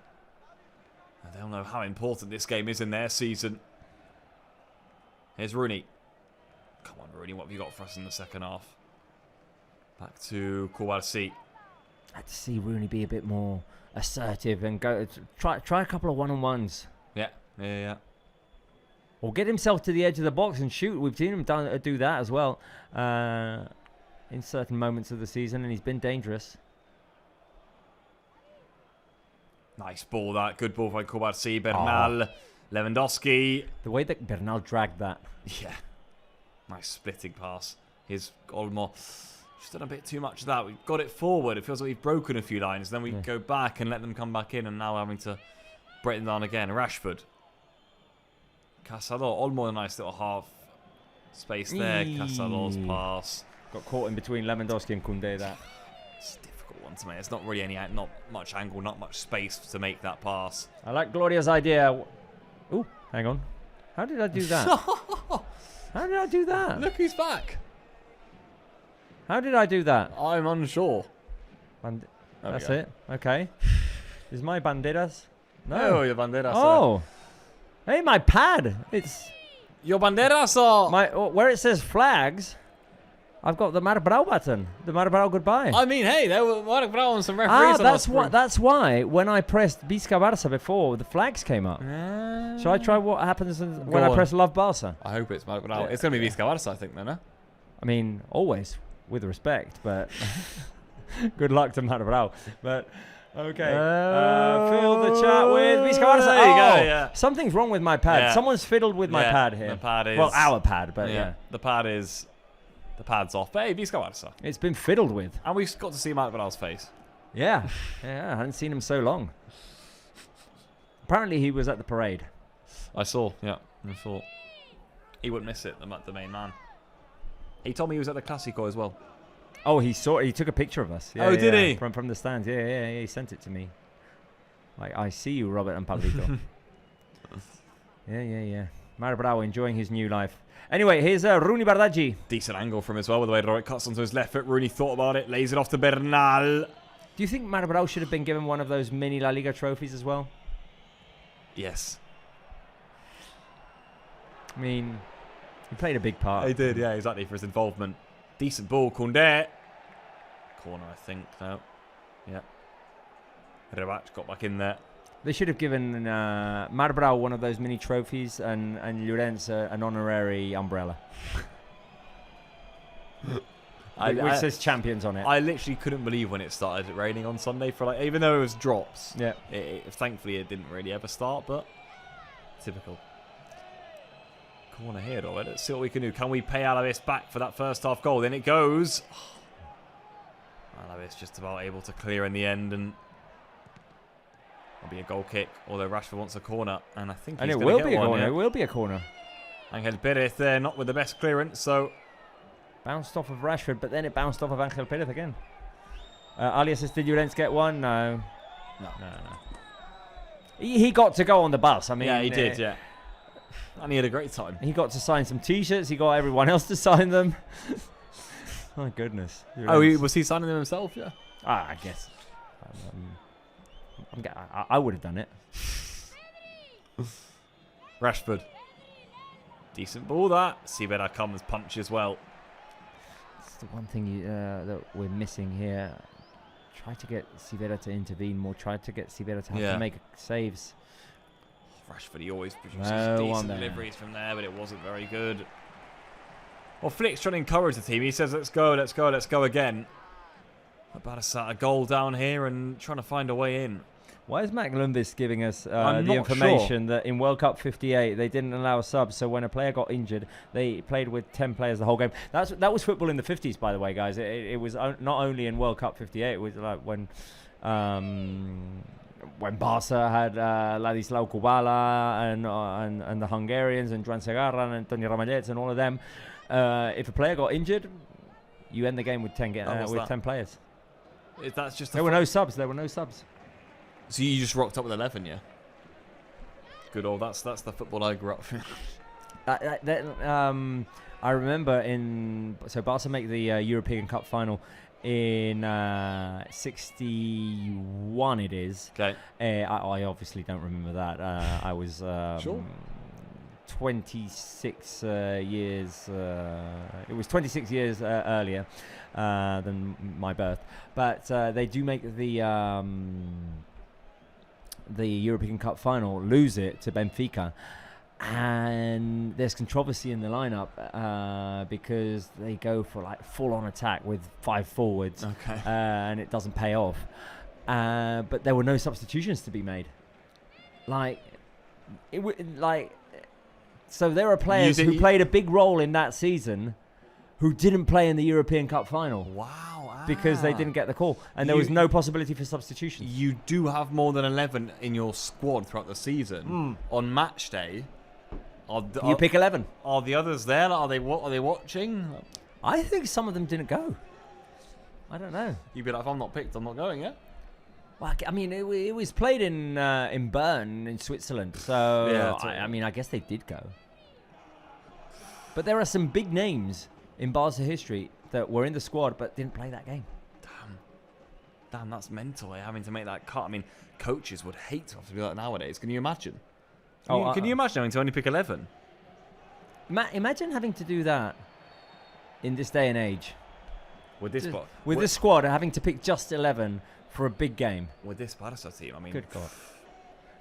[SPEAKER 2] And they'll know how important this game is in their season. Here's Rooney. Come on, Rooney, what have you got for us in the second half? Back to Kouassi.
[SPEAKER 1] I'd like to see Rooney be a bit more assertive and try a couple of one-on-ones.
[SPEAKER 2] Yeah.
[SPEAKER 1] Or get himself to the edge of the box and shoot. We've seen him do that as well in certain moments of the season, and he's been dangerous.
[SPEAKER 2] Nice ball, that. Good ball by Kouassi. Bernal. Lewandowski.
[SPEAKER 1] The way that Bernal dragged that.
[SPEAKER 2] Yeah. Nice splitting pass. Here's Olmo. Just done a bit too much of that. We've got it forward. It feels like we've broken a few lines. Then we go back and let them come back in, and now having to break them down again. Rashford. Casado. Olmo, a nice little half space there. Casado's pass.
[SPEAKER 1] Got caught in between Lewandowski and Koundé. That.
[SPEAKER 2] It's a difficult one to make. It's not really not much angle, not much space to make that pass.
[SPEAKER 1] I like Gloria's idea. Ooh, hang on. How did I do that? How did I do that?
[SPEAKER 2] Look who's back.
[SPEAKER 1] How did I do that?
[SPEAKER 2] I'm unsure.
[SPEAKER 1] That's it. Okay. Is my banderas?
[SPEAKER 2] No, your banderas.
[SPEAKER 1] Oh. Hey, my pad. It's
[SPEAKER 2] your banderas are
[SPEAKER 1] where it says flags. I've got the Marbrau button. The Marbrau goodbye.
[SPEAKER 2] I mean, hey, there were Marbrau and some referees.
[SPEAKER 1] That's why when I pressed Visca Barça before, the flags came up. Shall I try what happens when I press Love Barça?
[SPEAKER 2] I hope it's Marbrau. It's going to be Visca Barça, I think, then, huh?
[SPEAKER 1] I mean, always with respect, but good luck to Marbrau. But okay, fill the chat with Visca Barça.
[SPEAKER 2] There you go, yeah.
[SPEAKER 1] Something's wrong with my pad.
[SPEAKER 2] Yeah.
[SPEAKER 1] Someone's fiddled with my pad here.
[SPEAKER 2] The pad is...
[SPEAKER 1] Well, our pad, but yeah.
[SPEAKER 2] The pad's off. But hey, Visca Barça.
[SPEAKER 1] It's been fiddled with.
[SPEAKER 2] And we've got to see Marc Vidal's face.
[SPEAKER 1] Yeah. I hadn't seen him so long. Apparently he was at the parade.
[SPEAKER 2] I saw, yeah. I thought he wouldn't miss it, the main man. He told me he was at the Clásico as well.
[SPEAKER 1] Oh, he took a picture of us. Yeah,
[SPEAKER 2] did he?
[SPEAKER 1] From the stands. Yeah, he sent it to me. Like, I see you, Robert and Pablito. yeah. Marbrau enjoying his new life. Anyway, here's Rooney Bardghji.
[SPEAKER 2] Decent angle from him as well, with the way Roy cuts onto his left foot. Rooney thought about it, lays it off to Bernal.
[SPEAKER 1] Do you think Marbrau should have been given one of those mini La Liga trophies as well?
[SPEAKER 2] Yes.
[SPEAKER 1] I mean, he played a big part.
[SPEAKER 2] He did, yeah, exactly, for his involvement. Decent ball, Koundé. Corner, I think, no. Yeah. Rebac got back in there.
[SPEAKER 1] They should have given Marbrau one of those mini trophies and Llorens an honorary umbrella. Which says champions on it.
[SPEAKER 2] I literally couldn't believe when it started raining on Sunday, even though it was drops.
[SPEAKER 1] Yeah.
[SPEAKER 2] Thankfully, it didn't really ever start, but typical. Corner here, though. Let's see what we can do. Can we pay Alavés back for that first half goal? Then it goes. Alavés just about able to clear in the end, and it'll be a goal kick. Although Rashford wants a corner, and I think he's going to get one.
[SPEAKER 1] It will be a corner.
[SPEAKER 2] Angel Perez there, not with the best clearance, so
[SPEAKER 1] bounced off of Rashford, but then it bounced off of Angel Perez again. Alias says, did Llorens get one? No. He got to go on the bus. I mean,
[SPEAKER 2] yeah, he did. Yeah. And he had a great time.
[SPEAKER 1] He got to sign some T-shirts. He got everyone else to sign them. My goodness.
[SPEAKER 2] Was he signing them himself? Yeah.
[SPEAKER 1] I guess. I would have done it.
[SPEAKER 2] Rashford. Decent ball, that. Sivera comes, punch as well.
[SPEAKER 1] It's the one thing that we're missing here. Try to get Sivera to intervene more. Try to get Sivera to have to make saves.
[SPEAKER 2] Rashford, he always produces decent deliveries from there, but it wasn't very good. Well, Flick's trying to encourage the team. He says, let's go again. Barça a goal down here and trying to find a way in.
[SPEAKER 1] Why is Mac Lumbis giving us the information that in World Cup 58 they didn't allow subs, so when a player got injured, they played with 10 players the whole game? That was football in the 50s, by the way, guys. It was not only in World Cup 58, it was like when When Barca had Ladislau Kubala and the Hungarians and Joan Segarra and Antonio Ramallets and all of them, if a player got injured, you end the game with 10 10 players.
[SPEAKER 2] That's just
[SPEAKER 1] There were no subs.
[SPEAKER 2] So you just rocked up with 11, yeah? Good old. That's the football I grew up with.
[SPEAKER 1] I remember so Barca make the European Cup final in 61. It is.
[SPEAKER 2] Okay.
[SPEAKER 1] I obviously don't remember that. I was 26 years. It was 26 years earlier than my birth, but they do make the European Cup final, lose it to Benfica. And there's controversy in the lineup because they go for like full-on attack with 5 forwards, and it doesn't pay off. But there were no substitutions to be made. So there are players who played a big role in that season who didn't play in the European Cup final.
[SPEAKER 2] Wow.
[SPEAKER 1] Because they didn't get the call, and there was no possibility for substitutions.
[SPEAKER 2] You do have more than 11 in your squad throughout the season. On match day.
[SPEAKER 1] You pick 11.
[SPEAKER 2] Are the others there? Are they watching?
[SPEAKER 1] I think some of them didn't go. I don't know.
[SPEAKER 2] You'd be like, if I'm not picked, I'm not going, yeah?
[SPEAKER 1] Well, I mean, it was played in Bern in Switzerland, so
[SPEAKER 2] yeah,
[SPEAKER 1] I mean, I guess they did go. But there are some big names in Barca history that were in the squad but didn't play that game.
[SPEAKER 2] Damn, that's mental, having to make that cut. I mean, coaches would hate to have to do that nowadays. Can you imagine? Can you imagine having to only pick 11?
[SPEAKER 1] Imagine having to do that in this day and age.
[SPEAKER 2] With this
[SPEAKER 1] this squad, having to pick just 11 for a big game.
[SPEAKER 2] With this Barca team, I mean...
[SPEAKER 1] Good God.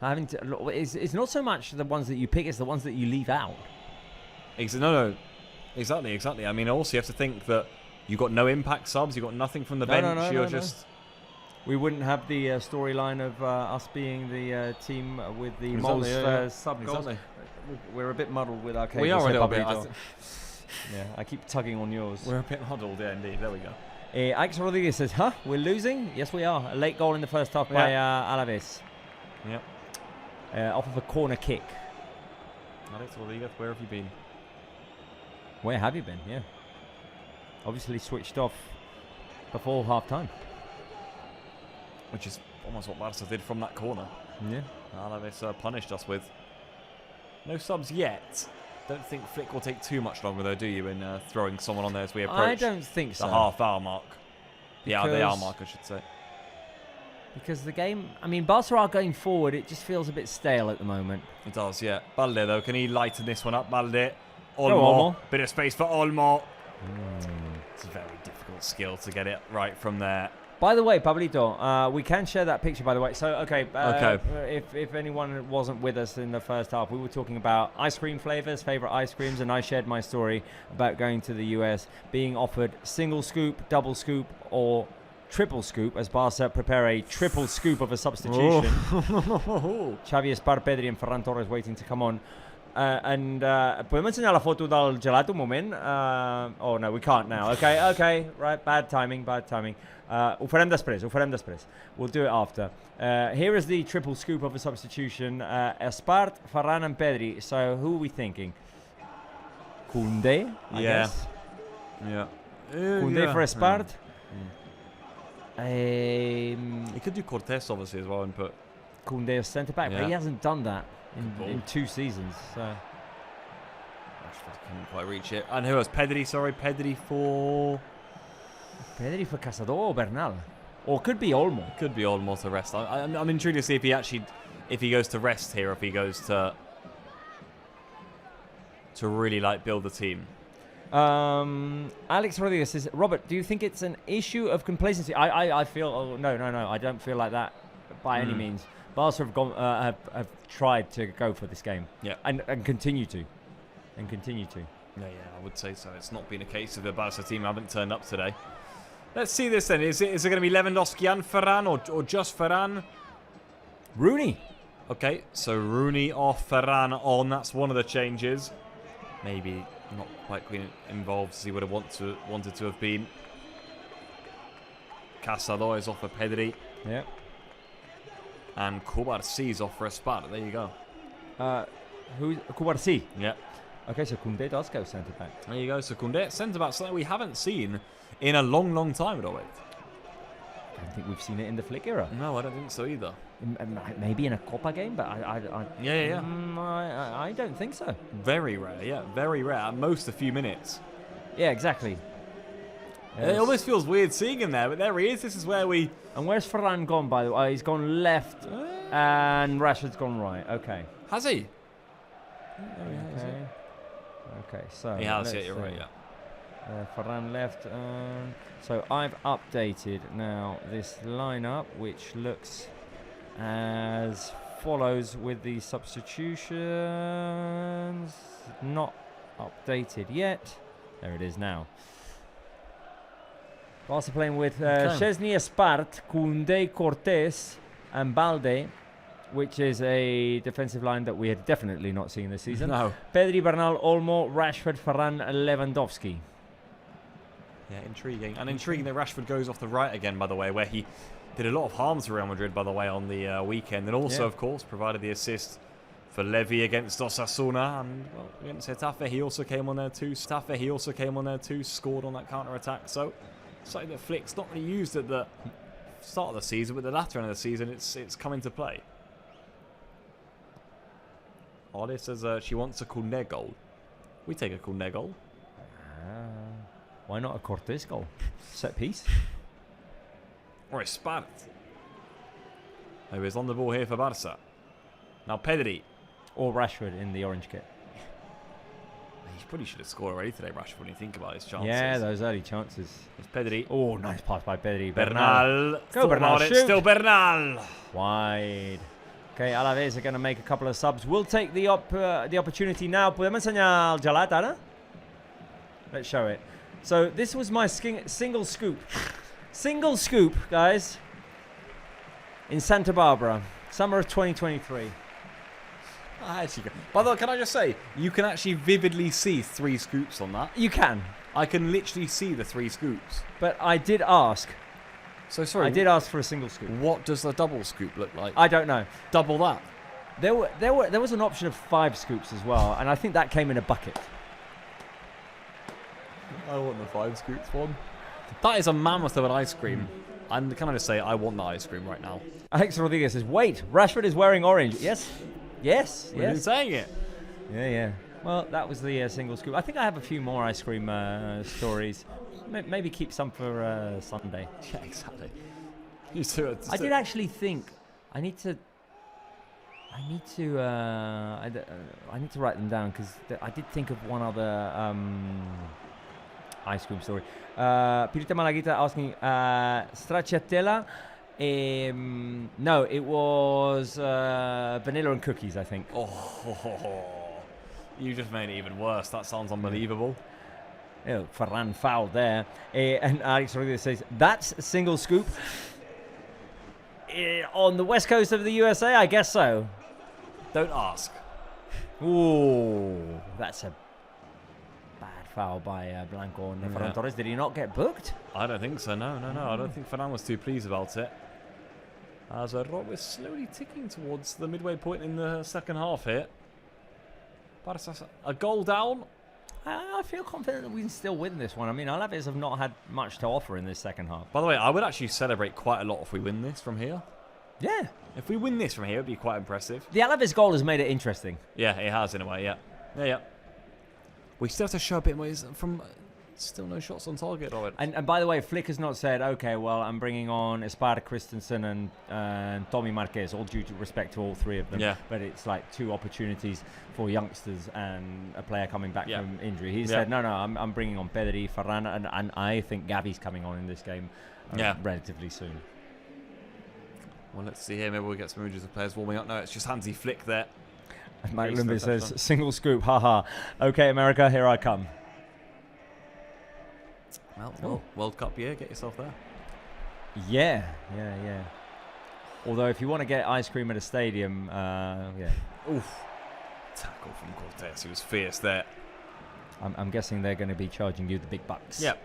[SPEAKER 1] It's not so much the ones that you pick, it's the ones that you leave out.
[SPEAKER 2] No. Exactly. I mean, also you have to think that you got no impact subs, you got nothing from the bench. You're just...
[SPEAKER 1] We wouldn't have the storyline of us being the team with the most sub goals. We're a bit muddled with our cables.
[SPEAKER 2] We are a little bit.
[SPEAKER 1] I keep tugging on yours.
[SPEAKER 2] We're a bit huddled, yeah, indeed. There we go.
[SPEAKER 1] Alex Rodriguez says, we're losing? Yes, we are. A late goal in the first half by Alavés.
[SPEAKER 2] Yep.
[SPEAKER 1] Off of a corner kick.
[SPEAKER 2] Alex Rodriguez, where have you been?
[SPEAKER 1] Where have you been? Yeah. Obviously switched off before half-time.
[SPEAKER 2] Which is almost what Barca did from that corner.
[SPEAKER 1] Yeah.
[SPEAKER 2] Alavés punished us with no subs yet. Don't think Flick will take too much longer, though, do you, in throwing someone on there as we approach
[SPEAKER 1] I don't think so.
[SPEAKER 2] The half-hour mark. The hour mark, I should say.
[SPEAKER 1] Because the game... I mean, Barca are going forward. It just feels a bit stale at the moment.
[SPEAKER 2] It does, yeah. Balde, though, can he lighten this one up? Balde. Olmo. Bit of space for Olmo. It's a very difficult skill to get it right from there.
[SPEAKER 1] By the way, Pablito, we can share that picture, by the way. So, if anyone wasn't with us in the first half, we were talking about ice cream flavors, favorite ice creams, and I shared my story about going to the US, being offered single scoop, double scoop, or triple scoop, as Barca prepare a triple scoop of a substitution. Xavi Espar, Pedri, and Ferran Torres waiting to come on. Podem ensenyar la foto del gelato un moment? Oh, no, we can't now. Okay, right, bad timing. Ho farem després. We'll do it after. Here is the triple scoop of a substitution. Espart, Ferran and Pedri. So who are we thinking? Koundé, I guess?
[SPEAKER 2] Yeah.
[SPEAKER 1] Koundé for Espart?
[SPEAKER 2] He could do Cortés, obviously, as well, and put
[SPEAKER 1] Koundé as centre-back, but he hasn't done that in 2 seasons. So.
[SPEAKER 2] Rashford couldn't quite reach it. And who else? Pedri for
[SPEAKER 1] Casador or Bernal? Or could be Olmo.
[SPEAKER 2] Could be Olmo to rest. I'm intrigued to see if he goes to rest here, or if he goes to really build the team.
[SPEAKER 1] Alex Rodriguez says, Robert, do you think it's an issue of complacency? I feel no. I don't feel like that by any means. Barca have tried to go for this game.
[SPEAKER 2] Yeah.
[SPEAKER 1] And continue to. Yeah,
[SPEAKER 2] I would say so. It's not been a case of the Barca team haven't turned up today. Let's see this then. Is it going to be Lewandowski and Ferran, or just Ferran?
[SPEAKER 1] Rooney.
[SPEAKER 2] Okay, so Rooney off, Ferran on. That's one of the changes. Maybe not quite been involved as he would have wanted to have been. Casador is off for Pedri.
[SPEAKER 1] Yeah.
[SPEAKER 2] And Kubarsi's off for a spot. There you go.
[SPEAKER 1] Who's Kubarsi?
[SPEAKER 2] Yeah.
[SPEAKER 1] Okay, so Koundé does go centre back.
[SPEAKER 2] There you go. So Koundé, centre back, something we haven't seen in a long, long time at all.
[SPEAKER 1] I don't think we've seen it in the Flick era.
[SPEAKER 2] No, I don't think so either.
[SPEAKER 1] Maybe in a Copa game, but I don't think so.
[SPEAKER 2] Very rare, yeah, very rare. At most a few minutes.
[SPEAKER 1] Yeah, exactly.
[SPEAKER 2] It almost feels weird seeing him there, but there he is. This is where we...
[SPEAKER 1] And where's Ferran gone, by the way? He's gone left, and Rashford's gone right. Okay.
[SPEAKER 2] Has he?
[SPEAKER 1] Okay, so...
[SPEAKER 2] He has, yeah, you're right, yeah.
[SPEAKER 1] Ferran left. So I've updated now this lineup, which looks as follows with the substitutions. Not updated yet. There it is now. Barca playing with Szczesny, Espart, Koundé, Cortés, and Balde, which is a defensive line that we had definitely not seen this season.
[SPEAKER 2] No.
[SPEAKER 1] Pedri, Bernal, Olmo, Rashford, Ferran, Lewandowski.
[SPEAKER 2] Yeah, intriguing. And intriguing that Rashford goes off the right again, by the way, where he did a lot of harm to Real Madrid, by the way, on the weekend. And also, of course, provided the assist for Levy against Osasuna. And, well, against Getafe, he also came on there too. Scored on that counter-attack. So, something that Flick's not really used at the start of the season, but the latter end of the season, it's come into play. Ollie says she wants a Koundé goal. We take a Koundé goal.
[SPEAKER 1] Why not a Cortés goal? Set piece.
[SPEAKER 2] Or a Spart. Who is on the ball here for Barca. Now Pedri.
[SPEAKER 1] Or Rashford in the orange kit.
[SPEAKER 2] He probably should have scored already today, Rashford, when you think about his chances.
[SPEAKER 1] Yeah, those early chances.
[SPEAKER 2] It's Pedri.
[SPEAKER 1] Oh, nice pass by Pedri.
[SPEAKER 2] Bernal.
[SPEAKER 1] Go Bernal, shoot.
[SPEAKER 2] Still Bernal.
[SPEAKER 1] Wide. Okay, Alavés are going to make a couple of subs. We'll take the opportunity now. Podem ensenyar el gelat ara? Let's show it. So this was my single scoop. Single scoop, guys. In Santa Barbara. Summer of 2023.
[SPEAKER 2] By the way, can I just say, you can actually vividly see 3 scoops on that.
[SPEAKER 1] You can.
[SPEAKER 2] I can literally see the 3 scoops.
[SPEAKER 1] But I did ask.
[SPEAKER 2] So sorry.
[SPEAKER 1] I did ask for a single scoop.
[SPEAKER 2] What does the double scoop look like?
[SPEAKER 1] I don't know.
[SPEAKER 2] Double that.
[SPEAKER 1] There was an option of 5 scoops as well, and I think that came in a bucket.
[SPEAKER 2] I want the 5 scoops one. That is a mammoth of an ice cream. And can I just say, I want the ice cream right now.
[SPEAKER 1] Alex Rodriguez says, wait, Rashford is wearing orange. Yes. Yes.
[SPEAKER 2] We've been saying it.
[SPEAKER 1] Yeah. Well, that was the single scoop. I think I have a few more ice cream stories. Maybe keep some for Sunday.
[SPEAKER 2] Yeah, exactly. You too.
[SPEAKER 1] I did actually think I need to write them down because I did think of one other ice cream story. Pirita Malagita asking stracciatella. No, it was vanilla and cookies, I think.
[SPEAKER 2] Oh, you just made it even worse. That sounds unbelievable.
[SPEAKER 1] Ferran foul there. And Alex Rodriguez says, that's a single scoop. On the west coast of the USA, I guess so.
[SPEAKER 2] Don't ask.
[SPEAKER 1] Ooh, that's a bad foul by Blanco and Ferran Torres. Did he not get booked?
[SPEAKER 2] I don't think so, no. I don't think Ferran was too pleased about it. As we're slowly ticking towards the midway point in the second half here. Barça, a goal down.
[SPEAKER 1] I feel confident that we can still win this one. I mean, Alavés have not had much to offer in this second half.
[SPEAKER 2] By the way, I would actually celebrate quite a lot if we win this from here.
[SPEAKER 1] Yeah.
[SPEAKER 2] If we win this from here, it would be quite impressive.
[SPEAKER 1] The Alavés goal has made it interesting.
[SPEAKER 2] Yeah, it has in a way, yeah. Yeah. We still have to show a bit more from... Still no shots on target of it.
[SPEAKER 1] And by the way, Flick has not said, okay, well, I'm bringing on Espar, Christensen and Tommy Marquez, all due to respect to all 3 of them.
[SPEAKER 2] Yeah.
[SPEAKER 1] But it's like 2 opportunities for youngsters and a player coming back from injury. He said, no, I'm bringing on Pedri, Ferran, and I think Gavi's coming on in this game relatively soon.
[SPEAKER 2] Well, let's see here. Maybe we'll get some images of players warming up. No, it's just Hansi Flick there.
[SPEAKER 1] Mike Limby says, single scoop, haha. Okay, America, here I come.
[SPEAKER 2] Well, World Cup year, get yourself there.
[SPEAKER 1] Yeah. Although if you want to get ice cream at a stadium,
[SPEAKER 2] Oof. Tackle from Cortés, he was fierce there.
[SPEAKER 1] I'm guessing they're going to be charging you the big bucks.
[SPEAKER 2] Yep.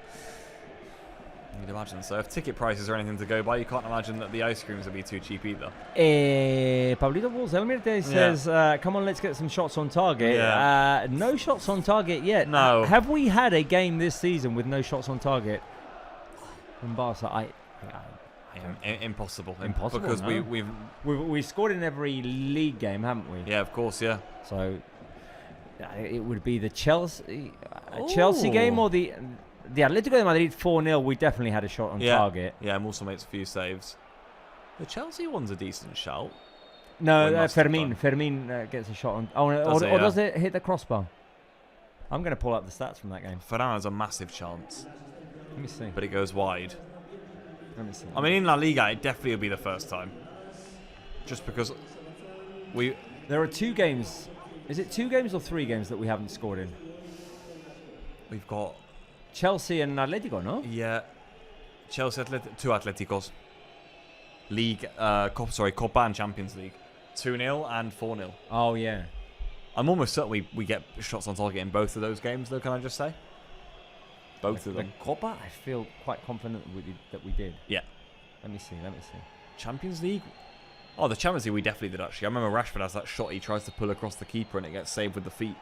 [SPEAKER 2] You'd imagine. So if ticket prices are anything to go by, you can't imagine that the ice creams would be too cheap either.
[SPEAKER 1] Pablito Balzelmirte says, come on, let's get some shots on target.
[SPEAKER 2] Yeah.
[SPEAKER 1] No shots on target yet.
[SPEAKER 2] No.
[SPEAKER 1] Have we had a game this season with no shots on target in Barca?
[SPEAKER 2] Impossible.
[SPEAKER 1] Impossible,
[SPEAKER 2] Because
[SPEAKER 1] no. we scored in every league game, haven't we?
[SPEAKER 2] Yeah, of course, yeah.
[SPEAKER 1] So it would be the Chelsea game or the Atletico de Madrid 4-0. We definitely had a shot on target.
[SPEAKER 2] Yeah, and also makes a few saves. The Chelsea one's a decent shout.
[SPEAKER 1] No, Fermin gets a shot on. Or does it hit the crossbar? I'm going to pull up the stats from that game.
[SPEAKER 2] Ferran has a massive chance.
[SPEAKER 1] Let me see.
[SPEAKER 2] But it goes wide.
[SPEAKER 1] Let me see.
[SPEAKER 2] I mean, in La Liga, it definitely will be the first time. Just because
[SPEAKER 1] there are 2 games. Is it 2 games or 3 games that we haven't scored in?
[SPEAKER 2] We've got
[SPEAKER 1] Chelsea and Atletico, no?
[SPEAKER 2] Yeah. Chelsea, 2 Atleticos. League, Copa and Champions League. 2-0 and 4-0.
[SPEAKER 1] Oh, yeah.
[SPEAKER 2] I'm almost certain we get shots on target in both of those games, though, can I just say? Both of them.
[SPEAKER 1] The Copa, I feel quite confident that we did.
[SPEAKER 2] Yeah.
[SPEAKER 1] Let me see.
[SPEAKER 2] Champions League? Oh, the Champions League we definitely did, actually. I remember Rashford has that shot he tries to pull across the keeper and it gets saved with the feet.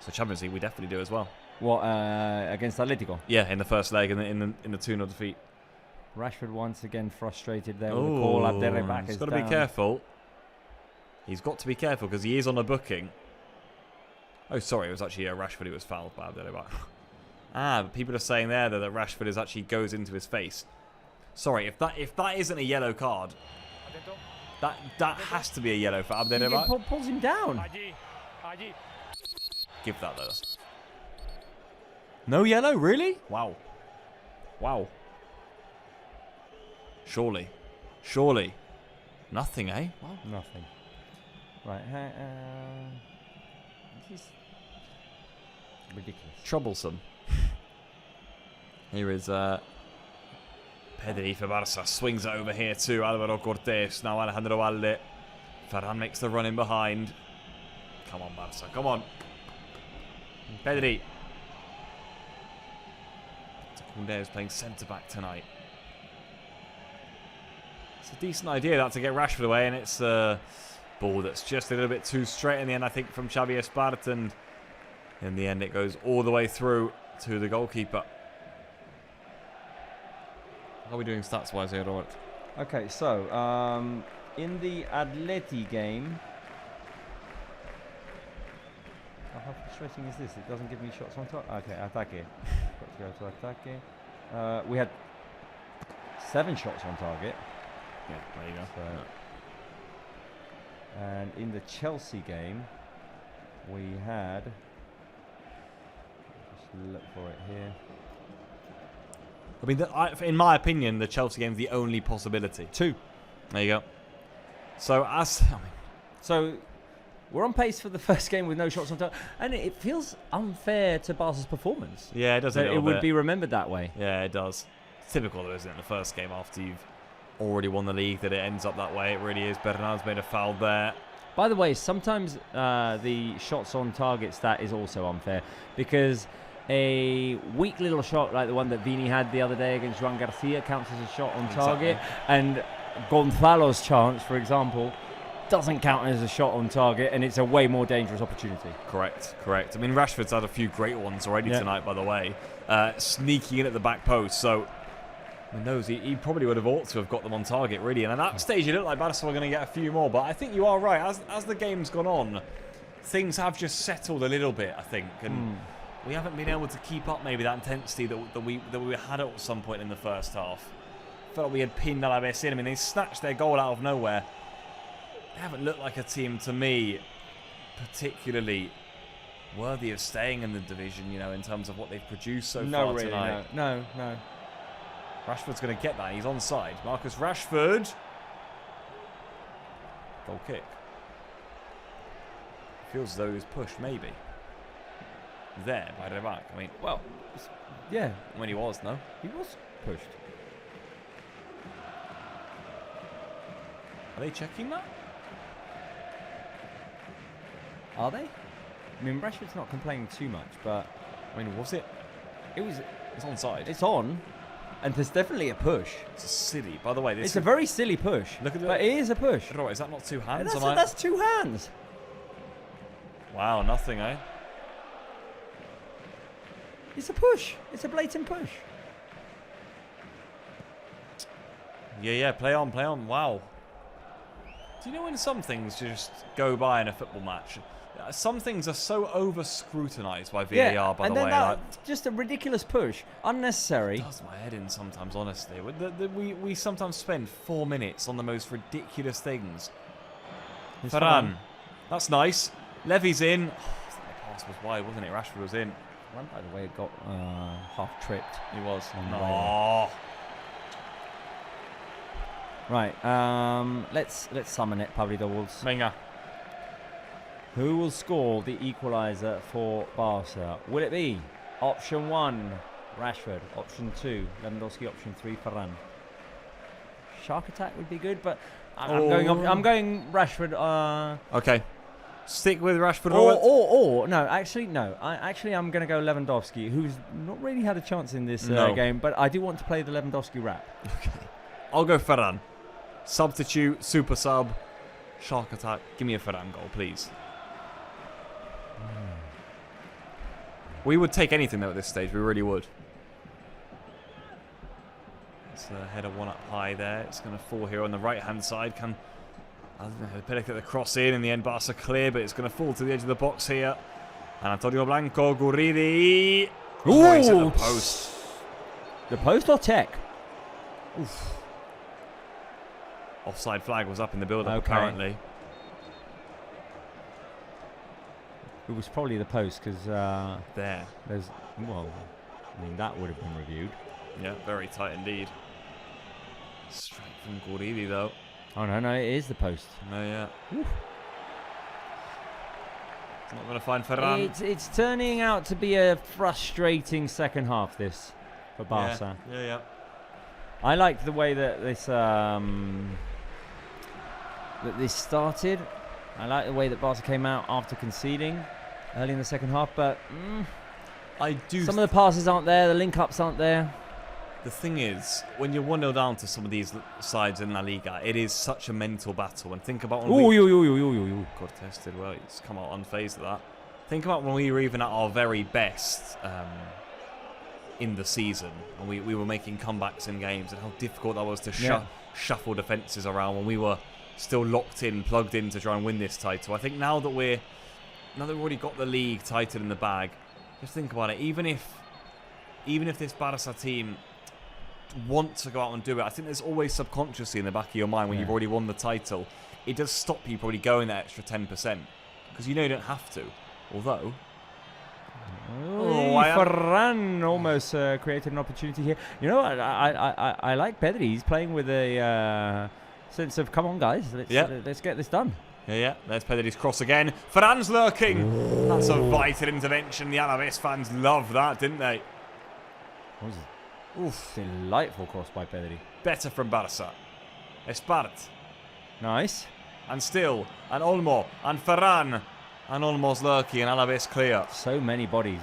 [SPEAKER 2] So Champions League we definitely do as well.
[SPEAKER 1] What, against Atletico?
[SPEAKER 2] Yeah, in the first leg in the 2-0 defeat.
[SPEAKER 1] Rashford once again frustrated there with the call. Abderrabak
[SPEAKER 2] He's
[SPEAKER 1] is
[SPEAKER 2] got to
[SPEAKER 1] down.
[SPEAKER 2] be careful. He's got to be careful because he is on a booking. Oh, sorry, it was actually Rashford who was fouled by Abderrabak. But people are saying there that Rashford is actually goes into his face. Sorry, if that isn't a yellow card, that has to be a yellow for Abderrabak.
[SPEAKER 1] He pulls him down.
[SPEAKER 2] Give that though. No yellow, really? Wow. Surely. Nothing, eh?
[SPEAKER 1] Wow. Nothing. Right. This is ridiculous.
[SPEAKER 2] Troublesome. Here is Pedri for Barça. Swings it over here to Álvaro Cortés. Now Alejandro Valde. Ferran makes the run in behind. Come on, Barça. Come on. Pedri. Koundé is playing centre-back tonight. It's a decent idea that to get Rashford away, and it's a ball that's just a little bit too straight in the end, I think, from Xavi Espart, and in the end it goes all the way through to the goalkeeper. How are we doing stats-wise here, Robert?
[SPEAKER 1] Okay, so in the Atleti game, how frustrating is this? It doesn't give me shots on top. Okay, ataque. Got to go to ataque. We had 7 shots on target.
[SPEAKER 2] Yeah, there you go.
[SPEAKER 1] So, and in the Chelsea game, we had. Just look for it here.
[SPEAKER 2] I mean, in my opinion, the Chelsea game is the only possibility.
[SPEAKER 1] 2.
[SPEAKER 2] There you go. So
[SPEAKER 1] So we're on pace for the first game with no shots on target, and it feels unfair to Barca's performance.
[SPEAKER 2] Yeah, it does.
[SPEAKER 1] It would be remembered that way.
[SPEAKER 2] Yeah, it does. It's typical, though, isn't it? The first game after you've already won the league, that it ends up that way. It really is. Bernard's made a foul there.
[SPEAKER 1] By the way, sometimes the shots on target stat is also unfair because a weak little shot like the one that Vini had the other day against Joan Garcia counts as a shot on target, and Gonzalo's chance, for example, doesn't count as a shot on target, and it's a way more dangerous opportunity.
[SPEAKER 2] Correct. I mean, Rashford's had a few great ones already tonight, by the way. Sneaking in at the back post, so who knows, he probably would have ought to have got them on target, really. And at that stage, it looked like Barca were going to get a few more, but I think you are right. As the game's gone on, things have just settled a little bit, I think, and we haven't been able to keep up maybe that intensity that we had at some point in the first half. Felt like we had pinned Alavés in. I mean, they snatched their goal out of nowhere. They haven't looked like a team, to me, particularly worthy of staying in the division, you know, in terms of what they've produced so far tonight.
[SPEAKER 1] No.
[SPEAKER 2] Rashford's going to get that. He's onside. Marcus Rashford. Goal kick. Feels as though he was pushed, maybe. There, by Rebak. I mean,
[SPEAKER 1] Well, yeah,
[SPEAKER 2] when he was, no?
[SPEAKER 1] he was pushed.
[SPEAKER 2] Are they checking that?
[SPEAKER 1] Are they? I mean, Rashford's not complaining too much, but
[SPEAKER 2] I mean, was it?
[SPEAKER 1] it was.
[SPEAKER 2] It's onside.
[SPEAKER 1] It's on. And there's definitely a push.
[SPEAKER 2] It's silly. By the way,
[SPEAKER 1] It's a very silly push.
[SPEAKER 2] Look at
[SPEAKER 1] but it is a push.
[SPEAKER 2] Is that not two hands?
[SPEAKER 1] That's two hands.
[SPEAKER 2] Wow, nothing, eh?
[SPEAKER 1] It's a push. It's a blatant push.
[SPEAKER 2] Yeah, play on. Wow. Do you know when some things just go by in a football match? Some things are so over-scrutinised by VAR, by the way.
[SPEAKER 1] Like, just a ridiculous push. Unnecessary.
[SPEAKER 2] It does my head in sometimes, honestly. We sometimes spend 4 minutes on the most ridiculous things. Ferran. That's nice. Levy's in. Oh, that pass was wide, wasn't it? Rashford was in.
[SPEAKER 1] By the way, it got half tripped.
[SPEAKER 2] He was.
[SPEAKER 1] No. Right. Let's summon it, Pablo Wolves.
[SPEAKER 2] Venga.
[SPEAKER 1] Who will score the equaliser for Barca? Will it be option 1, Rashford, option 2, Lewandowski, option 3, Ferran? Shark attack would be good, but I'm going Rashford.
[SPEAKER 2] Okay. Stick with Rashford.
[SPEAKER 1] Or no. I'm going to go Lewandowski, who's not really had a chance in this game, but I do want to play the Lewandowski rap.
[SPEAKER 2] Okay. I'll go Ferran. Substitute, super sub, shark attack. Give me a Ferran goal, please. We would take anything though at this stage. We really would. It's a header one up high there. It's going to fall here on the right-hand side. Can Pellic get the cross in the end, Barca clear, but it's going to fall to the edge of the box here. And Antonio Blanco, Guridi.
[SPEAKER 1] Ooh,
[SPEAKER 2] He's at the post.
[SPEAKER 1] The post or tech?
[SPEAKER 2] Oof. Offside flag was up in the build-up, apparently.
[SPEAKER 1] It was probably the post because
[SPEAKER 2] that
[SPEAKER 1] would have been reviewed.
[SPEAKER 2] Yeah, very tight indeed. Straight from Guridi though.
[SPEAKER 1] Oh no, it is the post.
[SPEAKER 2] No, yeah. Oof. It's not going to find Ferran.
[SPEAKER 1] It's turning out to be a frustrating second half. This for Barca.
[SPEAKER 2] Yeah.
[SPEAKER 1] I liked the way that this started. I like the way that Barca came out after conceding early in the second half, but some of the passes aren't there, the link-ups aren't there.
[SPEAKER 2] The thing is, when you're 1-0 down to some of these sides in LaLiga, it is such a mental battle. And think about when Cortes did well. He's come out unfazed at that. Think about when we were even at our very best in the season, and we were making comebacks in games, and how difficult that was to shuffle defences around when we were still locked in, plugged in to try and win this title. I think now that we've already got the league title in the bag, just think about it. Even if this Barca team want to go out and do it, I think there's always subconsciously in the back of your mind when you've already won the title, it does stop you probably going that extra 10% because you know you don't have to. Although,
[SPEAKER 1] Ferran almost created an opportunity here. You know, I like Pedri. He's playing with a sense of come on, guys, let's get this done.
[SPEAKER 2] Yeah. There's Pedri's cross again. Ferran's lurking. That's a vital intervention. The Alavés fans love that, didn't they?
[SPEAKER 1] What was it? Oof. Delightful cross by Pedri.
[SPEAKER 2] Better from Barça. Espart.
[SPEAKER 1] Nice.
[SPEAKER 2] And still. And Olmo. And Ferran. And Olmo's lurking. And Alavés clear.
[SPEAKER 1] So many bodies.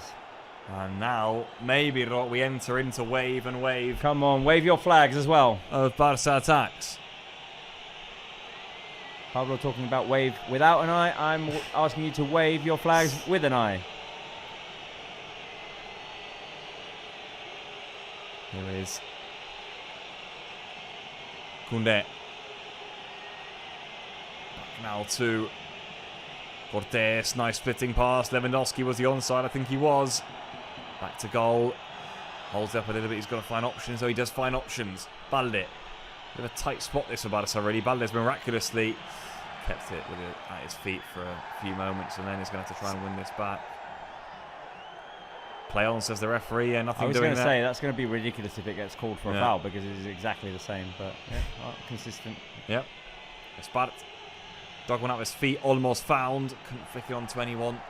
[SPEAKER 2] And now, maybe we enter into wave and wave.
[SPEAKER 1] Come on, wave your flags as well.
[SPEAKER 2] Of Barça attacks.
[SPEAKER 1] Pablo talking about wave without an eye. I'm asking you to wave your flags with an eye.
[SPEAKER 2] Here is Koundé. Back now to Cortés. Nice splitting pass. Lewandowski was the onside. I think he was. Back to goal. Holds up a little bit. He's got to find options. So he does find options. Balde. Bit of a tight spot this for Barça already. Balde's miraculously kept it with it at his feet for a few moments, and then he's going to have to try and win this back. Play on, says the referee, and nothing doing there. I was
[SPEAKER 1] going to say, that's going to be ridiculous if it gets called for a foul, because it is exactly the same, but consistent.
[SPEAKER 2] Yep. Espart. Dug one out of his feet, almost found. Couldn't flick it on to anyone.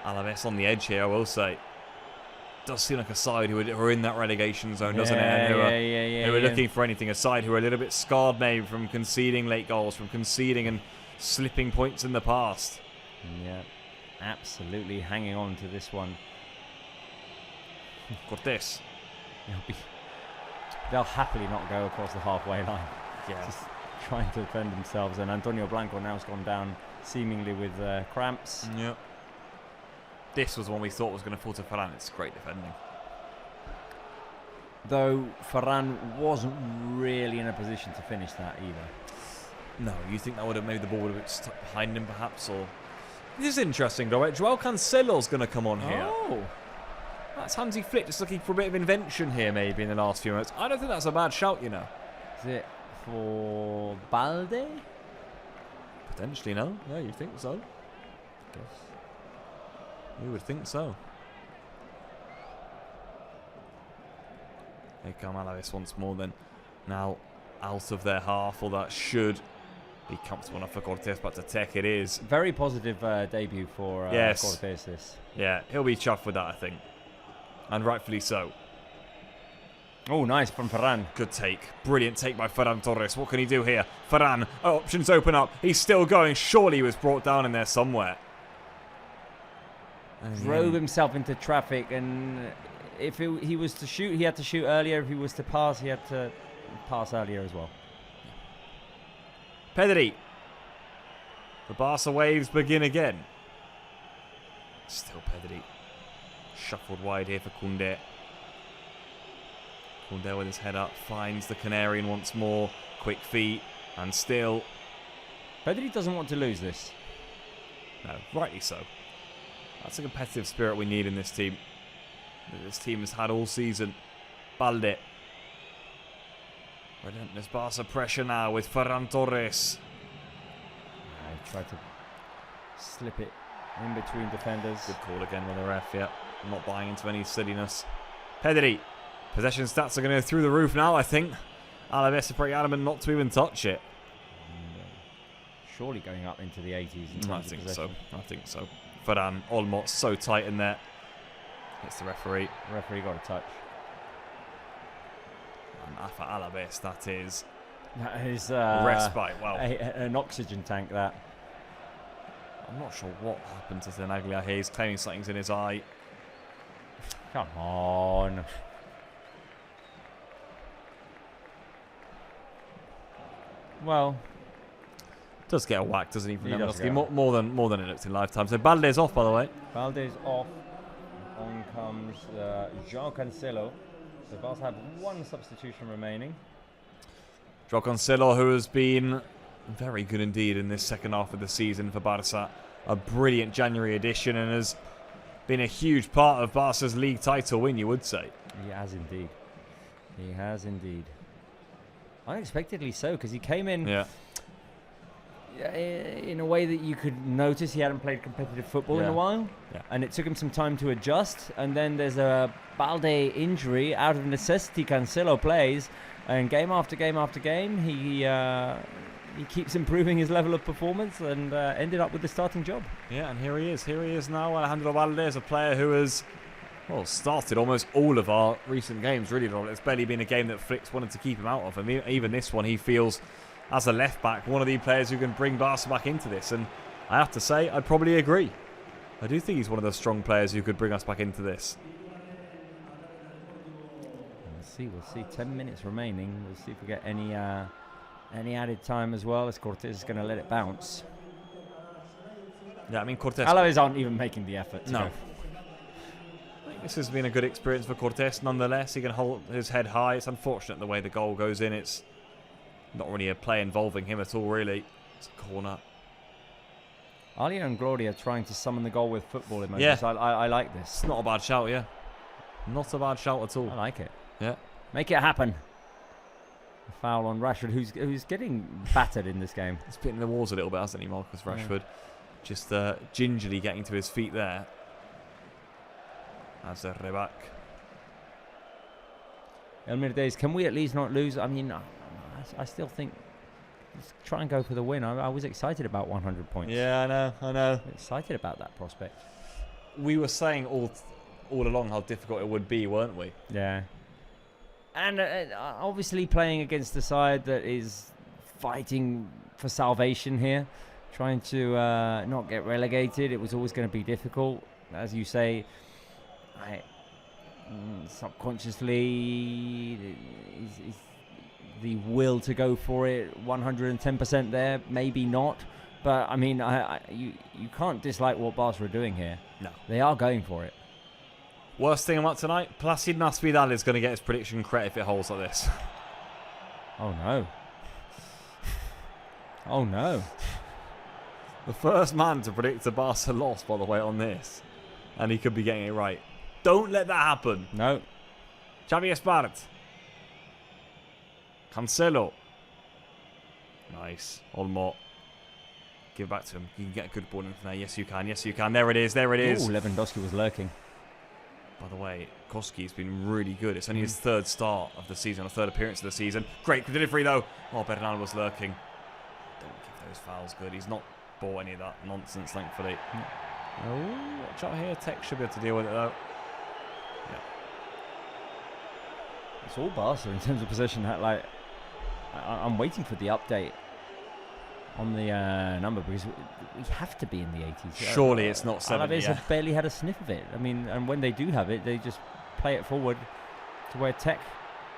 [SPEAKER 2] Alavés on the edge here, I will say. Does seem like a side who are in that relegation zone, doesn't it? Who are looking for anything. A side who are a little bit scarred maybe from conceding late goals, from conceding and slipping points in the past.
[SPEAKER 1] Yeah, absolutely hanging on to this one.
[SPEAKER 2] Cortés.
[SPEAKER 1] They'll happily not go across the halfway line.
[SPEAKER 2] Yeah.
[SPEAKER 1] Just trying to defend themselves. And Antonio Blanco now has gone down seemingly with cramps.
[SPEAKER 2] Yeah. This was one we thought was going to fall to Ferran. It's great defending.
[SPEAKER 1] Though Ferran wasn't really in a position to finish that either.
[SPEAKER 2] No, you think that would have maybe the ball would have been stuck behind him perhaps, or this is interesting though, right? Joao Cancelo's going to come on here.
[SPEAKER 1] Oh,
[SPEAKER 2] That's Hansi Flick just looking for a bit of invention here maybe in the last few minutes. I don't think that's a bad shout, you know.
[SPEAKER 1] is it for Balde?
[SPEAKER 2] Potentially, no. Yeah, you think so?
[SPEAKER 1] Guess.
[SPEAKER 2] You would think so. Here come Alavés once more then. Now out of their half, or that should be comfortable enough for Cortés, but to Tech it is.
[SPEAKER 1] Very positive debut for
[SPEAKER 2] Yes.
[SPEAKER 1] Cortés this.
[SPEAKER 2] Yeah, he'll be chuffed with that, I think. And rightfully so.
[SPEAKER 1] Oh, nice from Ferran.
[SPEAKER 2] Good take. Brilliant take by Ferran Torres. What can he do here? Ferran, options open up. He's still going. Surely he was brought down in there somewhere.
[SPEAKER 1] Drove himself into traffic, and if he was to shoot, he had to shoot earlier. If he was to pass, he had to pass earlier as well.
[SPEAKER 2] Pedri. The Barca waves begin again. Still Pedri. Shuffled wide here for Koundé. Koundé with his head up finds the Canarian once more. Quick feet, and still.
[SPEAKER 1] Pedri doesn't want to lose this.
[SPEAKER 2] No, rightly so. That's a competitive spirit we need in this team. That this team has had all season. Balde. Relentless Barca pressure now with Ferran Torres.
[SPEAKER 1] He tried to slip it in between defenders.
[SPEAKER 2] Good call again by the ref, yeah. I'm not buying into any silliness. Pedri. Possession stats are going to go through the roof now, I think. Alavés are pretty adamant not to even touch it.
[SPEAKER 1] Surely going up into the 80s.
[SPEAKER 2] I think so. I think so. Ferran, Olmo, so tight in there. Hits the referee.
[SPEAKER 1] The referee got a touch.
[SPEAKER 2] And for Alavés, that is
[SPEAKER 1] That is
[SPEAKER 2] respite. Wow.
[SPEAKER 1] an oxygen tank, that.
[SPEAKER 2] I'm not sure what happened to Tenaglia here. He's claiming something's in his eye.
[SPEAKER 1] Come on. Well,
[SPEAKER 2] Does get a whack, doesn't he? From
[SPEAKER 1] He does
[SPEAKER 2] Lewandowski?
[SPEAKER 1] get a
[SPEAKER 2] more than it looked in lifetime. So Balde's off, by the way.
[SPEAKER 1] Balde's off. On comes Joao Cancelo. So Barca have one substitution remaining.
[SPEAKER 2] Joao Cancelo, who has been very good indeed in this second half of the season for Barca. A brilliant January addition and has been a huge part of Barca's league title win, you would say.
[SPEAKER 1] He has indeed. He has indeed. Unexpectedly so, because he came in in a way that you could notice he hadn't played competitive football in a while.
[SPEAKER 2] Yeah.
[SPEAKER 1] And it took him some time to adjust. And then there's a Balde injury. Out of necessity, Cancelo plays. And game after game after game, he keeps improving his level of performance and ended up with the starting job.
[SPEAKER 2] Yeah, and here he is. Here he is now. Alejandro Balde is a player who has, well, started almost all of our recent games, really. It's barely been a game that Flick's wanted to keep him out of. And even this one, he feels, as a left-back, one of the players who can bring Barca back into this. And I have to say, I'd probably agree. I do think he's one of those strong players who could bring us back into this.
[SPEAKER 1] We'll see. 10 minutes remaining. We'll see if we get any added time as well, as Cortés is going to let it bounce.
[SPEAKER 2] Yeah, I mean, Cortés...
[SPEAKER 1] Alavés aren't even making the effort to
[SPEAKER 2] No.
[SPEAKER 1] go.
[SPEAKER 2] I think this has been a good experience for Cortés nonetheless. He can hold his head high. It's unfortunate the way the goal goes in. It's not really a play involving him at all, really. It's a corner.
[SPEAKER 1] Alia and Gloria trying to summon the goal with football emojis.
[SPEAKER 2] Yeah.
[SPEAKER 1] I like this.
[SPEAKER 2] It's not a bad shout, yeah. Not a bad shout at all.
[SPEAKER 1] I like it.
[SPEAKER 2] Yeah.
[SPEAKER 1] Make it happen. A foul on Rashford, who's getting battered in this game.
[SPEAKER 2] He's hitting the walls a little bit, hasn't he, Marcus Rashford? Just gingerly getting to his feet there. As a Reback.
[SPEAKER 1] Elmir Days, can we at least not lose? I mean, I still think let's try and go for the win. I was excited about 100 points.
[SPEAKER 2] Yeah, I know.
[SPEAKER 1] Excited about that prospect.
[SPEAKER 2] We were saying all along how difficult it would be, weren't we?
[SPEAKER 1] Yeah. And obviously playing against the side that is fighting for salvation here, trying to not get relegated. It was always going to be difficult. As you say, subconsciously, is the will to go for it 110% there? Maybe not. But, I mean, you can't dislike what Barca are doing here.
[SPEAKER 2] No.
[SPEAKER 1] They are going for it.
[SPEAKER 2] Worst thing about tonight, Placid Masvidal is going to get his prediction correct if it holds like this.
[SPEAKER 1] Oh, no. Oh, no.
[SPEAKER 2] The first man to predict a Barca loss, by the way, on this. And he could be getting it right. Don't let that happen.
[SPEAKER 1] No.
[SPEAKER 2] Xavi Espart. Cancelo. Nice. Olmo. Give it back to him. You can get a good ball in from there. Yes, you can. Yes, you can. There it is. There it is.
[SPEAKER 1] Ooh, Lewandowski was lurking.
[SPEAKER 2] By the way, Koski's been really good. It's only his third start of the season, or third appearance of the season. Great delivery, though. Oh, Bernal was lurking. Don't give those fouls good. He's not bought any of that nonsense, thankfully. Oh, watch out here. Tech should be able to deal with it, though. Yeah.
[SPEAKER 1] It's all Barca in terms of possession. Like, I'm waiting for the update on the number, because we have to be in the 80s.
[SPEAKER 2] Surely it's not 70.
[SPEAKER 1] Alavés have barely had a sniff of it. I mean, and when they do have it, they just play it forward to where Tech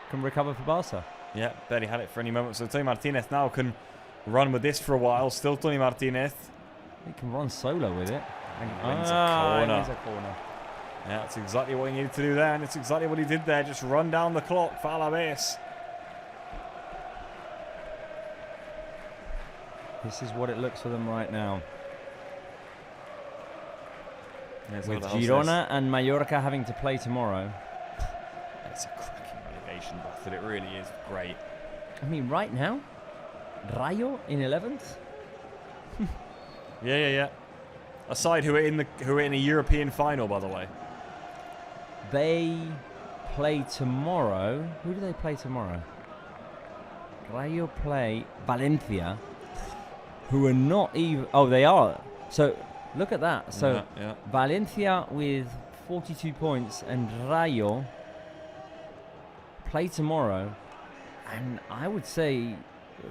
[SPEAKER 1] can recover for Barca.
[SPEAKER 2] Yeah, barely had it for any moment. So Tony Martinez now can run with this for a while. Still Tony Martinez.
[SPEAKER 1] He can run solo with it.
[SPEAKER 2] And he wins a corner.
[SPEAKER 1] He wins a corner.
[SPEAKER 2] Yeah, that's exactly what he needed to do there, and it's exactly what he did there. Just run down the clock for Alavés.
[SPEAKER 1] This is what it looks for them right now. With Girona and Mallorca having to play tomorrow.
[SPEAKER 2] It's a cracking relegation battle. It really is great.
[SPEAKER 1] I mean, right now, Rayo in 11th.
[SPEAKER 2] Yeah. A side who are in a European final, by the way.
[SPEAKER 1] They play tomorrow. Who do they play tomorrow? Rayo play Valencia, who are not even... Oh, they are. So, look at that. So,
[SPEAKER 2] yeah.
[SPEAKER 1] Valencia with 42 points and Rayo play tomorrow. And I would say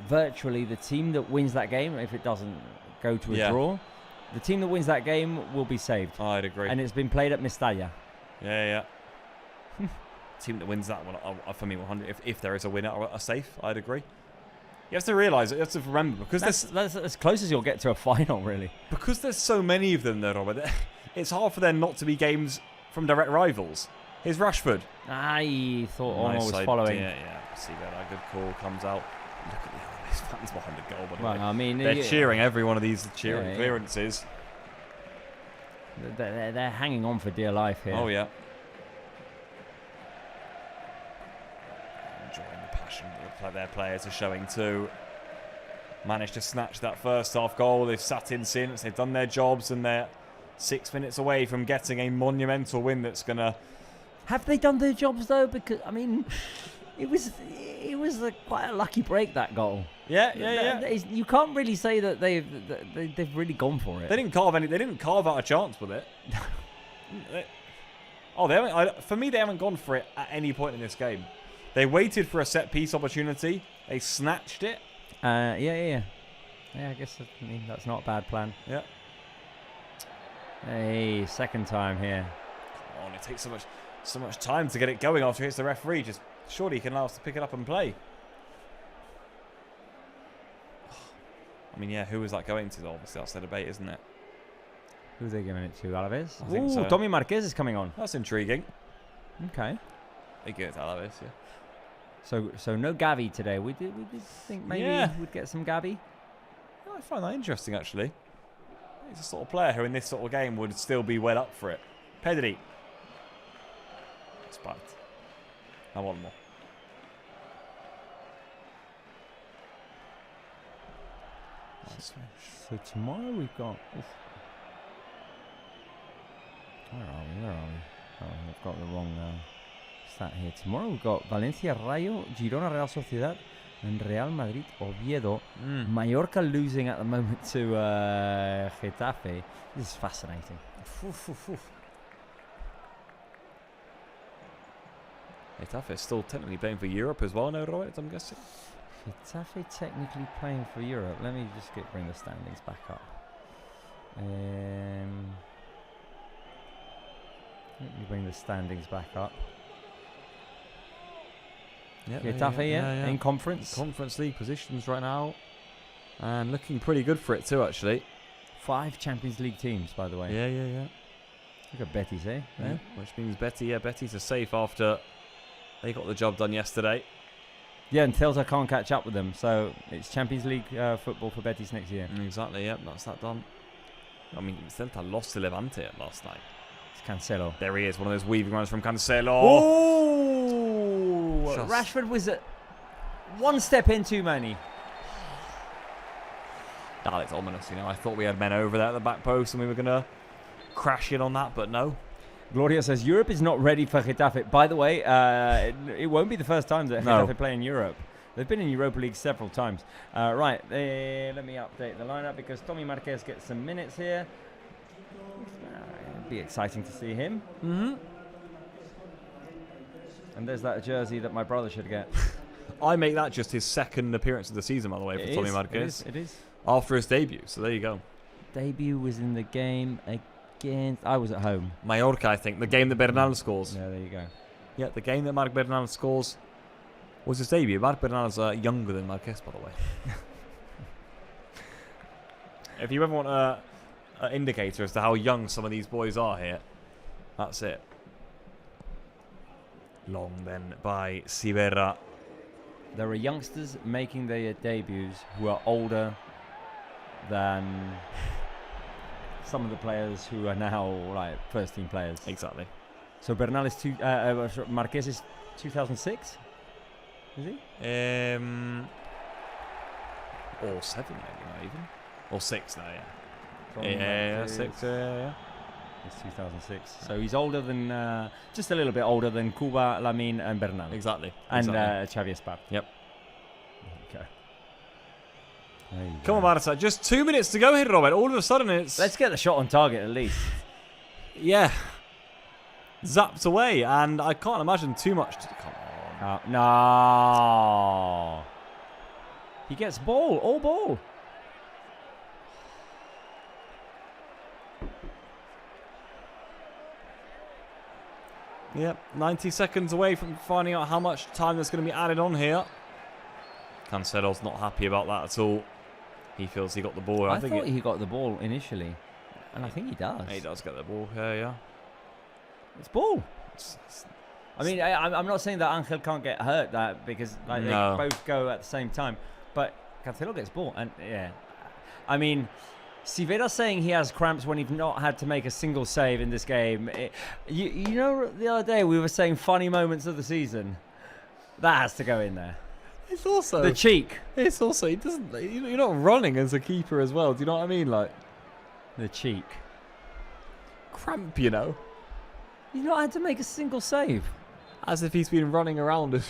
[SPEAKER 1] virtually the team that wins that game, if it doesn't go to a draw, the team that wins that game will be saved.
[SPEAKER 2] I'd agree.
[SPEAKER 1] And it's been played at Mestalla.
[SPEAKER 2] Yeah. Team that wins that one, for me, 100. If there is a winner or a safe, I'd agree. You have to realise, you have to remember, because
[SPEAKER 1] that's as close as you'll get to a final, really.
[SPEAKER 2] Because there's so many of them, though, Robert, it's hard for them not to be games from direct rivals. Here's Rashford.
[SPEAKER 1] I thought Olmo was
[SPEAKER 2] idea.
[SPEAKER 1] following.
[SPEAKER 2] Yeah. See that good call comes out. Look at these fans behind the goal, by the way.
[SPEAKER 1] I mean,
[SPEAKER 2] they're cheering every one of these clearances.
[SPEAKER 1] They're hanging on for dear life here.
[SPEAKER 2] Oh, yeah. Enjoying the passion that their players are showing too. Managed to snatch that first half goal. They've sat in since. They've done their jobs, and they're 6 minutes away from getting a monumental win that's going to...
[SPEAKER 1] Have they done their jobs, though? Because, I mean, it was quite a lucky break, that goal.
[SPEAKER 2] Yeah.
[SPEAKER 1] You can't really say that they've really gone for it.
[SPEAKER 2] They didn't carve out a chance with it. They haven't. For me, they haven't gone for it at any point in this game. They waited for a set piece opportunity. They snatched it.
[SPEAKER 1] Yeah, I guess that's not a bad plan.
[SPEAKER 2] Yeah.
[SPEAKER 1] Hey, second time here.
[SPEAKER 2] Come on, it takes so much time to get it going after it hits the referee. Just surely he can allow us to pick it up and play. I mean, yeah, who was that going to? Obviously, that's the debate, isn't it?
[SPEAKER 1] Who are they giving it to? Alavés?
[SPEAKER 2] I think so.
[SPEAKER 1] Tommy Marquez is coming on.
[SPEAKER 2] That's intriguing.
[SPEAKER 1] Okay.
[SPEAKER 2] They give it to Alavés, yeah.
[SPEAKER 1] So no Gavi today. We did think maybe we'd get some Gavi.
[SPEAKER 2] Yeah, I find that interesting, actually. He's a sort of player who in this sort of game would still be well up for it. Pedri. It's bad. I want more.
[SPEAKER 1] So tomorrow we've got... Where are we? Oh, I've got the wrong stat here. Tomorrow we've got Valencia, Rayo, Girona, Real Sociedad, and Real Madrid, Oviedo. Mallorca losing at the moment to Getafe. This is fascinating.
[SPEAKER 2] Getafe is still technically playing for Europe as well now, Robert, I'm guessing.
[SPEAKER 1] Getafe technically playing for Europe. Let me just bring the standings back up. Let me bring the standings back up.
[SPEAKER 2] Yep,
[SPEAKER 1] Getafe, in conference.
[SPEAKER 2] Conference League positions right now. And looking pretty good for it too, actually.
[SPEAKER 1] 5 Champions League teams, by the way.
[SPEAKER 2] Yeah.
[SPEAKER 1] Look at Betis, eh?
[SPEAKER 2] Yeah. Which means Betis are safe after they got the job done yesterday.
[SPEAKER 1] Yeah, and Celta can't catch up with them. So it's Champions League football for Betis next year.
[SPEAKER 2] Exactly, yep, that's that done. I mean, Celta lost to Levante last night.
[SPEAKER 1] It's Cancelo.
[SPEAKER 2] There he is, one of those weaving runs from Cancelo.
[SPEAKER 1] Oh! Rashford was one step in too many.
[SPEAKER 2] Oh, it's ominous, you know. I thought we had men over there at the back post and we were going to crash in on that, but no.
[SPEAKER 1] Gloria says, Europe is not ready for Getafe. By the way, it won't be the first time that Getafe play in Europe. They've been in Europa League several times. Right, let me update the lineup because Tommy Marquez gets some minutes here. It'll be exciting to see him.
[SPEAKER 2] Mm-hmm.
[SPEAKER 1] And there's that jersey that my brother should get.
[SPEAKER 2] I make that just his second appearance of the season, by the way, for Tommy Marquez.
[SPEAKER 1] It is.
[SPEAKER 2] After his debut, so there you go.
[SPEAKER 1] Debut was in the game against... I was at home.
[SPEAKER 2] Mallorca, I think. The game that Bernal scores.
[SPEAKER 1] Yeah, there you go.
[SPEAKER 2] Yeah, the game that Marc Bernal scores was his debut. Marc Bernal's younger than Marquez, by the way. If you ever want an indicator as to how young some of these boys are here, that's it. Long then by Sivera.
[SPEAKER 1] There are youngsters making their debuts who are older than some of the players who are now like first team players.
[SPEAKER 2] Exactly.
[SPEAKER 1] So Bernal is Marquez is 2006. Is he?
[SPEAKER 2] Or 7 maybe, not even. Or 6 now, yeah.
[SPEAKER 1] From
[SPEAKER 2] 6, yeah.
[SPEAKER 1] It's 2006. So he's older than, just a little bit older than Cuba, Lamine and Bernal.
[SPEAKER 2] Exactly.
[SPEAKER 1] And Xavi Espart.
[SPEAKER 2] Yep.
[SPEAKER 1] Okay.
[SPEAKER 2] Come on, Barça. Just 2 minutes to go here, Robert. All of a sudden it's...
[SPEAKER 1] Let's get the shot on target at least.
[SPEAKER 2] Yeah. Zapped away, and I can't imagine too much to come on.
[SPEAKER 1] No. He gets ball, all ball.
[SPEAKER 2] Yep, 90 seconds away from finding out how much time there's going to be added on here. Cancelo's not happy about that at all. He feels he got the ball.
[SPEAKER 1] I thought he got the ball initially, and I think he does.
[SPEAKER 2] He does get the ball here, yeah.
[SPEAKER 1] It's ball. I mean, I'm not saying that Angel can't get hurt that because they both go at the same time, but Cancelo gets ball, and yeah, I mean, Sivera saying he has cramps when he's not had to make a single save in this game. You know, the other day we were saying funny moments of the season. That has to go in there.
[SPEAKER 2] It's also
[SPEAKER 1] the cheek.
[SPEAKER 2] It's also he doesn't. You're not running as a keeper as well. Do you know what I mean? Like
[SPEAKER 1] the cheek.
[SPEAKER 2] Cramp, you know.
[SPEAKER 1] He's not had to make a single save.
[SPEAKER 2] As if he's been running around it.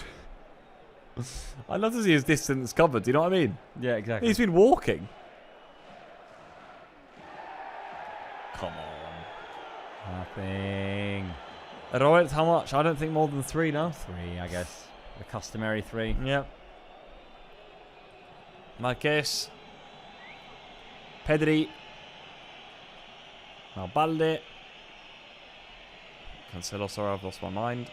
[SPEAKER 2] I'd love to see his distance covered. Do you know what I mean?
[SPEAKER 1] Yeah, exactly.
[SPEAKER 2] He's been walking. Come on.
[SPEAKER 1] Nothing.
[SPEAKER 2] Robert, how much? I don't think more than 3 now.
[SPEAKER 1] 3, I guess. The customary 3.
[SPEAKER 2] Yep. Marquez. Pedri. Now Balde. Cancelo, sorry, I've lost my mind.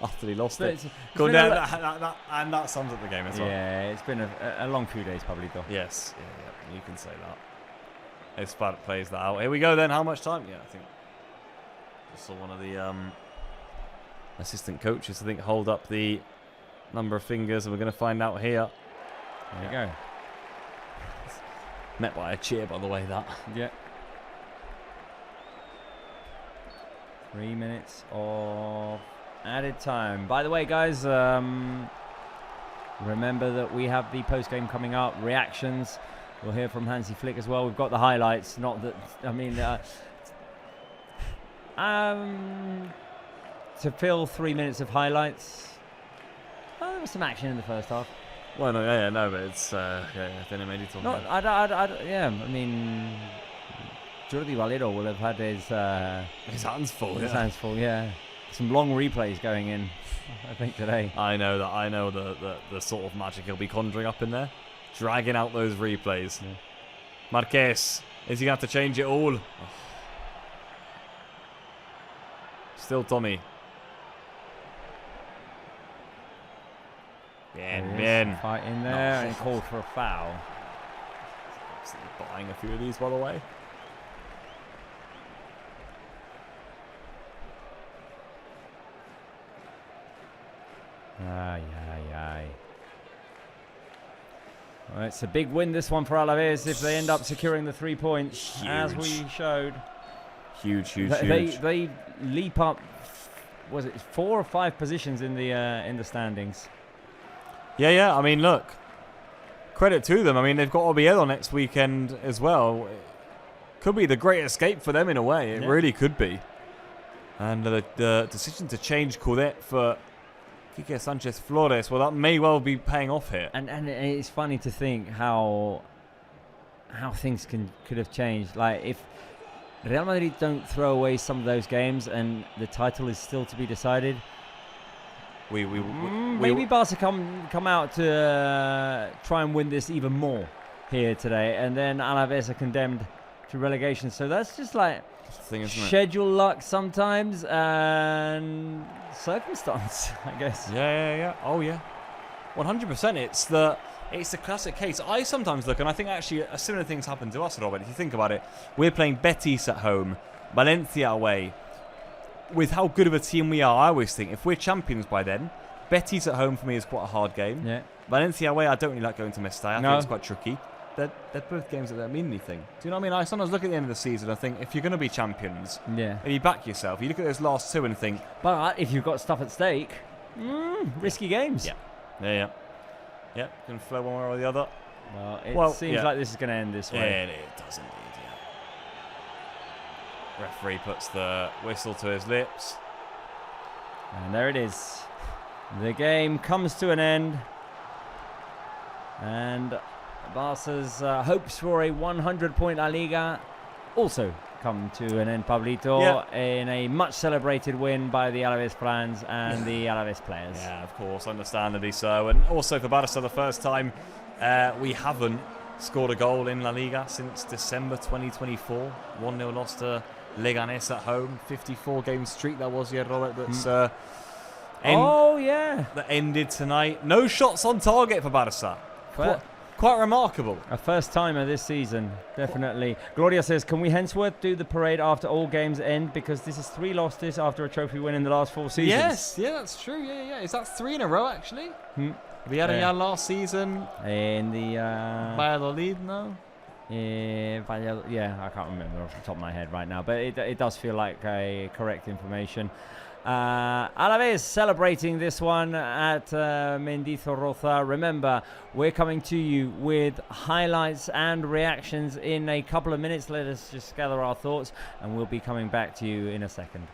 [SPEAKER 2] After he lost it. Cool, and that sums up the game as well.
[SPEAKER 1] Yeah, it's been a long few days probably though.
[SPEAKER 2] Yes, yeah, you can say that. Espart plays that out. Here we go then, how much time? Yeah, I think just saw one of the assistant coaches, I think, hold up the number of fingers, and we're going to find out here.
[SPEAKER 1] There you go.
[SPEAKER 2] Met by a cheer, by the way, that.
[SPEAKER 1] Yeah. 3 minutes of added time. By the way, guys, remember that we have the post-game coming up. Reactions. We'll hear from Hansi Flick as well. We've got the highlights. Not that, I mean, to fill 3 minutes of highlights. Well, there was some action in the first half.
[SPEAKER 2] Well, no, but it's then it made it all.
[SPEAKER 1] Yeah, I mean, Jordi Valero will have had his
[SPEAKER 2] hands full.
[SPEAKER 1] His hands full, yeah. Some long replays going in, I think, today.
[SPEAKER 2] I know the sort of magic he'll be conjuring up in there, dragging out those replays. Yeah. Marquez, is he going to have to change it all? Oh. Still Tommy. Bien.
[SPEAKER 1] Fight in there and called for a foul.
[SPEAKER 2] Absolutely buying a few of these, by the way.
[SPEAKER 1] Aye. Well, it's a big win, this one, for Alavés if they end up securing the 3 points, as we showed.
[SPEAKER 2] Huge.
[SPEAKER 1] They leap up, was it 4 or 5 positions in the standings?
[SPEAKER 2] Yeah. I mean, look, credit to them. I mean, they've got Oviedo next weekend as well. Could be the great escape for them in a way. It really could be. And the decision to change Coudet for Quique Sanchez Flores, well, that may well be paying off here.
[SPEAKER 1] And it's funny to think how things could have changed. Like, if Real Madrid don't throw away some of those games and the title is still to be decided, maybe Barca come out to try and win this even more here today, and then Alavés are condemned to relegation. So that's just like
[SPEAKER 2] thing, isn't it?
[SPEAKER 1] Schedule luck sometimes and circumstance, I guess.
[SPEAKER 2] Yeah. Oh yeah, 100%. It's the classic case. I sometimes look, and I think actually similar things happen to us, Robert. If you think about it, we're playing Betis at home, Valencia away. With how good of a team we are, I always think if we're champions by then, Betis at home for me is quite a hard game.
[SPEAKER 1] Yeah.
[SPEAKER 2] Valencia away, I don't really like going to Matchday. I
[SPEAKER 1] No.
[SPEAKER 2] think it's quite tricky. They're both games that don't mean anything. Do you know what I mean? I sometimes look at the end of the season and think, if you're going to be champions,
[SPEAKER 1] Yeah.
[SPEAKER 2] and you back yourself, you look at those last two and think,
[SPEAKER 1] But if you've got stuff at stake, risky games.
[SPEAKER 2] Yeah, can flow one way or the other.
[SPEAKER 1] Well, it seems like this is going to end this way.
[SPEAKER 2] Yeah, it does indeed, yeah. Referee puts the whistle to his lips.
[SPEAKER 1] And there it is. The game comes to an end. And Barca's hopes for a 100-point LaLiga also come to an end, Pablito, in a much celebrated win by the Alavés fans and the Alavés players.
[SPEAKER 2] Yeah, of course, understandably so. And also for Barca, the first time we haven't scored a goal in La Liga since December 2024. 1-0 loss to Leganés at home. 54-game streak that was, Robert. That's that ended tonight. No shots on target for Barca. Quite remarkable.
[SPEAKER 1] A first-timer this season, definitely. Gloria says, can we henceforth do the parade after all games end? Because this is 3 losses after a trophy win in the last 4 seasons.
[SPEAKER 2] Yes, that's true. Yeah. Is that 3 in a row, actually? Villarreal last season.
[SPEAKER 1] In the...
[SPEAKER 2] Valladolid, no?
[SPEAKER 1] Yeah, I can't remember off the top of my head right now, but it does feel like correct information. Alavés celebrating this one at Mendizorroza. Remember, we're coming to you with highlights and reactions in a couple of minutes. Let us just gather our thoughts, and we'll be coming back to you in a second.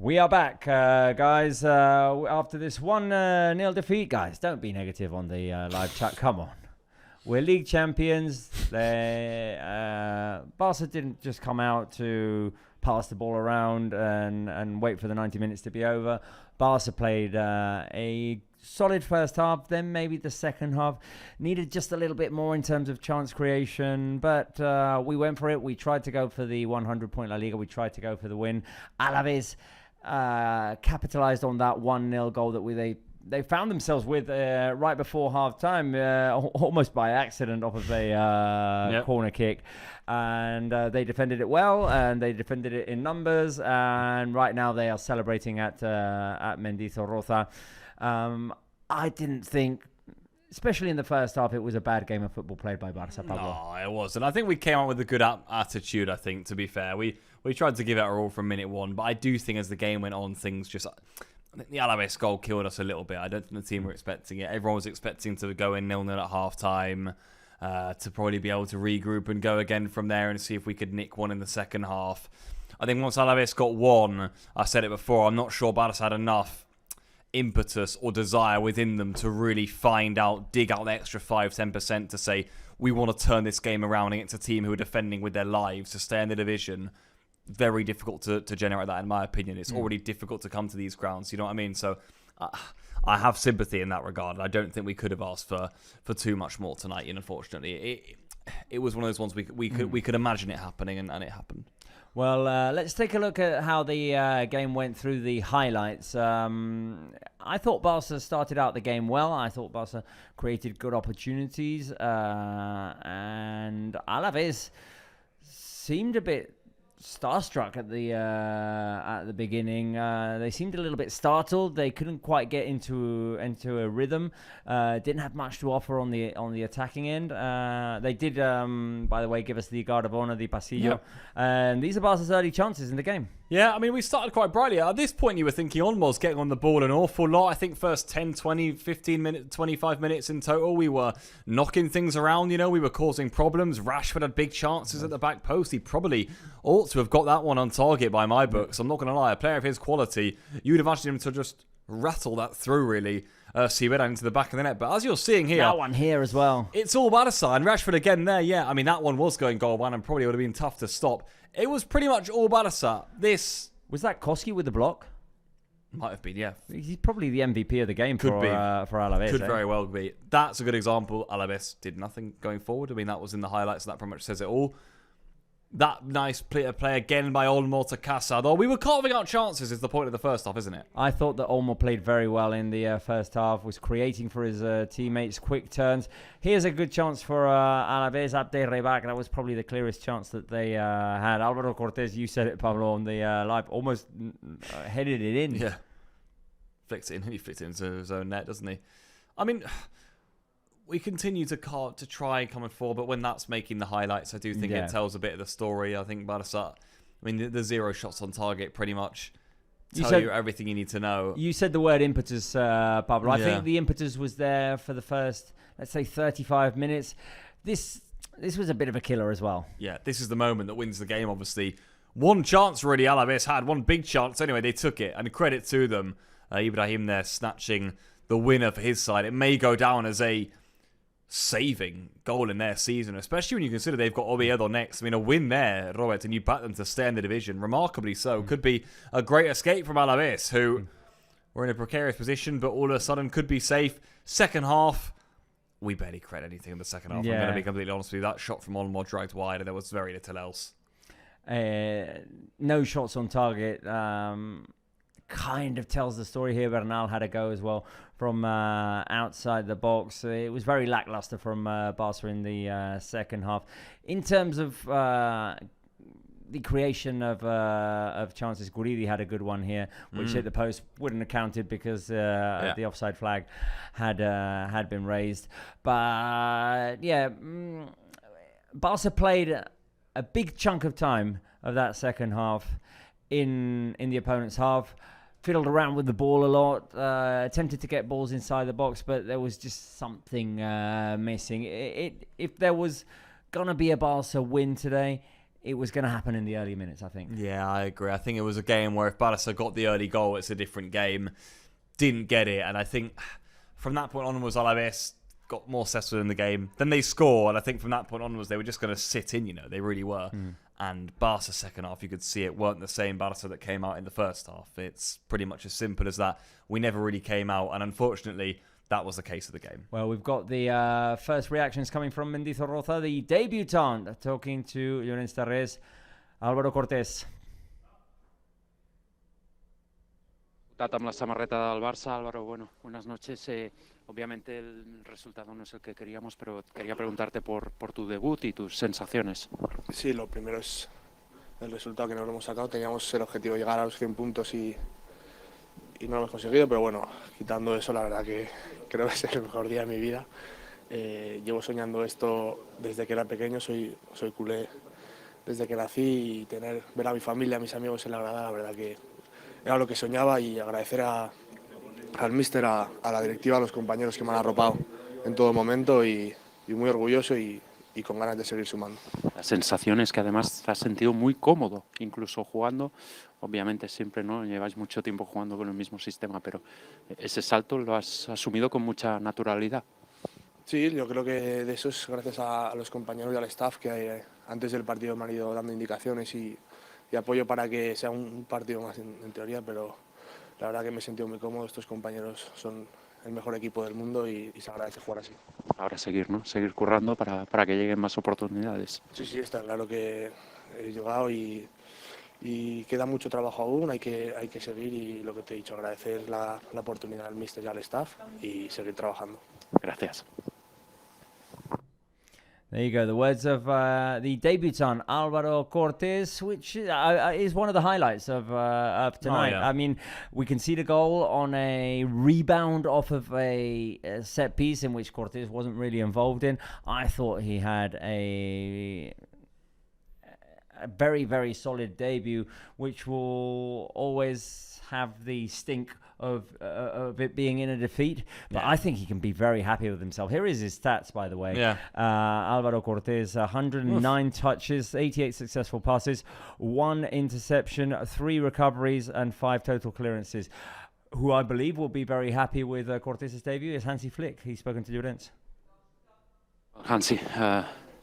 [SPEAKER 1] We are back, guys. After this 1-0 defeat, guys, don't be negative on the live chat. Come on. We're league champions. Barca didn't just come out to pass the ball around and wait for the 90 minutes to be over. Barca played a solid first half, then maybe the second half needed just a little bit more in terms of chance creation, but we went for it. We tried to go for the 100-point La Liga. We tried to go for the win. Alavés capitalized on that 1-0 goal that they found themselves with right before half-time, almost by accident off of a corner kick. And they defended it well, and they defended it in numbers. And right now they are celebrating at Mendizorroza. I didn't think, especially in the first half, it was a bad game of football played by Barça, Pablo.
[SPEAKER 2] No, it wasn't. I think we came out with a good attitude, I think, to be fair. We tried to give it our all from minute one, but I do think as the game went on, things just... I think the Alavés goal killed us a little bit. I don't think the team were expecting it. Everyone was expecting to go in 0-0 at half-time, to probably be able to regroup and go again from there and see if we could nick one in the second half. I think once Alavés got one, I said it before, I'm not sure Barça had enough impetus or desire within them to really dig out the extra 5-10% to say, we want to turn this game around against a team who are defending with their lives to stay in the division. Very difficult to generate that, in my opinion. It's already difficult to come to these grounds, you know what I mean? So I have sympathy in that regard. I don't think we could have asked for too much more tonight, and unfortunately. It was one of those ones we could imagine it happening, and it happened.
[SPEAKER 1] Well, let's take a look at how the game went through the highlights. I thought Barca started out the game well. I thought Barca created good opportunities. And Alavés seemed a bit starstruck at the beginning. They seemed a little bit startled. They couldn't quite get into a rhythm. Didn't have much to offer on the attacking end. They did, by the way, give us the guard of honor, the pasillo. Yep. And these are Barca's early chances in the game.
[SPEAKER 2] Yeah, I mean, we started quite brightly. At this point, you were thinking Olmo's getting on the ball an awful lot. I think first 10, 20, 15 minutes, 25 minutes in total, we were knocking things around, we were causing problems. Rashford had big chances at the back post. He probably ought to have got that one on target by my books. I'm not going to lie. A player of his quality, you'd imagine him to just rattle that through, really. Sierra into the back of the net. But as you're seeing here...
[SPEAKER 1] That one here as well.
[SPEAKER 2] It's all Barça. And Rashford again there, yeah. I mean, that one was going goal one and probably would have been tough to stop. It was pretty much all Barça.
[SPEAKER 1] Was that Koski with the block?
[SPEAKER 2] Might have been, yeah.
[SPEAKER 1] He's probably the MVP of the game for Alavés.
[SPEAKER 2] Could very well be. That's a good example. Alavés did nothing going forward. I mean, that was in the highlights, and that pretty much says it all. That nice play again by Olmo to Casa. Though we were carving out chances is the point of the first half, isn't it?
[SPEAKER 1] I thought that Olmo played very well in the first half, was creating for his teammates, quick turns. Here's a good chance for Alavés, Abde Rebac. That was probably the clearest chance that they had. Alvaro Cortés, you said it, Pablo, on the live, almost headed it in.
[SPEAKER 2] Yeah. Flicked it in. He flicked it into his own net, doesn't he? I mean... We continue to try coming forward, but when that's making the highlights, I do think it tells a bit of the story. I think Barça, the 0 shots on target pretty much tell you everything you need to know.
[SPEAKER 1] You said the word impetus, Pablo. I think the impetus was there for the first, let's say, 35 minutes. This was a bit of a killer as well.
[SPEAKER 2] Yeah, this is the moment that wins the game, obviously. One chance really Alavés had, one big chance. Anyway, they took it, and credit to them. Ibrahim there snatching the winner for his side. It may go down as a saving goal in their season, especially when you consider they've got Oviedo next. I mean, a win there, Robert, and you back them to stay in the division, remarkably so. Could be a great escape from Alavés, who were in a precarious position, but all of a sudden could be safe. Second half, we barely credit anything in the second half. I'm going to be completely honest with you. That shot from Olmo dragged wide, and there was very little else.
[SPEAKER 1] No shots on target. Kind of tells the story here. Bernal had a go as well from outside the box. It was very lackluster from Barca in the second half. In terms of the creation of chances, Guridi had a good one here, which hit the post. Wouldn't have counted because the offside flag had been raised. But Barca played a big chunk of time of that second half in the opponent's half. Fiddled around with the ball a lot, attempted to get balls inside the box, but there was just something missing. If there was going to be a Barca win today, it was going to happen in the early minutes, I think.
[SPEAKER 2] Yeah, I agree. I think it was a game where if Barca got the early goal, it's a different game. Didn't get it, and I think from that point onwards, Alavés got more settled in the game. Then they scored, and I think from that point onwards, they were just going to sit in, they really were. And Barca's second half, you could see it weren't the same Barca that came out in the first half. It's pretty much as simple as that. We never really came out, and unfortunately, that was the case of the game.
[SPEAKER 1] Well, we've got the first reactions coming from Mendizorroza, the debutant, talking to Llorenç Tarrés, Álvaro Cortés.
[SPEAKER 4] Amb la samarreta del Barça, Álvaro, bueno, buenas noches. Obviamente el resultado no es el que queríamos, pero quería preguntarte por tu debut y tus sensaciones.
[SPEAKER 6] Sí, lo primero es el resultado que nos lo hemos sacado. Teníamos el objetivo de llegar a los 100 puntos y no lo hemos conseguido, pero bueno, quitando eso, la verdad que creo que es el mejor día de mi vida. Llevo soñando esto desde que era pequeño, soy culé desde que nací, y ver a mi familia, a mis amigos en la grada, la verdad que era lo que soñaba, y agradecer al míster, a la directiva, a los compañeros que me han arropado en todo momento, y muy orgulloso y con ganas de seguir sumando.
[SPEAKER 4] La sensación es que además te has sentido muy cómodo, incluso jugando. Obviamente siempre no lleváis mucho tiempo jugando con el mismo sistema, pero ese salto lo has asumido con mucha naturalidad.
[SPEAKER 6] Sí, yo creo que de eso es gracias a los compañeros y al staff que antes del partido me han ido dando indicaciones y apoyo para que sea un partido más en teoría, pero la verdad que me he sentido muy cómodo. Estos compañeros son el mejor equipo del mundo y se agradece jugar así.
[SPEAKER 4] Ahora seguir, ¿no? Seguir currando para que lleguen más oportunidades.
[SPEAKER 6] Sí, está claro que he llegado y queda mucho trabajo aún, hay que seguir, y lo que te he dicho, agradecer la oportunidad al míster y al staff y seguir trabajando.
[SPEAKER 4] Gracias.
[SPEAKER 1] There you go, the words of the debutant Álvaro Cortés, which is one of the highlights of tonight.
[SPEAKER 2] Oh, yeah.
[SPEAKER 1] I mean, we concede a goal on a rebound off of a set piece in which Cortés wasn't really involved in. I thought he had a very, very solid debut, which will always have the stink of it being in a defeat, but I think he can be very happy with himself. Here is his stats, by the way. Álvaro Cortés, 109 touches, 88 successful passes, 1 interception, 3 recoveries, and 5 total clearances. Who I believe will be very happy with Cortés' debut is Hansi Flick. He's spoken to Llorenç.
[SPEAKER 4] Hansi,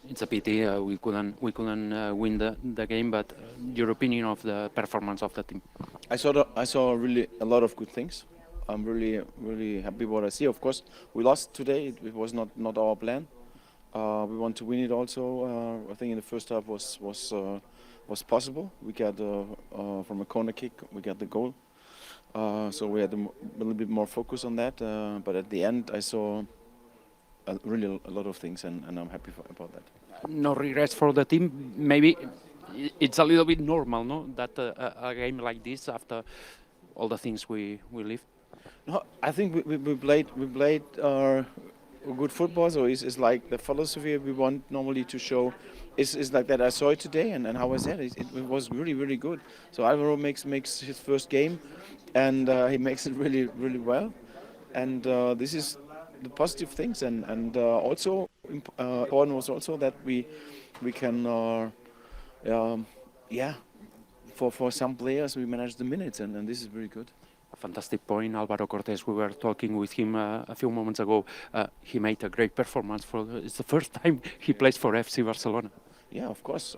[SPEAKER 4] it's a pity we couldn't win the game, but your opinion of the performance of the team?
[SPEAKER 5] I saw really a lot of good things. I'm really happy what I see. Of course, we lost today. It was not our plan. We want to win it also. I think in the first half was possible. We got from a corner kick, we got the goal. So we had a little bit more focus on that. But at the end, I saw really a lot of things, and I'm happy about that.
[SPEAKER 4] No regrets for the team. Maybe it's a little bit normal, no? That a game like this, after all the things we lived.
[SPEAKER 5] No, I think we played good football. So it's like the philosophy we want normally to show is like that. I saw it today, and how I said it was really good. So Alvaro makes his first game, and he makes it really well. And this is the positive things, and also important was also that we can for some players we manage the minutes, and this is very good.
[SPEAKER 4] A fantastic point, Álvaro Cortés. We were talking with him a few moments ago. He made a great performance. It's the first time he plays for FC Barcelona.
[SPEAKER 5] Yeah, of course.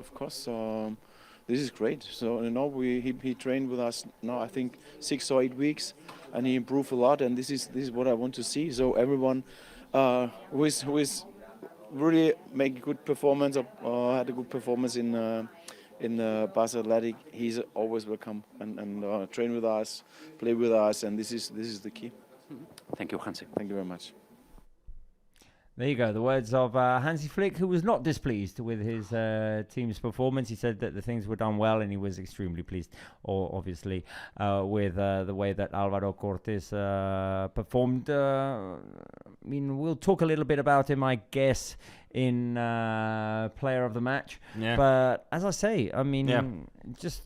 [SPEAKER 5] This is great. So he trained with us now, I think 6 or 8 weeks, and he improved a lot. And this is what I want to see. So everyone who is really make a good performance, had a good performance in Barça Athletic, he's always welcome and train with us, play with us, and this is the key.
[SPEAKER 4] Thank you, Hansi.
[SPEAKER 5] Thank you very much.
[SPEAKER 1] There you go, the words of Hansi Flick, who was not displeased with his team's performance. He said that the things were done well, and he was extremely pleased, obviously, with the way that Álvaro Cortés performed. I mean, we'll talk a little bit about him, I guess, in Player of the Match.
[SPEAKER 2] Yeah.
[SPEAKER 1] But as I say, I mean, it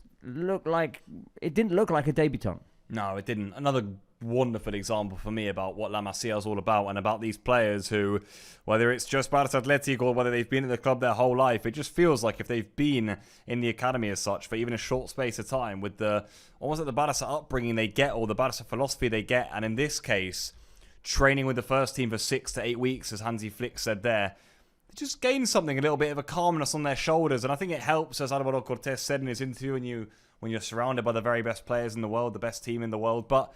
[SPEAKER 1] didn't look like a debutant.
[SPEAKER 2] No, it didn't. Another wonderful example for me about what La Masia is all about and about these players who, whether it's just Barça Athletic or whether they've been at the club their whole life, it just feels like if they've been in the academy as such for even a short space of time with the almost like the Barça upbringing they get or the Barça philosophy they get, and in this case, training with the first team for 6 to 8 weeks, as Hansi Flick said there, they just gain something, a little bit of a calmness on their shoulders, and I think it helps, as Alvaro Cortés said in his interview, when you're surrounded by the very best players in the world, the best team in the world, but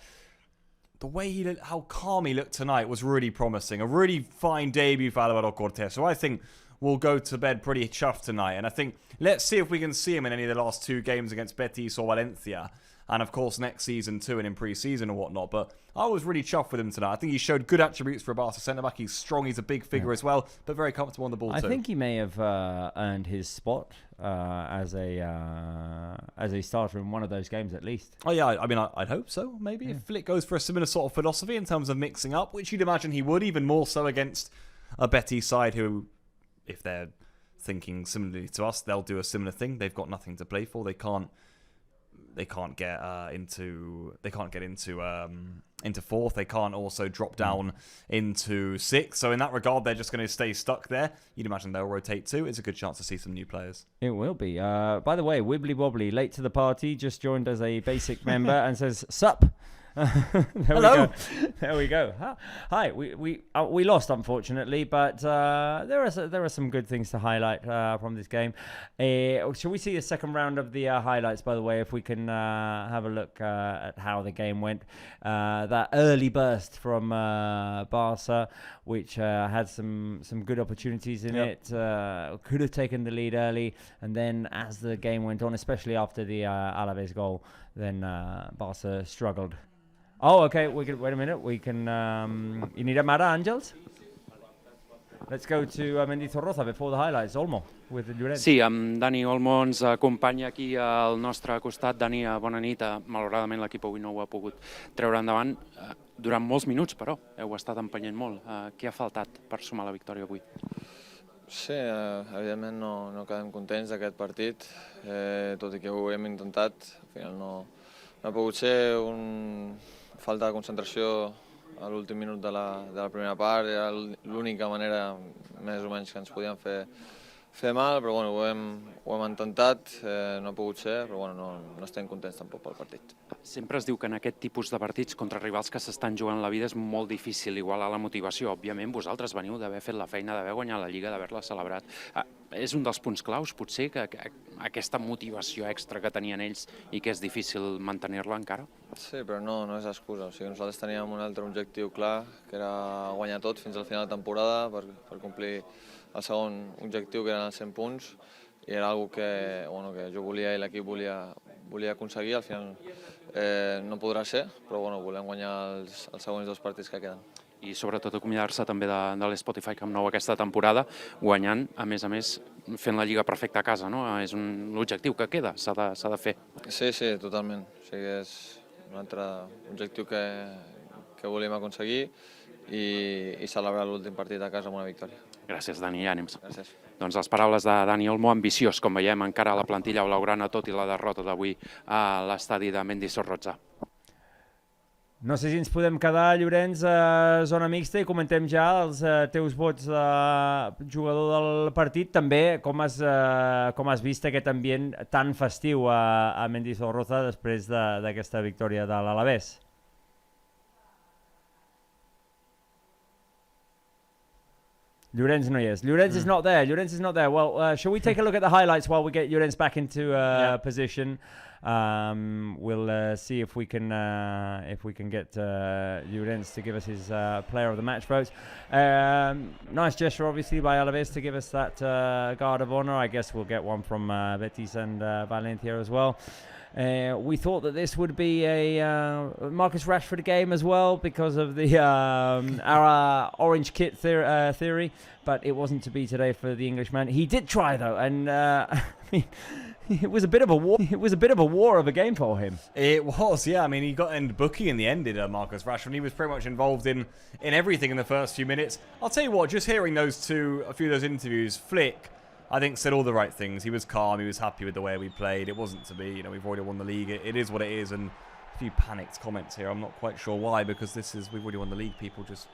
[SPEAKER 2] the way how calm he looked tonight was really promising. A really fine debut for Alvaro Cortés. So I think we'll go to bed pretty chuffed tonight. And I think let's see if we can see him in any of the last 2 games against Betis or Valencia. And of course next season too and in pre-season and whatnot. But I was really chuffed with him tonight. I think he showed good attributes for a Barca centre-back. He's strong, he's a big figure as well, but very comfortable on the ball too.
[SPEAKER 1] I think he may have earned his spot as a starter in one of those games at least.
[SPEAKER 2] Oh yeah, I mean, I'd hope so, maybe. If Flick goes for a similar sort of philosophy in terms of mixing up, which you'd imagine he would, even more so against a Betis side who, if they're thinking similarly to us, they'll do a similar thing. They've got nothing to play for. They can't get into fourth. They can't also drop down into sixth. So in that regard, they're just going to stay stuck there. You'd imagine they'll rotate too. It's a good chance to see some new players.
[SPEAKER 1] It will be. By the way, Wibbly Wobbly, late to the party, just joined as a basic member and says, "Sup."
[SPEAKER 2] Hello.
[SPEAKER 1] There we go. Hi. We lost, unfortunately, but there are some good things to highlight from this game. Shall we see the second round of the highlights? By the way, if we can have a look at how the game went. That early burst from Barca, which had some good opportunities in it. Could have taken the lead early, and then as the game went on, especially after the Alavés goal, then Barca struggled. Oh, okay. Wait a minute. We can. You need a Mara, Àngels? Let's go to Mendizorroza before the highlights. Olmo with Llorenç.
[SPEAKER 4] Sí, amb Dani Olmo ens acompanya aquí al nostre costat. Dani, bona nit. Malauradament l'equip avui no ho ha pogut treure endavant. Durant molts minuts, però, heu estat empenyent molt. Què ha faltat per sumar la victòria avui?
[SPEAKER 5] Sí, evidentment no quedem contents d'aquest partit, tot i que ho hem intentat. Al final no ha pogut ser falta de concentració a l'últim minut de la primera part. Era l'única manera més o menys que ens podien fer mal, però bueno, ho hem intentat, no ha pogut ser, però bueno, no estem contents tampoc pel partit.
[SPEAKER 4] Sempre es diu que en aquest tipus de partits contra rivals que s'estan jugant la vida és molt difícil igualar la motivació. Òbviament vosaltres veniu d'haver fet la feina, d'haver guanyat la Lliga, d'haver-la celebrat. És un dels punts claus, potser, que aquesta motivació extra que tenien ells i que és difícil mantenir-la encara?
[SPEAKER 5] Sí, però no és excusa. O sigui, nosaltres teníem un altre objectiu clar, que era guanyar tot fins al final de temporada per complir el segon objectiu, que eren els 100 punts, i era una cosa que jo volia i l'equip volia aconseguir. Al final no podrà ser, però volem guanyar els següents 2 partits que queden.
[SPEAKER 4] I sobretot acomiadar-se també de l'Spotify Camp Nou aquesta temporada, guanyant, a més, fent la Lliga perfecta a casa, no? És l'objectiu que queda, s'ha de fer.
[SPEAKER 5] Sí, totalment. O sigui, és un altre objectiu que volíem aconseguir i celebrar l'últim partit a casa amb una victòria.
[SPEAKER 4] Gràcies, Dani, i ànims.
[SPEAKER 5] Gràcies.
[SPEAKER 4] Doncs les paraules de Dani Olmo, ambiciós, com veiem encara a la plantilla blaugrana, tot i la derrota d'avui a l'estadi de Mendizorroza.
[SPEAKER 1] No sé si ens podem quedar, Llorenç, a zona mixta i comentem ja els teus vots de jugador del partit. També com has vist aquest ambient tan festiu a Mendizorroza després d'aquesta victòria de l'Alavés. Llorenç no hi és. Llorenç is not there. Llorenç is not there. Well, shall we take a look at the highlights while we get Llorenç back into position? We'll see if we can get Llorenç to give us his player of the match votes. Nice gesture, obviously, by Alavés to give us that guard of honor. I guess we'll get one from Betis and Valencia as well. We thought that this would be a Marcus Rashford game as well because of the our orange kit theory, but it wasn't to be today for the Englishman. He did try though, and it was a bit of a war. It was a bit of a war of a game for him.
[SPEAKER 2] It was, yeah. I mean, he got end bookie in the end, did Marcus Rashford. He was pretty much involved in everything in the first few minutes. I'll tell you what, just hearing a few of those interviews, Flick, I think, said all the right things. He was calm. He was happy with the way we played. It wasn't to be. We've already won the league. It is what it is. And few panicked comments here. I'm not quite sure why, because we've already won the league. People just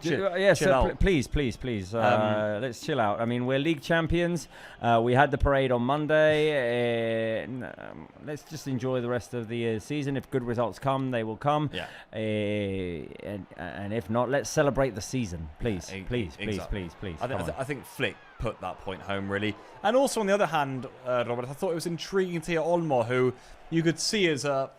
[SPEAKER 2] chill,
[SPEAKER 1] yeah,
[SPEAKER 2] chill
[SPEAKER 1] so
[SPEAKER 2] out.
[SPEAKER 1] please, let's chill out. I mean, we're league champions. We had the parade on Monday. Let's just enjoy the rest of the season. If good results come, they will come.
[SPEAKER 2] Yeah.
[SPEAKER 1] And if not, let's celebrate the season, please. Please.
[SPEAKER 2] I think Flick put that point home, really. And also, on the other hand, Robert, I thought it was intriguing to hear Olmo, who you could see as a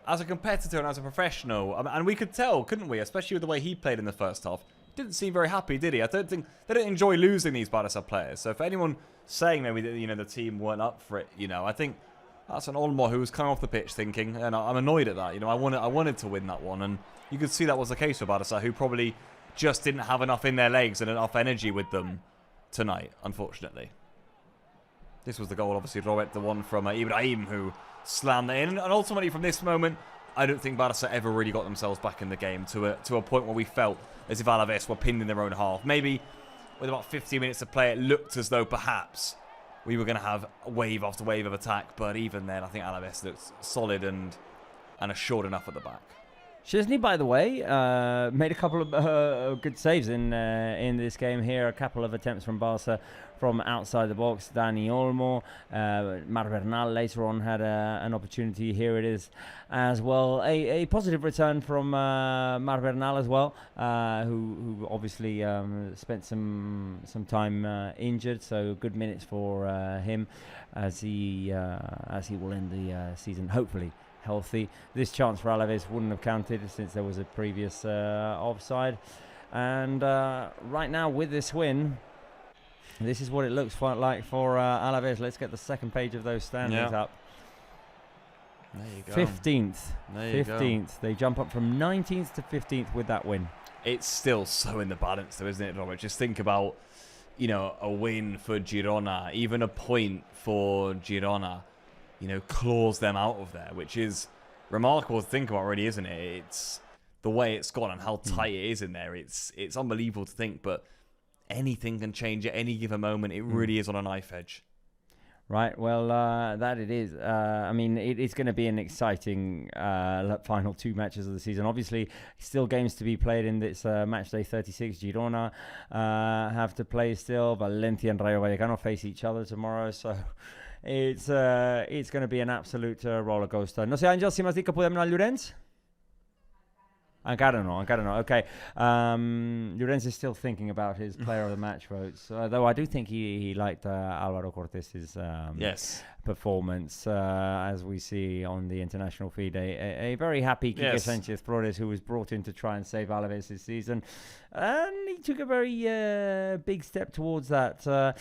[SPEAKER 2] competitor and as a professional. And we could tell, couldn't we? Especially with the way he played in the first half. Didn't seem very happy, did he? I don't think they don't enjoy losing these Barça players. So for anyone saying maybe that the team weren't up for it, I think that's an Olmo who was coming off the pitch thinking, and I'm annoyed at that. I wanted to win that one, and you could see that was the case for Barça, who probably just didn't have enough in their legs and enough energy with them tonight, unfortunately. This was the goal, obviously, Robert, the one from Ibrahim, who slammed it in. And ultimately, from this moment, I don't think Barça ever really got themselves back in the game to a point where we felt as if Alavés were pinned in their own half. Maybe with about 15 minutes to play, it looked as though perhaps we were going to have wave after wave of attack. But even then, I think Alavés looked solid and assured enough at the back.
[SPEAKER 1] Szczesny, by the way, made a couple of good saves in this game here. A couple of attempts from Barça from outside the box. Dani Olmo, Mar Bernal later on had an opportunity. Here it is as well. A positive return from Mar Bernal as well, who obviously spent some time injured. So good minutes for him as he will end the season, hopefully healthy. This chance for Alavés wouldn't have counted since there was a previous offside. And right now with this win, this is what it looks like for Alavés. Let's get the second page of those standings up.
[SPEAKER 2] There you go.
[SPEAKER 1] 15th.
[SPEAKER 2] There you
[SPEAKER 1] 15th. They jump up from 19th to 15th with that win.
[SPEAKER 2] It's still so in the balance though, isn't it, Robert? Just think about, a win for Girona, even a point for Girona, claws them out of there, which is remarkable to think about, really, isn't it? It's the way it's gone and how tight it is in there. It's unbelievable to think, but anything can change at any given moment. It really is on a knife edge.
[SPEAKER 1] Right, well, that it is. It's going to be an exciting final two matches of the season. Obviously, still games to be played in this Matchday 36. Girona have to play still. Valencia and Rayo Vallecano face each other tomorrow, so it's going to be an absolute roller coaster. No sé, Àngel, si m'has dit que podem anar al Llorenç? Encara no. Okay. Llorenç is still thinking about his player of the match votes, though I do think he liked Álvaro Cortés's performance, as we see on the international feed. A very happy Quique Sánchez Flores, who was brought in to try and save Alavés this season. And he took a very big step towards that.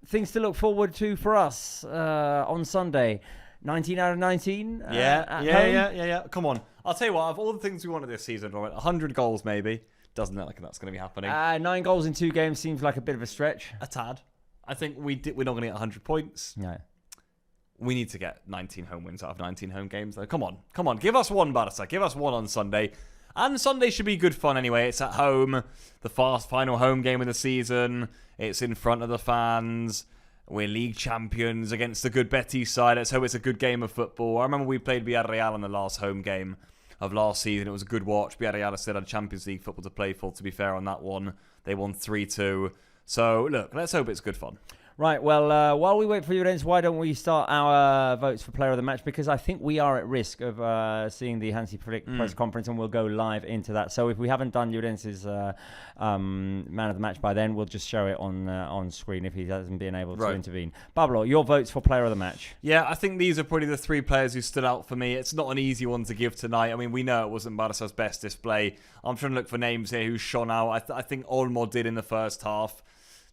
[SPEAKER 1] Things to look forward to for us on Sunday. 19 out of 19
[SPEAKER 2] Yeah. Come on. I'll tell you what, of all the things we wanted this season, Robert, 100 goals maybe. Doesn't look like that's going to be happening.
[SPEAKER 1] 9 goals in 2 games seems like a bit of a stretch.
[SPEAKER 2] A tad. I think we're not going to get 100 points.
[SPEAKER 1] No.
[SPEAKER 2] We need to get 19 home wins out of 19 home games, though. Come on. Give us one, Barça. Give us one on Sunday. And Sunday should be good fun anyway. It's at home. The final home game of the season. It's in front of the fans. We're league champions against the good Betis side. Let's hope it's a good game of football. I remember we played Villarreal in the last home game of last season. It was a good watch. Villarreal still had Champions League football to play for, to be fair, on that one. They won 3-2. So, look, let's hope it's good fun.
[SPEAKER 1] Right, well, while we wait for Llorenç, why don't we start our votes for player of the match? Because I think we are at risk of seeing the Hansi Flick press conference, and we'll go live into that. So if we haven't done Llorenç's man of the match by then, we'll just show it on screen if he hasn't been able to intervene. Pablo, your votes for player of the match?
[SPEAKER 2] Yeah, I think these are probably the 3 players who stood out for me. It's not an easy one to give tonight. I mean, we know it wasn't Barça's best display. I'm trying to look for names here who shone out. I think Olmo did in the first half.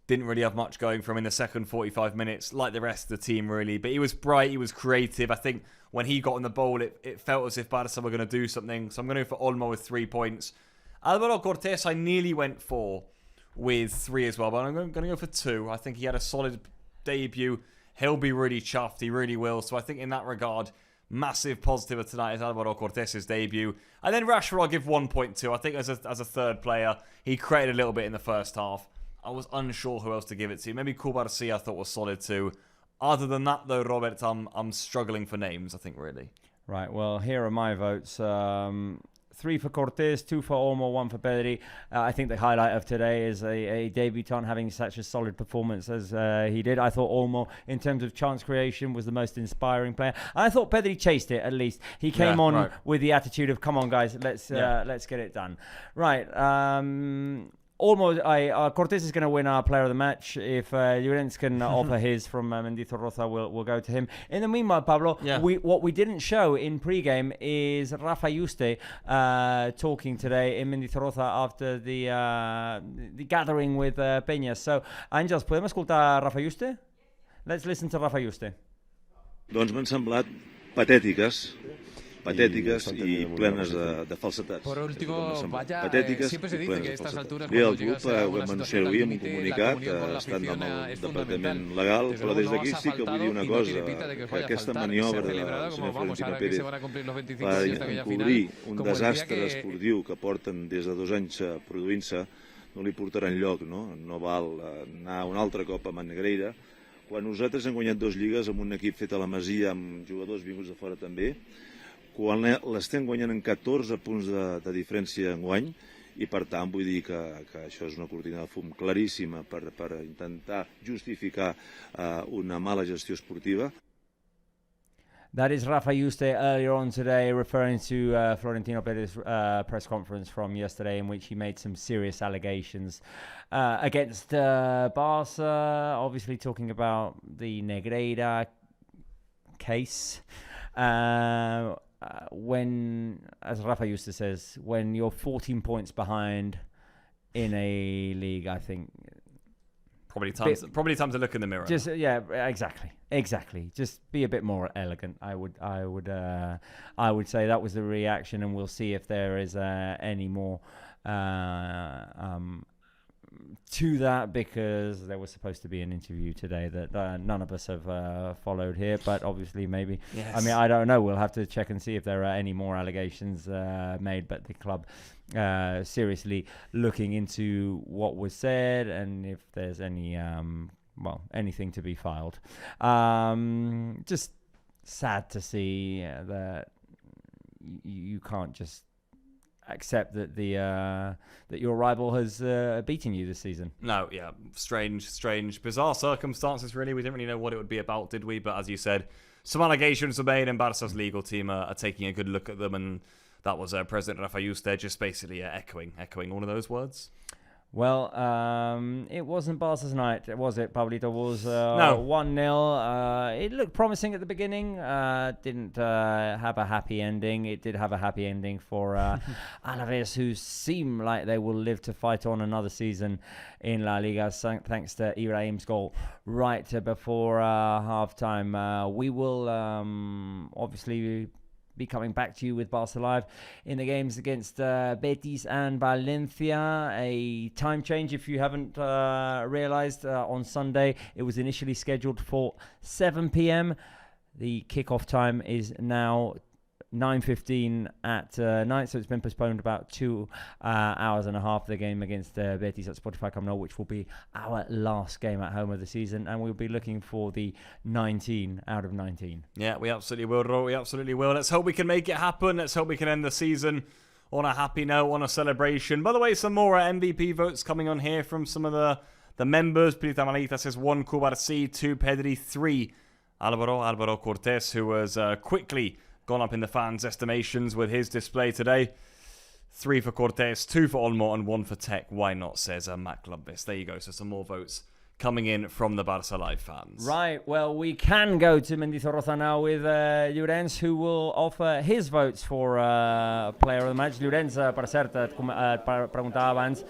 [SPEAKER 2] Didn't really have much going for him in the second 45 minutes, like the rest of the team, really. But he was bright, he was creative. I think when he got on the ball, it felt as if Barça were going to do something. So I'm going to go for Olmo with 3 points. Álvaro Cortés, I nearly went for with 3 as well, but I'm going to go for 2. I think he had a solid debut. He'll be really chuffed. He really will. So I think in that regard, massive positive of tonight is Álvaro Cortés' debut. And then Rashford, I'll give 1.2. I think as a third player, he created a little bit in the first half. I was unsure who else to give it to. Maybe Cubarsí I thought was solid too. Other than that, though, Robert, I'm struggling for names, I think, really.
[SPEAKER 1] Right, well, here are my votes. 3 for Cortés, 2 for Olmo, 1 for Pedri. I think the highlight of today is a debutant having such a solid performance as he did. I thought Olmo, in terms of chance creation, was the most inspiring player. I thought Pedri chased it, at least. He came on with the attitude of, come on, guys, let's get it done. Right, Cortés is going to win our player of the match. If Llorens can offer his from Mendizorroza, we'll go to him. In the meanwhile, Pablo, what we didn't show in pregame is Rafa Yuste talking today in Mendizorroza after the gathering with Peñas. So, Àngels, podem escoltar Rafa Yuste? Let's listen to Rafa Yuste.
[SPEAKER 7] Doncs m'han semblat patètiques y plenas de falsedades.
[SPEAKER 8] Por último, vaya,
[SPEAKER 7] patètiques
[SPEAKER 8] siempre se dice que a estas alturas
[SPEAKER 7] Bé, el
[SPEAKER 8] cuando
[SPEAKER 7] club ho vam anunciar avui amb un comunicat, estan amb el departament legal, però des d'aquí sí que vull dir una cosa, que aquesta maniobra del senyor Florentino Pérez per encobrir un desastre esportiu que porten des de 2 anys produint-se no li portarà enlloc, no? No val anar un altre cop a Negreira, quan nosaltres hem guanyat 2 lligues amb un equip fet a la Masia, amb jugadors vinguts de fora també, quan l'estem guanyant en 14 punts de diferència enguany, i per tant vull dir que això és una cortina de fum claríssima per intentar justificar una mala gestió esportiva.
[SPEAKER 1] That is Rafa Yuste earlier on today, referring to Florentino Perez's press conference from yesterday, in which he made some serious allegations against Barça, obviously talking about the Negreira case. When, as Rafa Yuste says, when you're 14 points behind in a league, I think
[SPEAKER 2] probably time to look in the mirror.
[SPEAKER 1] Just exactly. Just be a bit more elegant. I would say that was the reaction, and we'll see if there is any more to that, because there was supposed to be an interview today that none of us have followed here, but obviously maybe. Yes. I mean, I don't know. We'll have to check and see if there are any more allegations made, but the club seriously looking into what was said and if there's any, anything to be filed. Just sad to see that you can't just accept that that your rival has beaten you this season.
[SPEAKER 2] No, yeah, strange, bizarre circumstances. Really, we didn't really know what it would be about, did we? But as you said, some allegations were made, and Barca's legal team are taking a good look at them, and that was President Rafa Yuste just basically echoing all of those words.
[SPEAKER 1] Well, it wasn't Barca's night, was it, Pablito? It was 1-0. It looked promising at the beginning. Didn't have a happy ending. It did have a happy ending for Alavés, who seem like they will live to fight on another season in LaLiga, thanks to Ibrahim's goal right before half-time. We will obviously be coming back to you with Barca Live in the games against Betis and Valencia. A time change, if you haven't realized, on Sunday it was initially scheduled for 7 p.m. The kickoff time is now 9:15 at night, so it's been postponed about 2 hours and a half. The game against Betis at Spotify Camp Nou, which will be our last game at home of the season, and we'll be looking for the 19 out of 19.
[SPEAKER 2] Yeah, we absolutely will, Ro. We absolutely will. Let's hope we can make it happen. Let's hope we can end the season on a happy note, on a celebration. By the way, some more MVP votes coming on here from some of the members. Pirita Malita says 1 Cubarsí, 2 Pedri, 3 Álvaro Cortés, who was quickly gone up in the fans' estimations with his display today. 3 for Cortés, 2 for Olmo, and 1 for Tech. Why not, says Matt Clubbis. There you go. So some more votes coming in from the Barça Live fans.
[SPEAKER 1] Right. Well, we can go to Mendizorroza now with Llorens, who will offer his votes for player of the match. Llorens, per cert, et preguntava abans,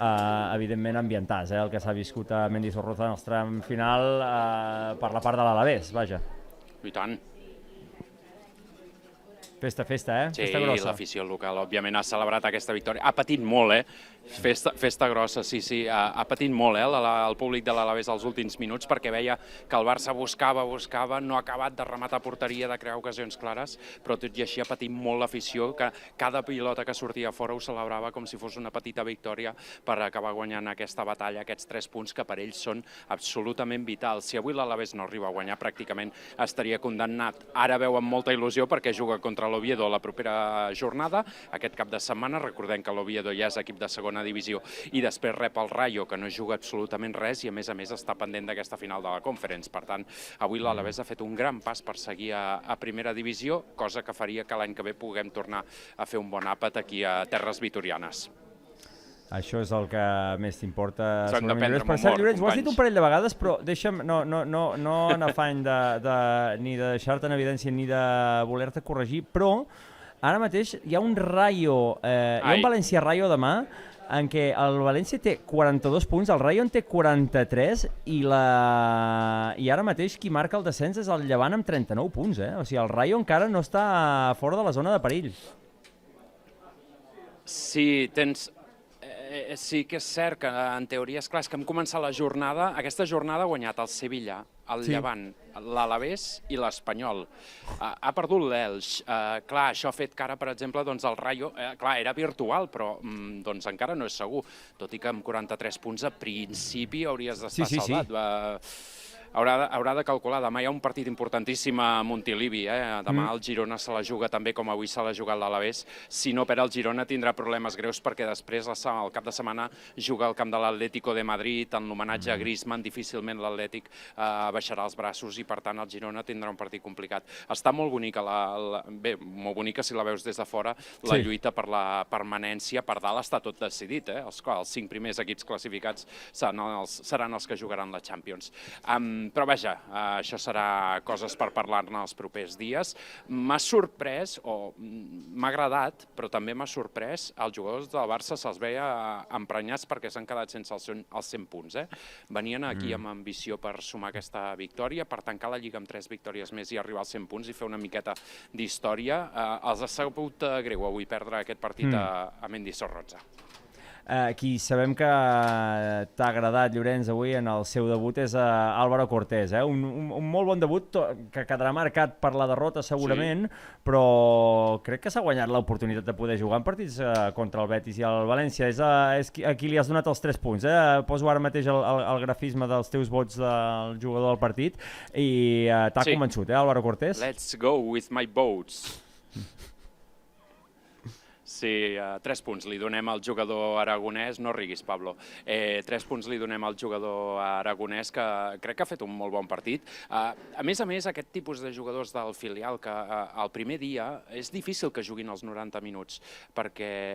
[SPEAKER 1] evidentment ambientats, el que s'ha viscut a Mendizorroza en el tram final per la part de l'Alavés, vaja.
[SPEAKER 4] I tant.
[SPEAKER 1] Festa,
[SPEAKER 9] Sí,
[SPEAKER 1] festa grossa.
[SPEAKER 9] l'afició local, òbviament, ha celebrat aquesta victòria. Ha patit molt, Festa grossa, sí. Ha patit molt, el públic de l'Alavés als últims minuts, perquè veia que el Barça buscava, no ha acabat de rematar porteria, de crear ocasions clares, però tot i així ha patit molt l'afició, que cada pilota que sortia fora ho celebrava com si fos una petita victòria per acabar guanyant aquesta batalla, aquests 3 punts que per ells són absolutament vitals. Si avui l'Alavés no arriba a guanyar, pràcticament estaria condemnat. Ara veuen molta il·lusió perquè juga contra l'Oviedo la propera jornada, aquest cap de setmana. Recordem que l'Oviedo ja és equip de segona divisió i després rep el Rayo, que no juga absolutament res i a més està pendent d'aquesta final de la Conference. Per tant, avui l'Alavés ha fet un gran pas per seguir a primera divisió, cosa que faria que l'any que ve puguem tornar a fer un bon àpat aquí a terres vitorianes.
[SPEAKER 1] Això és el que més t'importa.
[SPEAKER 9] S'ho hem de prendre amb
[SPEAKER 1] Per cert,
[SPEAKER 9] humor,
[SPEAKER 1] Llorenç, ho has
[SPEAKER 9] companys.
[SPEAKER 1] dit un parell de vegades, però deixa'm, no en afany ni de deixar-te en evidència ni de voler-te corregir, però ara mateix hi ha un Rayo, hi ha un València-Rayo demà, en què el València té 42 punts, el Rayo en té 43 i ara mateix qui marca el descens és el Llevant amb 39 punts. O sigui, el Rayo encara no està fora de la zona de perill.
[SPEAKER 9] Sí, sí que és cert que en teoria, és clar, és que hem començat la jornada, aquesta jornada ha guanyat el Sevilla, el Llevant, l'Alavés i l'Espanyol. Ha perdut l'Elx. Clar, això ha fet que ara, per exemple, el Rayo, clar, era virtual, però encara no és segur, tot i que amb 43 punts a principi hauries d'estar salvat. Haurà de calcular, demà hi ha un partit importantíssim a Montilivi, demà el Girona se la juga també com avui se l'ha jugat l'Alavés. Si no perd el Girona tindrà problemes greus perquè després al cap de setmana juga al camp de l'Atlético de Madrid, en l'homenatge a Griezmann, difícilment l'Atlètic baixarà els braços i per tant el Girona tindrà un partit complicat. Està molt bonica, bé, molt bonica si la veus des de fora, la lluita per la permanència. Per dalt està tot decidit, els 5 primers equips classificats seran els que jugaran la Champions. Però vaja, això serà coses per parlar-ne els propers dies. M'ha sorprès, o m'ha agradat, però també m'ha sorprès, els jugadors del Barça se'ls veia emprenyats perquè s'han quedat sense els 100 punts. Venien aquí amb ambició per sumar aquesta victòria, per tancar la Lliga amb 3 victòries més i arribar als 100 punts i fer una miqueta d'història. Els ha sabut greu avui perdre aquest partit a Mendizorroza.
[SPEAKER 1] Qui sabem que t'ha agradat, Llorenç, avui en el seu debut és Álvaro Cortés. Un molt bon debut que quedarà marcat per la derrota segurament, però crec que s'ha guanyat l'oportunitat de poder jugar en partits contra el Betis i el València. És a qui li has donat els 3 punts. Poso ara mateix el grafisme dels teus vots del jugador del partit i t'ha convençut, Álvaro Cortés?
[SPEAKER 9] Let's go with my votes. Sí, 3 punts li donem al jugador aragonès, no riguis, Pablo. 3 punts li donem al jugador aragonès, que crec que ha fet un molt bon partit. A més, aquest tipus de jugadors del filial, que el primer dia és difícil que juguin els 90 minuts,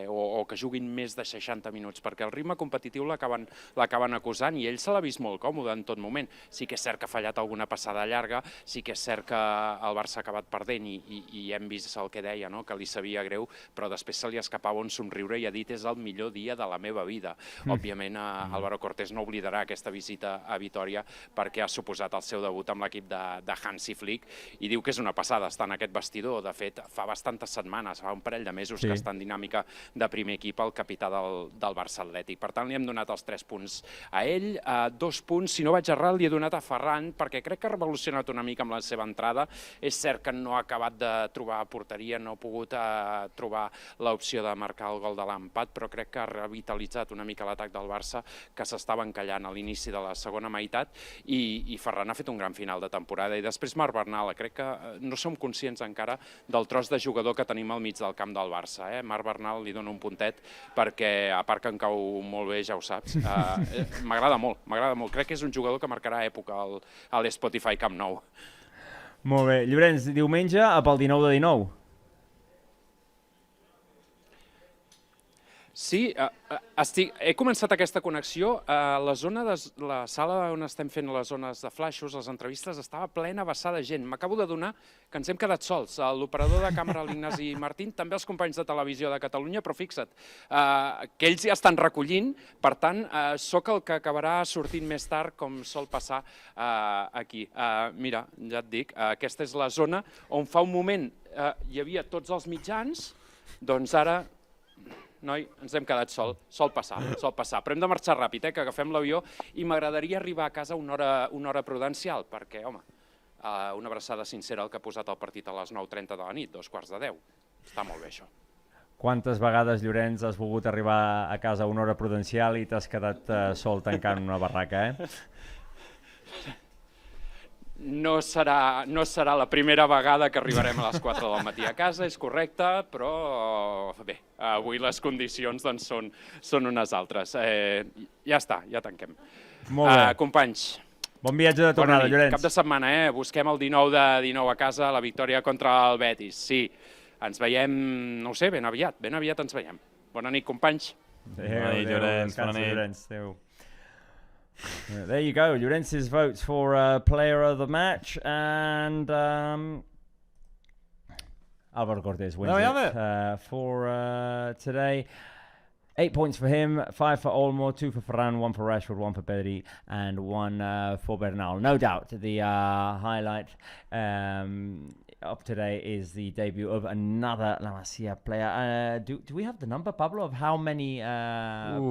[SPEAKER 9] o que juguin més de 60 minuts, perquè el ritme competitiu l'acaben acusant i ell se l'ha vist molt còmode en tot moment. Sí que és cert que ha fallat alguna passada llarga, sí que és cert que el Barça ha acabat perdent i hem vist el que deia, que li sabia greu, però després se li escapava un somriure i ha dit és el millor dia de la meva vida. Òbviament, Álvaro Cortés no oblidarà aquesta visita a Vitòria perquè ha suposat el seu debut amb l'equip de Hansi Flick i diu que és una passada estar en aquest vestidor. De fet, fa bastantes setmanes, fa un parell de mesos que està en dinàmica de primer equip el capità del Barça Atlètic. Per tant, li hem donat els 3 punts a ell. 2 punts, si no vaig errar, li he donat a Ferran perquè crec que ha revolucionat una mica amb la seva entrada. És cert que no ha acabat de trobar porteria, no ha pogut trobar l'opció de marcar el gol de l'empat, però crec que ha revitalitzat una mica l'atac del Barça, que s'estava encallant a l'inici de la segona meitat, i Ferran ha fet un gran final de temporada. I després Marc Bernal, crec que no som conscients encara del tros de jugador que tenim al mig del camp del Barça. Marc Bernal li dona un puntet perquè, a part que em cau molt bé, ja ho saps, m'agrada molt. Crec que és un jugador que marcarà època a l'Spotify Camp Nou.
[SPEAKER 1] Molt bé. Llorenç, diumenge pel 19 de 19.
[SPEAKER 9] Sí, he començat aquesta connexió. La sala on estem fent les zones de flaixos, les entrevistes, estava plena vessada de gent. M'acabo d'adonar que ens hem quedat sols. L'operador de càmera, l'Ignasi Martín, també els companys de Televisió de Catalunya, però fixa't, que ells ja estan recollint, per tant, sóc el que acabarà sortint més tard, com sol passar aquí. Mira, ja et dic, aquesta és la zona on fa un moment hi havia tots els mitjans, doncs ara, noi, ens hem quedat sol passar. Però hem de marxar ràpid, que agafem l'avió, i m'agradaria arribar a casa una hora prudencial, perquè, home, una abraçada sincera al que ha posat el partit a les 9:30 de la nit, 9:45. Està molt bé, això.
[SPEAKER 1] Quantes vegades, Llorenç, has volgut arribar a casa a una hora prudencial i t'has quedat sol tancant una barraca,
[SPEAKER 9] No serà la primera vegada que arribarem a les 4 del matí a casa, és correcte, però bé, avui les condicions doncs, són unes altres. Ja està, ja tanquem.
[SPEAKER 1] Molt bé.
[SPEAKER 9] Companys,
[SPEAKER 1] bon viatge de tornada, Llorenç.
[SPEAKER 9] Cap de setmana, busquem el 19 a casa, la victòria contra el Betis. Sí, ens veiem, no ho sé, ben aviat ens veiem. Bona nit, companys.
[SPEAKER 1] Adéu, Llorenç. Bona nit, Llorenç. Adéu. There you go, Llorenç's votes for player of the match, and Álvaro Cortés wins it for today. 8 points for him, 5 for Olmo, 2 for Ferran, 1 for Rashford, 1 for Pedri, and 1 for Bernal. No doubt the highlight of today is the debut of another La Masia player. Do we have the number, Pablo, of how many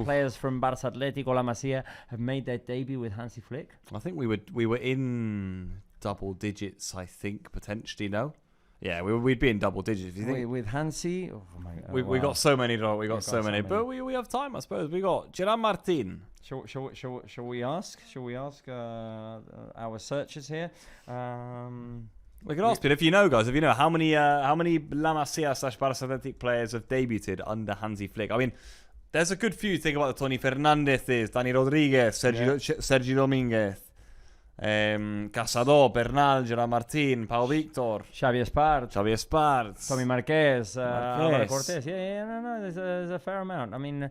[SPEAKER 1] players from Barça Athletic or La Masia have made their debut with Hansi Flick?
[SPEAKER 2] I think we were in double digits, I think, potentially, no? Yeah, we'd be in double digits. If you think
[SPEAKER 1] with Hansi,
[SPEAKER 2] we got so many, but we have time, I suppose. We got Gerard Martin.
[SPEAKER 1] Shall we ask? Shall we ask our searchers here?
[SPEAKER 2] We can ask, but if you know, guys, how many La Masia / Barça Athletic players have debuted under Hansi Flick? I mean, there's a good few. Think about the Tony Fernandezes, Dani Rodriguez, Sergi Dominguez, Casado, Bernal, Gerard Martin, Pau Victor,
[SPEAKER 1] Xavi Esparz,
[SPEAKER 2] Tommy
[SPEAKER 1] Marquez. Álvaro Cortés. No, there's a fair amount. I mean,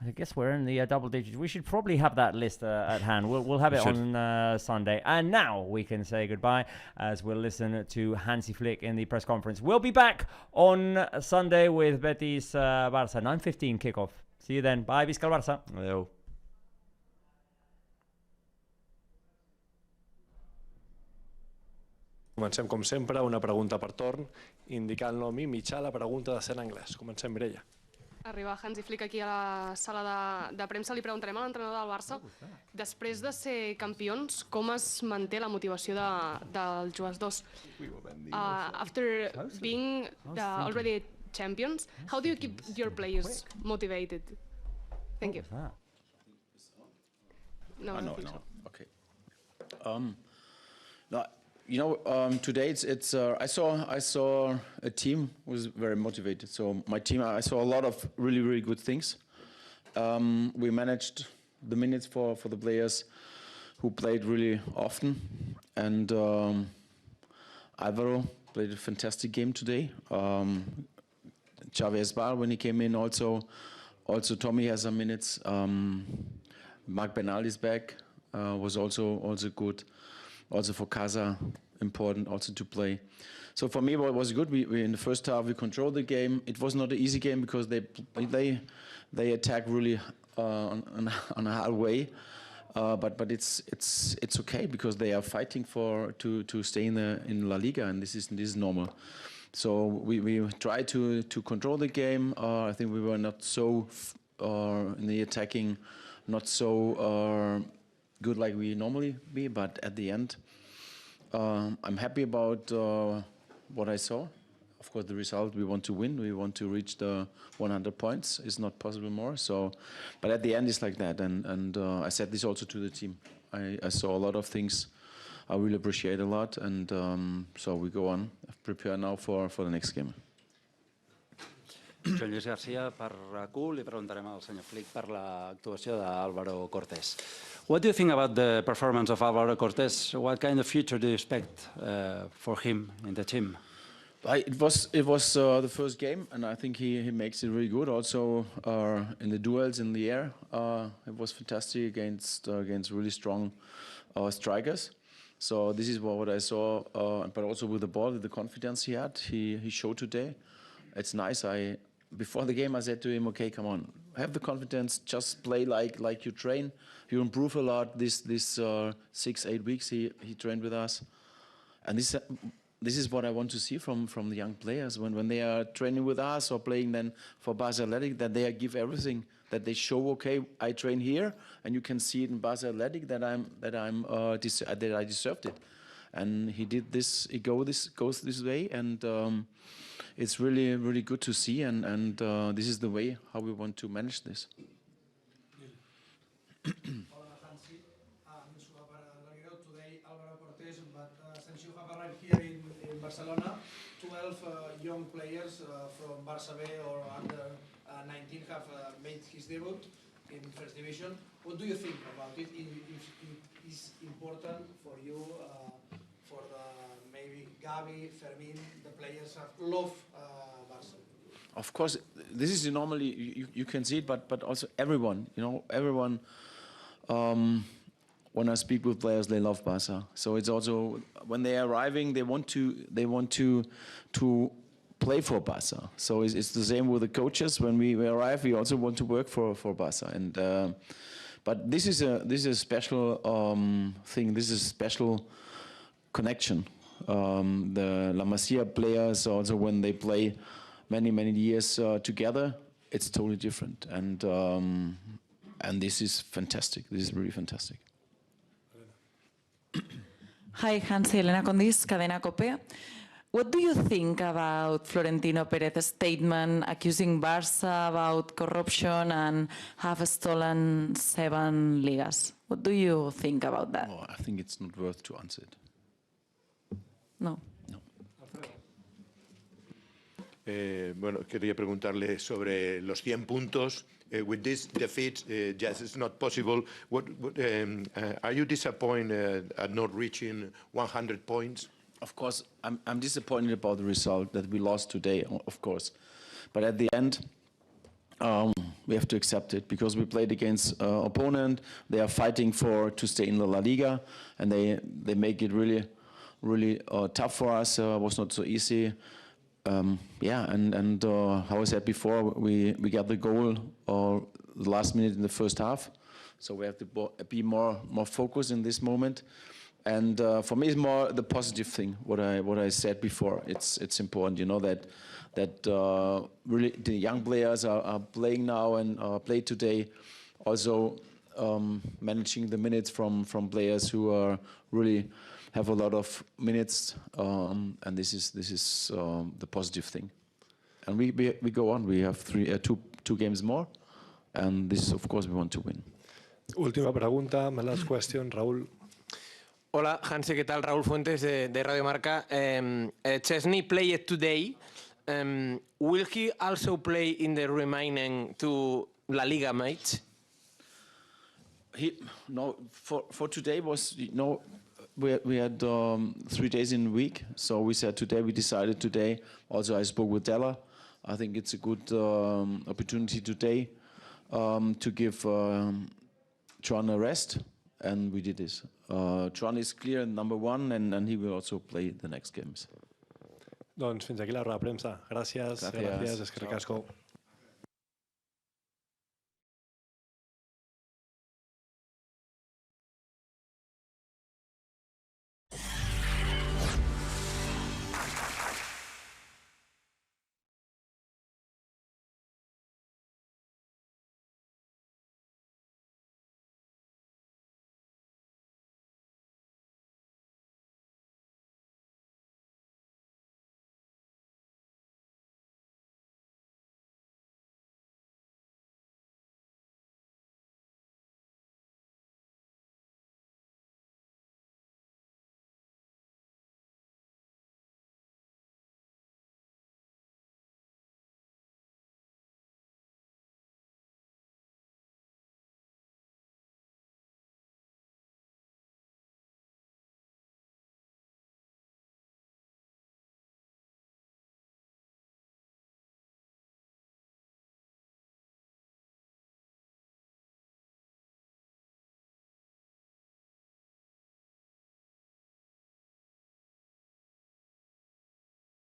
[SPEAKER 1] I guess we're in the double digits. We should probably have that list at hand. We'll have it on Sunday. And now we can say goodbye as we'll listen to Hansi Flick in the press conference. We'll be back on Sunday with Betis Barça. 9:15 kickoff. See you then. Bye. Visca el Barça.
[SPEAKER 2] Adeu.
[SPEAKER 10] Comencem, com sempre, una pregunta per torn, indicant-lo a mi mitjà la pregunta de ser en anglès. Comencem, Mireia.
[SPEAKER 11] Arriba Hansi Flick aquí a la sala de premsa, li preguntarem a l'entrenador del Barça, després de ser campions, com es manté la motivació dels jugadors? After being already champions, how do you keep your players motivated? Thank you. No.
[SPEAKER 5] Okay. No. You know, today I saw a team was very motivated. So my team, I saw a lot of really good things. We managed the minutes for the players who played really often, and Alvaro played a fantastic game today. Xavi Esparza, when he came in, also Tommy has some minutes. Marc Bernal is back, was also good. Also for Casa, important also to play. So for me, it was good. We in the first half we controlled the game. It was not an easy game because they attack really on a hard way. But it's okay because they are fighting to stay in La Liga, and this is normal. So we try to control the game. I think we were not so in the attacking, not so good like we normally be, but at the end, I'm happy about what I saw. Of course, the result, we want to win. We want to reach the 100 points. It's not possible more. So, but at the end, it's like that. And I said this also to the team. I saw a lot of things I really appreciate a lot. And so we go on, prepare now for the next game.
[SPEAKER 12] Joan Lluís Garcia, per RAC1, li preguntarem al senyor Flick per l'actuació d'Álvaro Cortés. What do you think about the performance of Álvaro Cortés? What kind of future do you expect for him in the team?
[SPEAKER 5] It was the first game, and I think he makes it really good. Also in the duels in the air, it was fantastic against really strong strikers. So this is what I saw, but also with the ball, with the confidence he had, he showed today. It's nice. Before the game, I said to him, "Okay, come on, have the confidence. Just play like you train. You improve a lot. This 6-8 weeks he trained with us, and this is what I want to see from the young players when they are training with us or playing then for Barça Athletic, that they give everything, that they show, okay, I train here, and you can see it in Barça Athletic that I deserved it. And he did this. He goes this way, and it's really, really good to see. And this is the way how we want to manage this.
[SPEAKER 13] Hola, Hansi. Today, Álvaro Cortés, but since you have arrived here in Barcelona, 12 young players from Barça B or under 19 have made his debut in First Division. What do you think about it? If it is important for you, for maybe Gavi, Fermín, the players have love Barça?
[SPEAKER 5] Of course, this is normally you can see it, but also everyone, everyone. When I speak with players, they love Barça. So it's also when they are arriving, they want to play for Barça. So it's the same with the coaches. When we arrive, we also want to work for Barça. And but this is a special thing. This is a special connection. The La Masia players also, when they play many years together, it's totally different. And this is fantastic. This is really fantastic.
[SPEAKER 14] Hi, Hansi, Elena Condis, Cadena COPE. What do you think about Florentino Perez's statement accusing Barça about corruption and have stolen 7 ligas? What do you think about that?
[SPEAKER 5] Oh, I think it's not worth to answer it.
[SPEAKER 14] No.
[SPEAKER 15] Bueno, quería preguntarle sobre los 100 puntos. With this defeat, just it's not possible. Are you disappointed at not reaching 100 points?
[SPEAKER 5] Of course, I'm disappointed about the result that we lost today, of course. But at the end, we have to accept it because we played against opponent. They are fighting to stay in the LaLiga, and they make it really tough for us. It was not so easy. And how I said before, we got the goal the last minute in the first half, so we have to be more focused in this moment. And for me, it's more the positive thing. What I said before, it's important, that really the young players are playing now and play today. Also managing the minutes from players who are really have a lot of minutes, and this is the positive thing. And we go on. We have two games more, and this, of course, we want to win.
[SPEAKER 10] Última pregunta, my last question, Raúl.
[SPEAKER 16] Hola, Hansi, ¿qué tal? Raúl Fuentes de Radio Marca. Chesney played today. Will he also play in the remaining 2 La Liga matches?
[SPEAKER 5] For today was we had 3 days in a week, so we said today. We decided today. Also, I spoke with Della. I think it's a good opportunity today to give Tron a rest, and we did this. Tron is clear number 1, and he will also play the next games.
[SPEAKER 10] Doncs fins aquí la roda de premsa. Gràcies. Gràcies. Eskerrik asko.